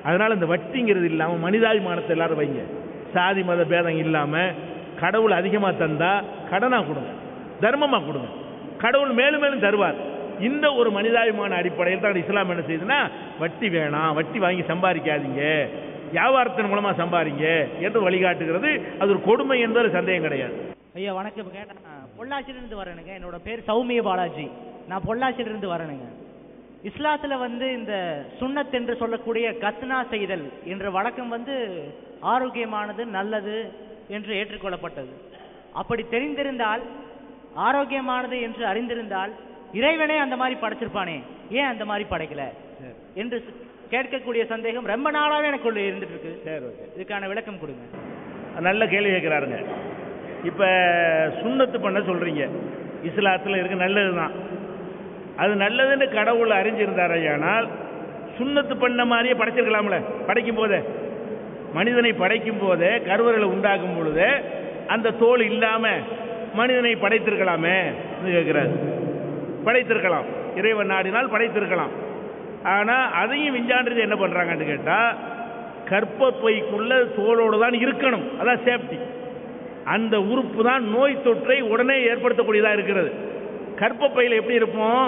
அதனால இந்த வட்டிங்கிறது இல்லாமல் மனிதாபிமானத்தை எல்லாரும் வைங்க. சாதி மத பேதம் இல்லாமல் கடவுள் அதிகமாக தந்தா கடனாக கொடுங்க, தர்மமாக கொடுங்க, கடவுள் மேலும் மேலும் தருவார். இந்த ஒரு மனிதாபிமான அடிப்படையில் தான் இஸ்லாம் என்ன செய்யுதுன்னா, வட்டி வேணாம், வட்டி வாங்கி சம்பாதிக்காதீங்க, வியாபாரத்தின் மூலமாக சம்பாதிங்க என்று வழிகாட்டுகிறது. அது ஒரு கொடுமை என்பது சந்தேகம் கிடையாது. ஐயா வணக்கம். கேட்டேன், பொள்ளாச்சியிலிருந்து வரேனுங்க. என்னோட பேர் சௌமிய பாலாஜி. நான் பொள்ளாச்சியிலிருந்து வரேனுங்க. இஸ்லாத்துல இந்த சுன்னத் என்று சொல்லக்கூடிய கத்னா செய்தல் என்ற வழக்கம் ஆரோக்கியமானது, நல்லது என்று ஏற்றுக்கொள்ளப்பட்டது. அப்படி தெரிந்திருந்தால், ஆரோக்கியமானது என்று அறிந்திருந்தால் இறைவனே அந்த மாதிரி படைச்சிருப்பானே, ஏன் அந்த மாதிரி படைக்கல என்று கேட்கக்கூடிய சந்தேகம் ரொம்ப நாளாவே எனக்குள்ள இருந்துட்டு இருக்கு. இதுக்கான விளக்கம் கொடுங்க. நல்ல கேள்வி கேட்கிறாருங்க. இப்ப சுன்னத்து பண்ண சொல்றீங்க, இஸ்லாத்துல இருக்க நல்லதுதான், அது நல்லதுன்னு கடவுள் அறிஞ்சிருந்தாரையானால் சுன்னத்து பண்ண மாதிரியே படைச்சிருக்கலாம்ல. படைக்கும் போதே, மனிதனை படைக்கும் போதே, கருவறைகளை உண்டாக்கும் பொழுது அந்த தோல் இல்லாம மனிதனை படைத்திருக்கலாமே கேட்கிறார். படைத்திருக்கலாம், இறைவன் நாடினால் படைத்திருக்கலாம். ஆனா அதையும் விஞ்ஞானத்தை என்ன பண்றாங்கன்னு கேட்டா, கர்ப்பப்பைக்குள்ள தோலோடு தான் இருக்கணும், அதான் சேஃப்டி. அந்த உறுப்பு தான் நோய் தொற்றை உடனே ஏற்படுத்தக்கூடியதாக இருக்கிறது. கர்ப்பப்பையில் எப்படி இருப்போம்,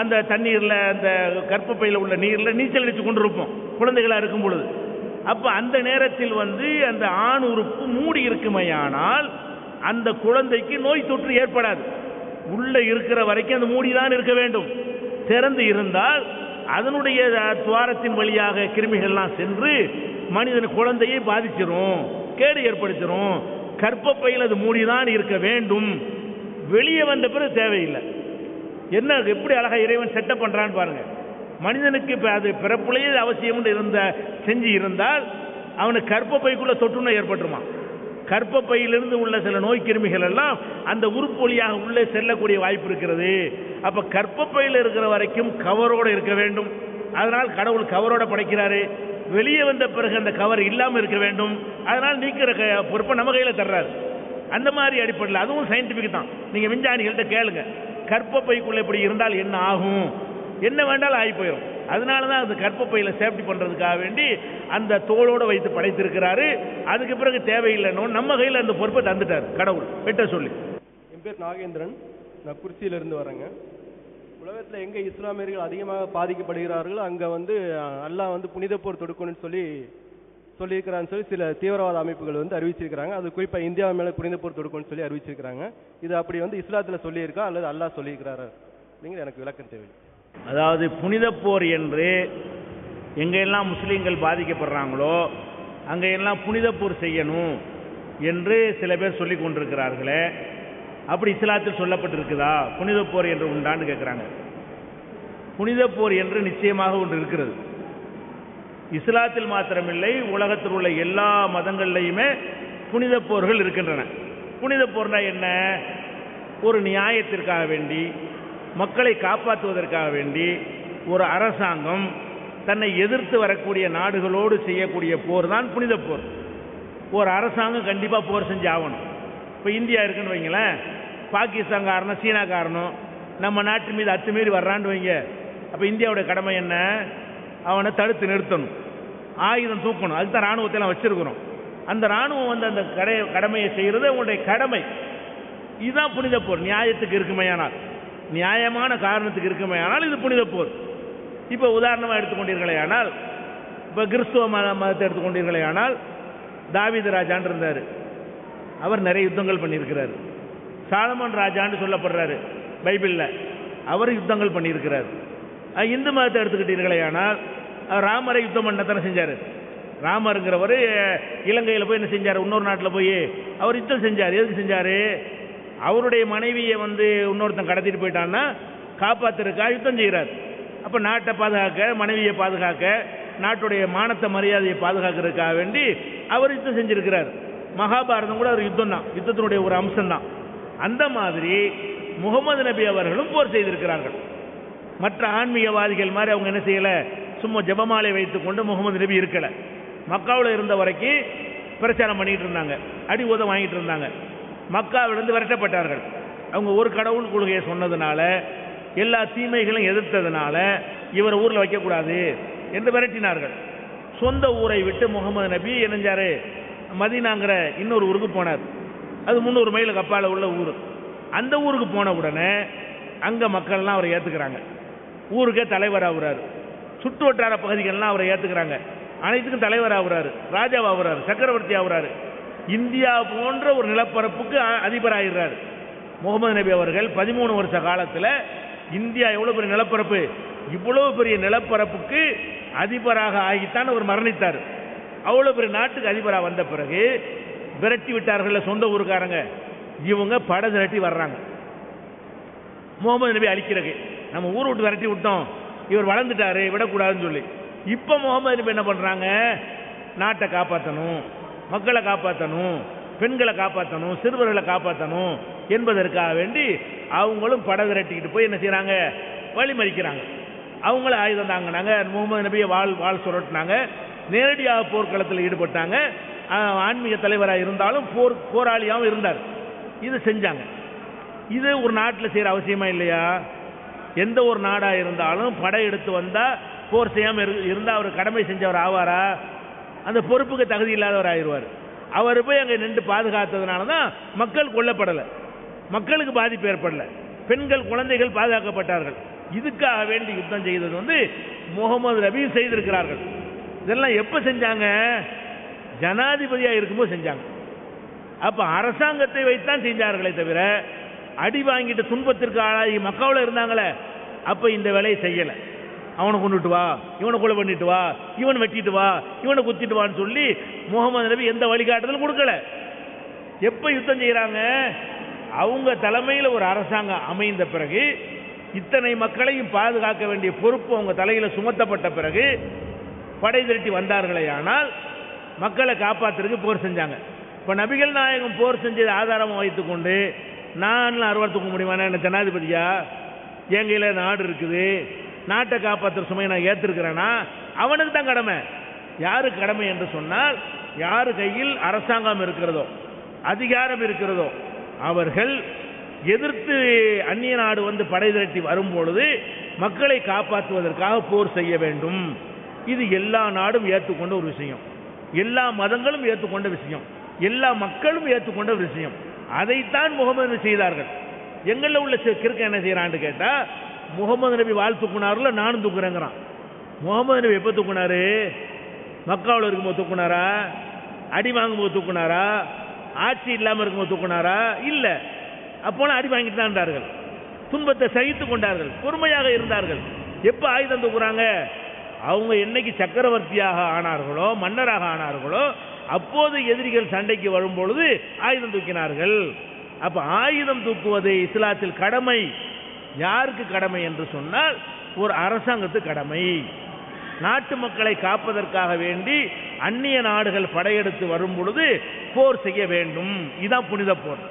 அந்த தண்ணீரில், அந்த கர்ப்பப்பையில் உள்ள நீரில் நீச்சல் அடித்து கொண்டு இருப்போம் குழந்தைகளாக இருக்கும் பொழுது. அப்போ அந்த நேரத்தில் அந்த ஆண் உறுப்பு மூடி இருக்குமையானால் அந்த குழந்தைக்கு நோய் தொற்று ஏற்படாது. உள்ள இருக்கிற வரைக்கும் அந்த மூடிதான் இருக்க வேண்டும். திறந்து இருந்தால் அதனுடைய துவாரத்தின் வழியாக கிருமிகள்லாம் சென்று மனிதன் குழந்தையை பாதிச்சிரும், கேடு ஏற்படுத்திடும். கர்ப்பப்பையில் அது மூடிதான் இருக்க வேண்டும். வெளியே வந்த பிறகு தேவையில்லை. என்ன எப்படி அழகா இறைவன் செட்டப் பண்றான்னு பாருங்க. மனிதனுக்கு அது பிறப்புலேயே அவசியம் செஞ்சு இருந்தால் அவனுக்கு கர்ப்பப்பைக்குள்ள தொற்றுநோய் ஏற்பட்டுருமா. கர்ப்பப்பையிலிருந்து உள்ள சில நோய் கிருமிகள் எல்லாம் அந்த உறுப்பு வழியாக உள்ளே செல்லக்கூடிய வாய்ப்பு இருக்கிறது. அப்ப கர்ப்பப்பையில் இருக்கிற வரைக்கும் கவரோடு இருக்க வேண்டும். அதனால் கடவுள் கவரோட படைக்கிறாரு. வெளியே வந்த பிறகு அந்த கவர் இல்லாமல் இருக்க வேண்டும். அதனால் நீக்கிற பொறுப்பை நம்ம கையில தர்றாரு. அந்த மாதிரி அடிப்படையில் அதுவும் சயின்டிபிக் தான். நீங்க விஞ்ஞானிகள்கிட்ட கேளுங்க, கர்ப்பப்பைக்குள்ள இப்படி இருந்தால் என்ன ஆகும், என்ன வேண்டாலும் ஆகி போயிடும். அதனாலதான் அந்த கர்ப்பப்பையில சேஃப்டி பண்றதுக்காக வேண்டி அந்த தோளோட வைத்து படைத்திருக்கிறாரு. அதுக்கு பிறகு தேவையில்லைன்னு நம்ம கையில் அந்த பொறுப்பை தந்துட்டார் கடவுள் வெட்ட சொல்லி. என் பேர் நாகேந்திரன், நான் குறிச்சியிலிருந்து வரேங்க. உலகத்தில் எங்கே இஸ்லாமியர்கள் அதிகமாக பாதிக்கப்படுகிறார்கள் அங்கே அல்லாஹ் புனித போர் தொடுக்கணும்னு சொல்லியிருக்கிறான்னு சொல்லி சில தீவிரவாத அமைப்புகள் அறிவிச்சிருக்கிறாங்க. அது குறிப்பாக இந்தியா மேலே புனித போர் தொடுக்கணும்னு சொல்லி அறிவிச்சிருக்கிறாங்க. இது அப்படி இஸ்லாத்தில் சொல்லியிருக்கா அல்லது அல்லாஹ் சொல்லியிருக்கிறாரா? நீங்கள் எனக்கு விளக்கம் தேவை. அதாவது புனித போர் என்று எங்கெல்லாம் முஸ்லீம்கள் பாதிக்கப்படுறாங்களோ அங்கெல்லாம் புனித போர் செய்யணும் என்று சில பேர் சொல்லிக் கொண்டிருக்கிறார்களே, அப்படி இஸ்லாத்தில் சொல்லப்பட்டிருக்குதா? புனித போர் என்று உண்டான்னு கேட்குறாங்க. புனித போர் என்று நிச்சயமாக ஒன்று இருக்கிறது. இஸ்லாத்தில் மாத்திரமில்லை, உலகத்தில் உள்ள எல்லா மதங்கள்லையுமே புனித போர்கள் இருக்கின்றன. புனித போர்னா என்ன? ஒரு நியாயத்திற்காக வேண்டி, மக்களை காப்பாற்றுவதற்காக வேண்டி ஒரு அரசாங்கம் தன்னை எதிர்த்து வரக்கூடிய நாடுகளோடு செய்யக்கூடிய போர் தான் புனித போர். ஒரு அரசாங்கம் கண்டிப்பாக போர் செஞ்சு ஆகணும். இப்போ இந்தியா இருக்குன்னு வைங்களேன், பாகிஸ்தான் காரணம், சீனா காரணம் நம்ம நாட்டு மீது அத்துமீறி வர்றான்னு வைங்க. அப்போ இந்தியாவுடைய கடமை என்ன? அவனை தடுத்து நிறுத்தணும், ஆயுதம் தூக்கணும். அதுதான் ராணுவத்தைலாம் வச்சிருக்கிறோம். அந்த ராணுவம் அந்த கடமையை செய்கிறது அவங்களுடைய கடமை. இதுதான் புனித போர், நியாயத்துக்கு இருக்குமையானால். நியாயமான காரணத்துக்கு இருக்குமே ஆனால் இது புனித போர். இப்போ உதாரணமாக எடுத்துக்கொண்டீர்களே ஆனால், இப்போ கிறிஸ்துவ மதத்தை எடுத்துக்கொண்டீர்களே ஆனால், தாவீது ராஜான்னு இருந்தார், அவர் நிறைய யுத்தங்கள் பண்ணியிருக்கிறார். சாலமோன் ராஜான்னு சொல்லப்படுறாரு பைபிளில், அவர் யுத்தங்கள் பண்ணியிருக்கிறார். இந்து மதத்தை எடுத்துக்கிட்டீர்களே ஆனால், ராமரை யுத்தம் பண்ணத்தானே செஞ்சார். ராமருங்கிறவர் இலங்கையில் போய் என்ன செஞ்சார், இன்னொரு நாட்டில் போய் அவர் யுத்தம் செஞ்சார். எதுக்கு செஞ்சார்? அவருடைய மனைவியை இன்னொருத்தன் கடத்திட்டு போயிட்டான்னா காப்பாற்றுறதுக்காக யுத்தம் செய்கிறார். அப்போ நாட்டை பாதுகாக்க, மனைவியை பாதுகாக்க, நாட்டுடைய மானத்தை மரியாதையை பாதுகாக்கிறதுக்காக வேண்டி அவர் யுத்தம் செஞ்சிருக்கிறார். மகாபாரதம் கூட ஒரு யுத்தம் தான், யுத்தத்தினுடைய ஒரு அம்சம்தான். அந்த மாதிரி முகமது நபி அவர்களும் போர் செய்திருக்கிறார்கள். மற்ற ஆன்மீகவாதிகள் மாதிரி அவங்க என்ன செய்யலை, சும்மா ஜபமாலை வைத்துக்கொண்டு முகமது நபி இருக்கலை. மக்காவில் இருந்த வரைக்கும் பிரச்சாரம் பண்ணிட்டு இருந்தாங்க, அடி உதம் வாங்கிட்டு இருந்தாங்க. மக்காவிலிருந்து விரட்டப்பட்டார்கள். அவங்க ஒரு கடவுள் கொள்கையை சொன்னதுனால, எல்லா தீமைகளும் எதிர்த்ததுனால இவர் ஊரில் வைக்கக்கூடாது என்று விரட்டினார்கள். சொந்த ஊரை விட்டு முகமது நபி என்னஞ்சாரு, மதீனாங்கிற இன்னொரு ஊருக்கு போனார். அது 300 மைலுக்கு அப்பால் உள்ள ஊர். அந்த ஊருக்கு போன உடனே அங்கே மக்கள்லாம் அவரை ஏற்றுக்கிறாங்க. ஊருக்கே தலைவராகிறார். சுற்று வட்டார பகுதிகள்லாம் அவரை ஏற்றுக்கிறாங்க. அனைத்துக்கும் தலைவராகிறார், ராஜாவாகிறார், சக்கரவர்த்தி ஆகிறார். இந்தியா போன்ற ஒரு நிலப்பரப்புக்கு அதிபராகிறார். முகமது நபி அவர்கள் 13 வருஷ காலத்தில் இந்தியா எவ்வளோ பெரிய நிலப்பரப்பு, இவ்வளோ பெரிய நிலப்பரப்புக்கு அதிபராக ஆகித்தான் அவர் மரணித்தார். அவ்வளோ பெரிய நாட்டுக்கு அதிபராக வந்த பிறகு விரட்டி விட்டார்கள் சொந்த ஊருக்காரங்க. இவங்க படை திரட்டி வர்றாங்க முகமது நபி அழிக்கிறது. நம்ம ஊரை விட்டு விரட்டி விட்டோம், இவர் வளர்ந்துட்டாரு, விடக்கூடாதுன்னு சொல்லி. இப்போ முகமது நபி என்ன பண்ணுறாங்க, நாட்டை காப்பாற்றணும், மக்களை காப்பாற்றணும், பெண்களை காப்பாற்றணும், சிறுவர்களை காப்பாற்றணும் என்பதற்காக வேண்டி அவங்களும் படை திரட்டிக்கிட்டு போய் என்ன செய்கிறாங்க, வழிமறிக்கிறாங்க. அவங்களும் ஆயுதம் தாங்கினாங்க, முகமது நபியை வாழ் சுரட்டினாங்க, நேரடியாக போர்க்களத்தில் ஈடுபட்டாங்க. ஆன்மீக தலைவராக இருந்தாலும் போராளியாகவும் இருந்தார். இது செஞ்சாங்க. இது ஒரு நாட்டில் செய்கிற அவசியமா இல்லையா? எந்த ஒரு நாடாக இருந்தாலும் படை எடுத்து வந்தால் போர் செய்யாமல் இருந்தால் அவர் கடமை செஞ்சவர் ஆவாரா? அந்த பொறுப்புக்கு தகுதி இல்லாதவர் ஆயிடுவார். அவர் போய் அங்கே நின்று பாதுகாத்ததுனால தான் மக்கள் கொல்லப்படலை, மக்களுக்கு பாதிப்பு ஏற்படலை, பெண்கள் குழந்தைகள் பாதுகாக்கப்பட்டார்கள். இதுக்காக வேண்டி யுத்தம் செய்தது முகமது நபி செய்திருக்கிறார்கள். இதெல்லாம் எப்போ செஞ்சாங்க? ஜனாதிபதியாக இருக்கும்போது செஞ்சாங்க. அப்போ அரசாங்கத்தை வைத்தான் செஞ்சார்களே தவிர, அடி வாங்கிட்டு துன்பத்திற்கு ஆளாகி மக்காவில் இருந்தாங்களே அப்போ இந்த வேலையை செய்யலை. அவனை கொண்டுட்டு வா, இவனை கொலை பண்ணிட்டு வா, இவனை வெட்டிட்டு வா, இவனை குத்திட்டு வான்னு சொல்லி முகமது நபி எந்த வழிகாட்டுதலும் கொடுக்கல. எப்போ யுத்தம் செய்கிறாங்க? அவங்க தலைமையில் ஒரு அரசாங்கம் அமைந்த பிறகு, இத்தனை மக்களையும் பாதுகாக்க வேண்டிய பொறுப்பு அவங்க தலையில் சுமத்தப்பட்ட பிறகு படை திரட்டி வந்தார்களே. ஆனால் மக்களை காப்பாற்றுறதுக்கு போர் செஞ்சாங்க. இப்போ நபிகள் நாயகம் போர் செஞ்சதை ஆதாரமாக வைத்துக்கொண்டு நான் அறுவடை தூக்க முடியுமானா என்ன ஜனாதிபதியா? என் கையில் நாடு இருக்குது, நாட்டை காப்பாற்றுற சுமையை நான் ஏற்றிருக்கிறேன்னா அவனுக்கு தான் கடமை. யாருக்கு கடமை என்று சொன்னால், யார் கையில் அரசாங்கம் இருக்கிறதோ, அதிகாரம் இருக்கிறதோ, அவர்கள் எதிர்த்து அந்நிய நாடு படை திரட்டி வரும்பொழுது மக்களை காப்பாற்றுவதற்காக போர் செய்ய வேண்டும். இது எல்லா நாடும் ஏற்றுக்கொண்ட ஒரு விஷயம், எல்லா மதங்களும் ஏற்றுக்கொண்ட விஷயம், எல்லா மக்களும் ஏற்றுக்கொண்ட விஷயம். அதைத்தான் முகமது நபி செய்தார்கள். எங்களில் உள்ள கிறுக்க என்ன செய்யறான்னு கேட்டா, முகமது நபி வாழ் தூக்குனார்ல, நானும் தூக்குறேங்கிறான். முகமது நபி எப்போ தூக்குனாரு? மக்காவில் இருக்கும்போது தூக்குனாரா? அடி வாங்கும்போது தூக்குனாரா? ஆட்சி இல்லாமல் இருக்கும்போது தூக்குனாரா? இல்லை. அப்போலாம் அடி வாங்கிட்டு தான் இருந்தார்கள், துன்பத்தை சகித்து கொண்டார்கள், பொறுமையாக இருந்தார்கள். எப்போ ஆயுதம் தூக்குறாங்க? அவங்க என்னைக்கு சக்கரவர்த்தியாக ஆனார்களோ, மன்னராக ஆனார்களோ, அப்போது எதிரிகள் சண்டைக்கு வரும்பொழுது ஆயுதம் தூக்கினார்கள். அப்ப ஆயுதம் தூக்குவது இஸ்லாத்தில் கடமை. யாருக்கு கடமை என்று சொன்னால், ஒரு அரசாங்கத்துக்கு கடமை. நாட்டு மக்களை காப்பதற்காக வேண்டி அந்நிய நாடுகள் படையெடுத்து வரும் பொழுது போர் செய்ய வேண்டும். இதான் புனித போர்.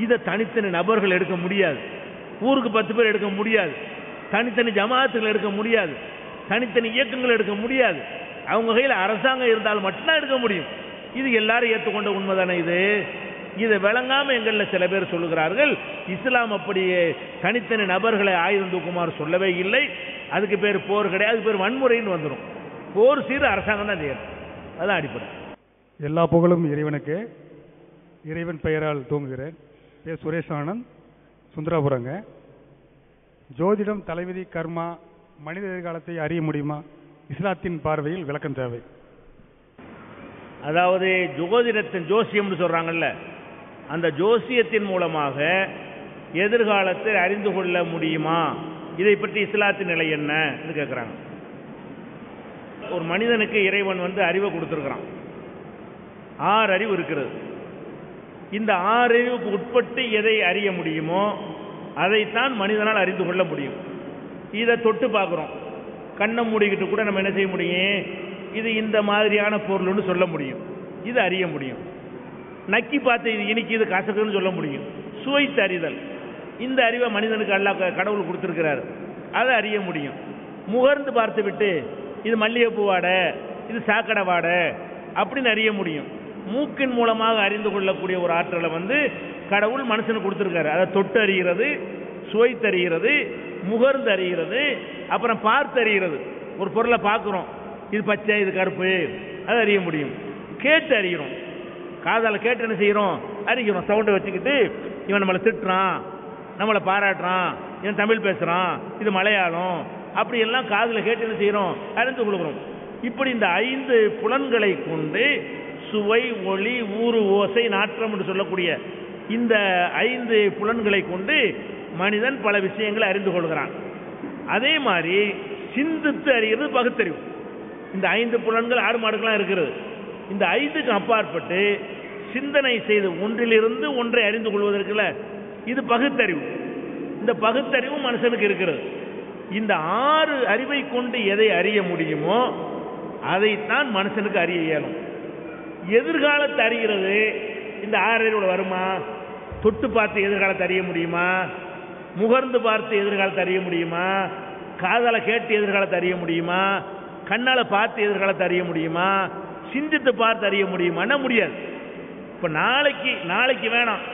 இதை தனித்தனி நபர்கள் எடுக்க முடியாது, ஊருக்கு 10 பேர் எடுக்க முடியாது, தனித்தனி ஜமாத்துகள் எடுக்க முடியாது, தனித்தனி இயக்கங்கள் எடுக்க முடியாது. அவங்க கையில் அரசாங்கம் இருந்தால் மட்டும்தான் எடுக்க முடியும். இது எல்லாரும் ஏற்றுக்கொண்ட உண்மைதானே? இதை விளங்காம எங்களில் சில பேர் சொல்லுகிறார்கள், இஸ்லாம் அப்படியே தனித்தனி நபர்களை ஆயுதம் தூக்குமாறு சொல்லவே இல்லை, அதுக்கு பேர் போர் கிடையாது, அதுக்கு பேர் வன்முறைன்னு வந்துடும். போர் சீர் அரசாங்கம் தான் செய்யணும், அதுதான் அடிப்படை. எல்லா புகழும் இறைவனுக்கு. இறைவன் பெயரால் தூங்குகிறேன். பேர் சுரேஷ் ஆனந்த், சுந்தராபுரங்க. ஜோதிடம், தலைவிதி, கர்மா, மனித எதிர்காலத்தை அறிய முடியுமா? இஸ்லாத்தின் பார்வையில் விளக்கம் தேவை. அதாவது ஜோசியம்னு சொல்றாங்கல்ல, அந்த ஜோசியத்தின் மூலமாக எதிர்காலத்தை அறிந்து கொள்ள முடியுமா? இதை பற்றி இஸ்லாத்தின் நிலை என்ன கேட்குறாங்க. ஒரு மனிதனுக்கு இறைவன் அறிவை கொடுத்துருக்கிறான். 6 அறிவு இருக்கிறது. இந்த 6 அறிவுக்கு உட்பட்டு எதை அறிய முடியுமோ அதைத்தான் மனிதனால் அறிந்து கொள்ள முடியும். இதை தொட்டு பார்க்குறோம், கண்ணை மூடிக்கிட்டு கூட நம்ம என்ன செய்ய முடியும்? இது இந்த மாதிரியான பொருள்னு சொல்ல முடியும், இது அறிய முடியும். நக்கி பார்த்து இது இனிக்கு, இது கசக்குன்னு சொல்ல முடியும். சுவைத்து அறிதல், இந்த அறிவை மனிதனுக்கு அல்லாஹ் கடவுள் கொடுத்துருக்கிறார், அதை அறிய முடியும். முகர்ந்து பார்த்து விட்டு இது மல்லிகைப்பூ வாடை, இது சாக்கடை வாடை அப்படின்னு அறிய முடியும். மூக்கின் மூலமாக அறிந்து கொள்ளக்கூடிய ஒரு ஆற்றலை கடவுள் மனுஷனுக்கு கொடுத்துருக்காரு. அதை தொட்டு அறிகிறது, சுவைத்து அறிகிறது, முகர்ந்து அறிகிறது, அப்புறம் பார்த்து அறிகிறது. ஒரு பொருளை பார்க்குறோம், இது பச்சை, இது கருப்பு, அதை அறிய முடியும். கேட்டு அறிகிறோம், காதால் கேட்டு என்ன செய்கிறோம்? அறிகிறோம். சவுண்டை வச்சுக்கிட்டு இவன் நம்மளை திட்டுறான், நம்மளை பாராட்டுறான், இவன் தமிழ் பேசுகிறான், இது மலையாளம், அப்படி எல்லாம் காதில் கேட்டு என்ன செய்கிறோம்? அறிந்து கொள்கிறோம். இப்படி இந்த 5 புலன்களை கொண்டு சுவை, ஒளி, ஊறு, ஓசை, நாற்றம் என்று சொல்லக்கூடிய இந்த 5 புலன்களை கொண்டு மனிதன் பல விஷயங்களை அறிந்து கொள்கிறான். அதே மாதிரி சிந்தித்து அறிகிறது பகுத்தறிவு. இந்த 5 புலன்கள் ஆடு மாடுகள்லாம் இருக்கிறது. இந்த 5க்கு அப்பாற்பட்டு சிந்தனை செய்து ஒன்றிலிருந்து ஒன்றை அறிந்து கொள்வதற்குல இது பகுத்தறிவு. இந்த பகுத்தறிவு மனுஷனுக்கு இருக்கிறது. இந்த 6 அறிவை கொண்டு எதை அறிய முடியுமோ அதைத்தான் மனுஷனுக்கு அறிய இயலும். எதிர்காலத்தை அறிகிறது இந்த 6 அறிவோட வருமா? தொட்டு பார்த்து எதிர்காலத்தை அறிய முடியுமா? முகர்ந்து பார்த்து எதிர்காலத்தை அறிய முடியுமா? காதால கேட்டு எதிர்காலத்தை அறிய முடியுமா? கண்ணால பார்த்து எதிர்காலத்தை அறிய முடியுமா? சிந்தித்து பார்த்து அறிய முடியுமான்னா முடியாது. இப்ப நாளைக்கு வேணாம்,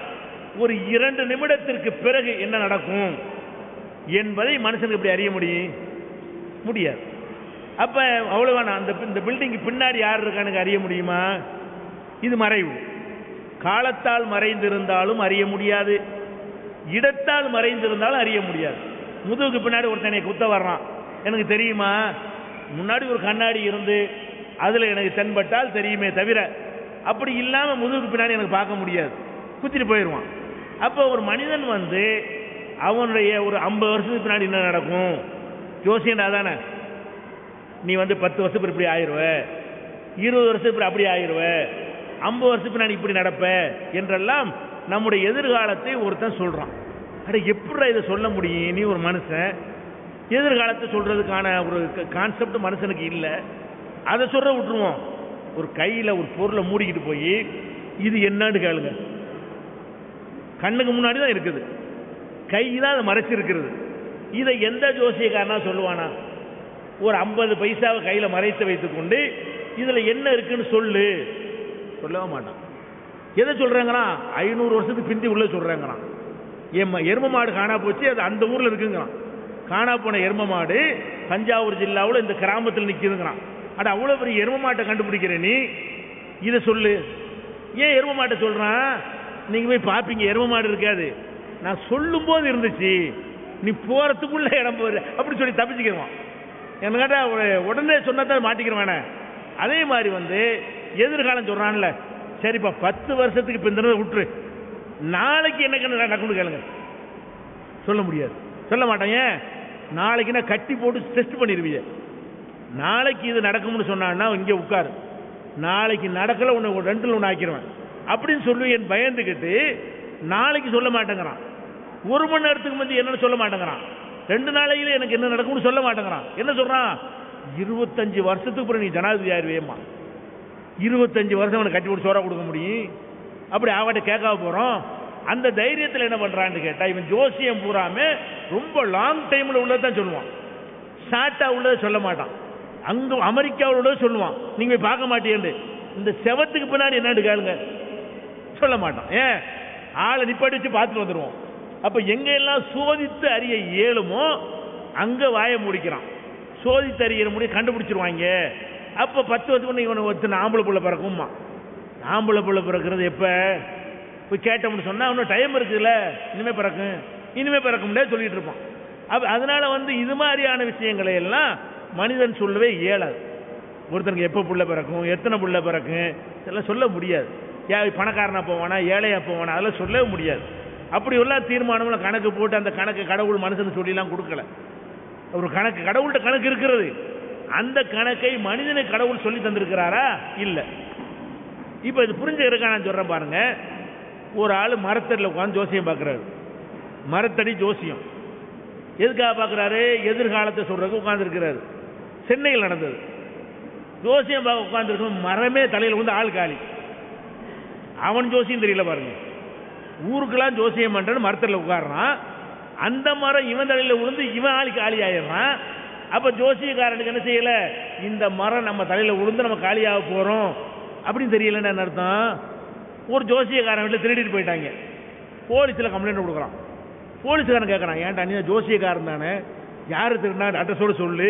ஒரு 2 நிமிடத்திற்கு பிறகு என்ன நடக்கும் என்பதை மனுஷனுக்கு எப்படி அறிய முடியாது. அப்ப அவ்வளவுதானா? இந்த பில்டிங் பின்னாடி யார் இருக்கான்னு அறிய முடியுமா? இது மறைவு. காலத்தால் மறைந்திருந்தாலும் அறிய முடியாது, இடத்தால் மறைந்திருந்தாலும் அறிய முடியாது. முதுகுக்கு பின்னாடி ஒருத்தனை குத்த வர்றான், எனக்கு தெரியுமா? முன்னாடி ஒரு கண்ணாடி இருந்து அதுல எனக்கு தென்பட்டால் தெரியுமே தவிர, அப்படி இல்லாம முதுகுக்கு பின்னாடி எனக்கு பார்க்க முடியாது, குத்திட்டு போயிடுவான். அப்போ ஒரு மனிதன் அவனுடைய ஒரு 50 வருஷத்துக்கு பின்னாடி என்ன நடக்கும் யோசிக்கண்டா தானே? நீ 10 வருஷத்துக்கு இப்படி ஆயிடுவ, 20 வருஷத்துக்கு அப்படி ஆயிடுவ, 50 வருஷத்துக்கு பின்னாடி இப்படி நடப்ப என்றெல்லாம் நம்முடைய எதிர்காலத்தை ஒருத்தன் சொல்றான். அட எப்படி இதை சொல்ல முடியும்? நீ ஒரு மனுஷன், எதிர்காலத்தை சொல்றதுக்கான ஒரு கான்செப்ட் மனுஷனுக்கு இல்லை. அதை சொல்ற விட்டுருவோம். ஒரு கையில ஒரு பொருளை மூடிக்கிட்டு போய் இது என்னன்னு கேளுங்க, கண்ணுக்கு முன்னாடி தான் இருக்குது, கை தான் அதை மறைச்சிருக்கிறது. இதை எந்த ஜோசியக்காரனா சொல்லுவானா? ஒரு 50 பைசாவை கையில மறைத்து வைத்துக் கொண்டு இதுல என்ன இருக்குன்னு சொல்லவே மாட்டான். எதை சொல்றாங்களாம்? 500 வருஷத்துக்கு பிந்தி உள்ள சொல்றாங்களாம். எரும மாடு காணா போச்சு, அது அந்த ஊர்ல இருக்குங்கிறான். காணா போன எரும மாடு தஞ்சாவூர் ஜில்லாவில் இந்த கிராமத்தில் நிற்குதுங்கிறான். அட அவ்வளவு பெரிய எரும மாட்டை கண்டுபிடிக்கிற நீ இதை சொல்லு. ஏன் எரும மாட்டை சொல்றான்? நீங்க போய் பாப்பீங்க, எரும மாடு இருக்காது. நான் சொல்லும் போது இருந்துச்சு, நீ போறதுக்குள்ள இடம் போற அப்படி சொல்லி தப்பிச்சுக்கிறவான். என்ன கேட்டா உடனே சொன்னதான் மாட்டிக்கிறவானே. அதே மாதிரி எதிர்காலம் சொல்றான்ல, சரிப்பா 10 வருஷத்துக்கு பிந்தினதை விட்டுரு, நாளைக்கு என்ன நடக்கும்னு கேளுங்க, சொல்ல முடியாது, சொல்ல மாட்டாங்க. நாளைக்கு நான் கட்டி போட்டு டெஸ்ட் பண்ணிடுவீங்க. நாளைக்கு இது நடக்கும்னு சொன்னான்னா இங்கே உட்காரு, நாளைக்கு நடக்கல உன்னை 2ல் 1 ஆக்கிடுவேன் அப்படின்னு சொல்லுவேன் பயந்துக்கிட்டு நாளைக்கு சொல்ல மாட்டேங்கிறான். 1 மணி நேரத்துக்கு முந்தைய என்னன்னு சொல்ல மாட்டேங்கிறான். 2 நாளையில எனக்கு என்ன நடக்கும்னு சொல்ல மாட்டேங்கிறான். என்ன சொல்றான்? 25 வருஷத்துக்கு அப்புறம் நீ ஜனாதிபதி ஆயிருவேம்மா. 25 வருஷம் அவனை கட்டி போட்டு சோறா கொடுக்க முடியும்? அப்படி அவட்ட கேட்காம போறோம். அந்த தைரியத்தில் என்ன பண்றான்னு கேட்டா, இவன் ஜோசியம் பூராமே ரொம்ப லாங் டைம்ல உள்ளதான் சொல்லுவான், ஷார்ட்டா உள்ளதை சொல்ல மாட்டான். அங்க அமெரிக்காவில் உள்ளதை சொல்லுவான், நீங்க போய் பார்க்க மாட்டேன்னு. இந்த செவத்துக்கு பின்னாடி என்னன்னு கேளுங்க, சொல்ல மாட்டான். ஏன்? ஆளை நிப்பாட்டி வச்சு பார்த்துட்டு வந்துடுவோம். அப்ப எங்க எல்லாம் சோதித்து அறிய இயலுமோ அங்க வாய முடிக்கிறான். சோதித்து அறிய முடிய கண்டுபிடிச்சிருவாங்க. அப்ப 10 வருஷத்துக்கு இவனை ஒருத்தன் ஆம்பளை புள்ள பிறக்கும்மா. ஆம்பளை புள்ள பிறக்கிறது எப்ப போய் கேட்டோம்னு சொன்னா இன்னும் டைம் இருக்குல்ல, இனிமே பிறக்கும் முடியாது சொல்லிட்டு இருப்பான். அதனால இது மாதிரியான விஷயங்களை எல்லாம் மனிதன் சொல்லவே இயலாது. ஒருத்தனுக்கு எப்போ புள்ள பிறக்கும், எத்தனை புள்ள பிறக்கும், இதெல்லாம் சொல்ல முடியாது. பணக்காரனா போவானா ஏழையா போவானா அதெல்லாம் சொல்லவே முடியாது. அப்படி எல்லாம் தீர்மானம் கணக்கு போட்டு அந்த கணக்கு கடவுள் மனுஷன் சொல்லிலாம் கொடுக்கல. ஒரு கணக்கு கடவுள்கிட்ட கணக்கு இருக்கிறது. அந்த கணக்கை மனிதனுக்கு கடவுள் சொல்லி தந்திருக்கிறாரா? இல்ல. இப்ப இது புரிஞ்சுக்கிறதுக்கா நான் சொல்றேன் பாருங்க. ஒரு ஆள் மரத்தடியில் உட்காந்து ஜோசியம் பார்க்கிறாரு. மரத்தடி ஜோசியம் எதுக்காக பார்க்கிறாரு? எதிர்காலத்தை சொல்றதுக்கு உட்கார்ந்து இருக்கிறாரு. சென்னையில் நடந்தது. ஜோசியம் பார்க்க உட்கார்ந்துருக்கும், மரமே தலையில் வந்து ஆள் காலி. அவன் ஜோசியம் தெரியல பாருங்க. ஊருக்கெல்லாம் ஜோசியம் பண்றன்னு மரத்தில் உட்கார்றான். அந்த மரம் இவன் தலையில விழுந்து இவன் ஆளுக்கு காலி ஆயிடுறான். அப்ப ஜோசியக்காரனுக்கு என்ன செய்யல? இந்த மரம் நம்ம தலையில விழுந்து நம்ம காலியாக போறோம் அப்படின்னு தெரியலன்னு அர்த்தம். ஒரு ஜோசியக்காரன் வீட்டில் திருடிட்டு போயிட்டாங்க. போலீஸ்ல கம்ப்ளைண்ட் கொடுக்குறான். போலீஸ்காரன் கேட்கறான், ஏன்டா நீ ஜோசியக்காரன் தானே, யாரு திருடினா அட்ரஸோடு சொல்லு,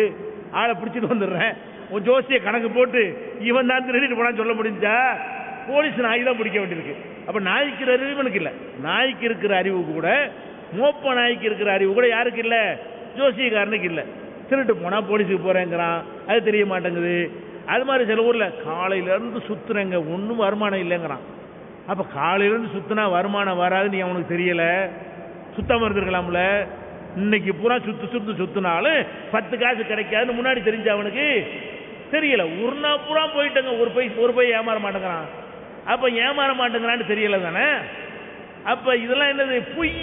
ஆளை பிடிச்சிட்டு வந்துடுறேன். உன் ஜோசிய கணக்கு போட்டு இவன் தான் திருடிட்டு போனான்னு சொல்ல முடிஞ்சா? போலீஸ் நாய் தான் பிடிக்க வேண்டியிருக்கு. அப்ப நாய்க்கு அறிவு இவனுக்கு இல்ல. நாய்க்கு இருக்கிற அறிவு கூட, மோப்ப நாய்க்கு இருக்கிற அறிவு கூட யாருக்கு இல்ல? ஜோசியக்காரனுக்கு இல்ல. திருட்டு போனா போலீஸுக்கு போறேங்கிறான், அது தெரிய மாட்டேங்குது. அது மாதிரி சில ஊர்ல காலையில இருந்து சுத்துறேங்க, ஒன்றும் வருமானம் இல்லைங்கிறான். அப்ப காலையில இருந்து சுத்தினா வருமானம் வராதுன்னு அவனுக்கு தெரியல, சுத்தம் இருந்திருக்கலாம்ல. இன்னைக்கு பூரா சுத்தினாலும் 10 காசு கிடைக்காதுன்னு முன்னாடி தெரிஞ்ச அவனுக்கு தெரியல. ஒரு நாள் பூரா போயிட்டங்க, ஒரு பை ஏமாற மாட்டேங்கிறான். அப்ப ஏமாற மாட்டேங்கிறான்னு தெரியல தானே. அப்ப இதெல்லாம் என்னது? பொய்.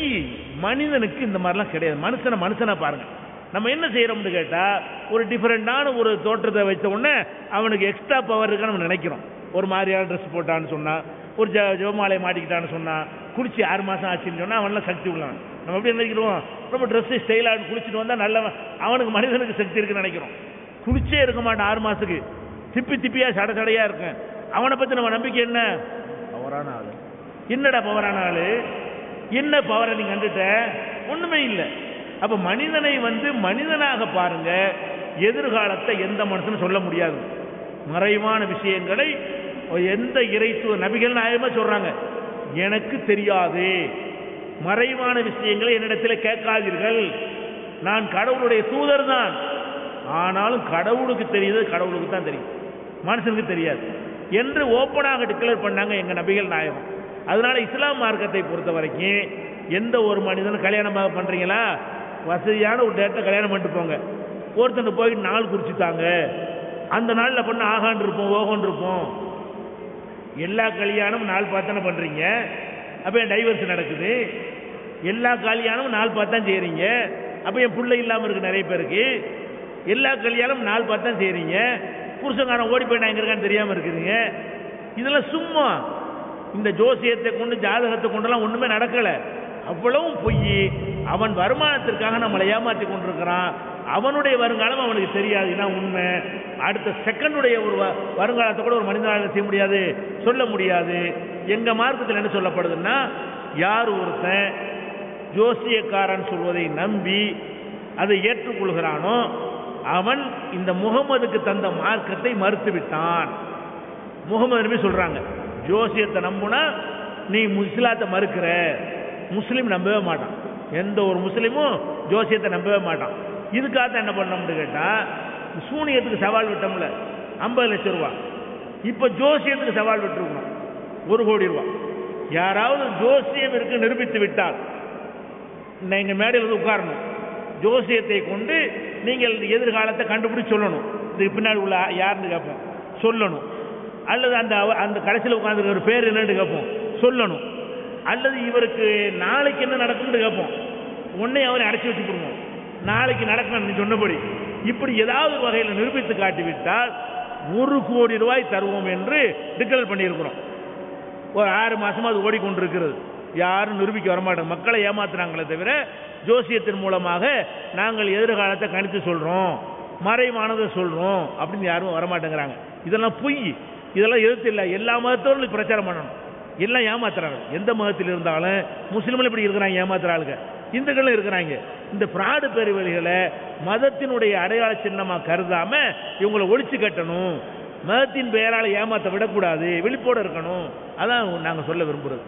மனிதனுக்கு இந்த மாதிரிலாம் கிடையாது. மனுஷனை பாருங்க. நம்ம என்ன செய்யறோம்னு கேட்டா, ஒரு டிஃபரெண்டான ஒரு தோற்றத்தை வச்ச உடனே அவனுக்கு எக்ஸ்ட்ரா பவர் இருக்குன்னு நம்ம நினைக்கிறோம். ஒரு மாதிரியான ட்ரெஸ் போட்டான்னு சொன்னா, ஒரு ஜெபமாலை மாட்டிக்கிட்டான்னு சொன்னா, குளிச்சு 6 மாசம் ஆச்சுன்னு சொன்னா அவன்லாம் சக்தி உள்ளவன். நம்ம எப்படி நினைக்கிறோம்? ரொம்ப ட்ரெஸ் ஸ்டைலாக குளிச்சுட்டு வந்தா நல்லவன், அவனுக்கு மனிதனுக்கு சக்தி இருக்குன்னு நினைக்கிறோம். குளிச்சே இருக்க மாட்டான் 6 மாசத்துக்கு, திப்பியா சடையா இருக்கும். அவனை பத்தி நம்ம நம்பிக்கை என்ன? பவரான ஆளு. என்னடா பவரான ஆளு? என்ன பவரை நீ கண்டுட்ட? ஒண்ணுமே இல்லை. அப்ப மனிதனை மனிதனாக பாருங்க. எதிர்காலத்தை எந்த மனுஷனும் சொல்ல முடியாது. மறைவான விஷயங்களை எந்த இறைத்துவ நபிகள் நாயகமா சொல்றாங்க, எனக்கு தெரியாது, மறைவான விஷயங்களை என்னிடத்தில் கேட்காதீர்கள், நான் கடவுளுடைய தூதர் தான், ஆனாலும் கடவுளுக்கு தெரியுது, கடவுளுக்கு தான் தெரியும், மனுஷனுக்கு தெரியாது என்று ஓப்பனாக டிக்ளேர் பண்ணாங்க எங்க நபிகள் நாயகம். அதனால இஸ்லாம் மார்க்கத்தை பொறுத்த வரைக்கும் எந்த ஒரு மனிதனும் கல்யாணம் பண்றீங்களா, வசதியான ஒரு டேட்டை கல்யாணம் பண்ணிட்டு போங்க. ஒருத்தன் போயிட்டு நாள் குறிச்சுட்டாங்க, அந்த நாளில் பண்ண ஆகான் இருப்போம் ஓகோன் இருப்போம். எல்லா கல்யாணமும் நாள் பார்த்தானே பண்றீங்க. அப்ப என் டைவர்ஸ் நடக்குது. எல்லா கல்யாணமும் நாள் பார்த்து தான் செய்றீங்க. அப்ப என் பிள்ளை இல்லாம இருக்கு நிறைய பேருக்கு. எல்லா கல்யாணமும் நாள் பார்த்து தான் செய்றீங்க. புருஷங்காரன் ஓடி போய் நான் எங்க இருக்கான்னு தெரியாம இருக்குதுங்க. இதெல்லாம் சும்மா இந்த ஜோசியத்தை கொண்டு ஜாதகத்தை கொண்டெல்லாம் ஒண்ணுமே நடக்கல. அவ்வளவும் பொய். அவன் வருமானத்திற்காக நம்மளை ஏமாற்றி கொண்டிருக்கிறான். அவனுடைய வருங்காலம் அவனுக்கு தெரியாது. இதான் உண்மை. அடுத்த செகண்டுடைய ஒரு வருங்காலத்தை கூட ஒரு மனிதனால செய்ய முடியாது, சொல்ல முடியாது. எங்க மார்க்கத்தில் என்ன சொல்லப்படுதுன்னா, யார் ஒருத்தன் ஜோசியக்காரன் சொல்வதை நம்பி அதை ஏற்றுக்கொள்கிறானோ அவன் இந்த முகமதுக்கு தந்த மார்க்கத்தை மறுத்து விட்டான். முகமது நபி சொல்றாங்க, ஜோசியத்தை நம்புனா நீ இஸ்லாத்தை மறுக்கிற. முஸ்லீம் நம்பவே மாட்டான். எந்த ஒரு முஸ்லீமும் ஜோசியத்தை நம்பவே மாட்டான். இதுக்காக என்ன பண்ணோம்னு கேட்டா, சூனியத்துக்கு சவால் விட்டோம்ல 50 லட்சம் ரூபாய், இப்ப ஜோசியத்துக்கு சவால் விட்டுருக்கணும் 1 கோடி ரூபாய். யாராவது ஜோசியம் இருக்கு நிரூபித்து விட்டால் நீங்க மேடையில் உட்காரணும். ஜோசியத்தை கொண்டு நீங்கள் எதிர்காலத்தை கண்டுபிடிச்சு சொல்லணும். இதுக்கு பின்னாடி உள்ள யாருன்னு கேட்போம், சொல்லணும். அல்லது அந்த கடைசியில் உட்கார்ந்து ஒரு பேர் என்னன்னு கேட்போம், சொல்லணும். அல்லது இவருக்கு நாளைக்கு என்ன நடக்கும்னு கேட்போம். உடனே அவரை அடைச்சி வச்சுக்கணும், நாளைக்கு நடக்கணும் நீ சொன்னபடி. இப்படி ஏதாவது ஒரு வகையில் நிரூபித்து காட்டிவிட்டால் 1 கோடி ரூபாய் தருவோம் என்று டிக்ளேர் பண்ணியிருக்கிறோம். ஒரு 6 மாசமா அது ஓடிக்கொண்டிருக்கிறது. யாரும் நிரூபிக்க வரமாட்டாங்க. மக்களை ஏமாத்துறாங்களே தவிர ஜோசியத்தின் மூலமாக நாங்கள் எதிர்காலத்தை கணித்து சொல்றோம், மறைவானதை சொல்றோம் அப்படின்னு யாரும் வரமாட்டேங்கிறாங்க. இதெல்லாம் பொய். இதெல்லாம் எதிர்த்து இல்லை. எல்லா மதத்தோடும் பிரச்சாரம் பண்ணணும். எல்லாம் ஏமாத்துறாங்க. எந்த மதத்தில் இருந்தாலும் முஸ்லிம்கள் இப்படி இருக்கிறாங்க, ஏமாத்துறாங்க. இந்துக்களும் இருக்கிறாங்க. இந்த பிராடு பெருவெளிகளை மதத்தினுடைய அடையாள சின்னமா கருதாம இவங்களை ஒழிச்சு கட்டணும். மதத்தின் பெயரால் ஏமாத்த விடக்கூடாது, விழிப்போடு இருக்கணும். அதான் நாங்கள் சொல்ல விரும்புறது.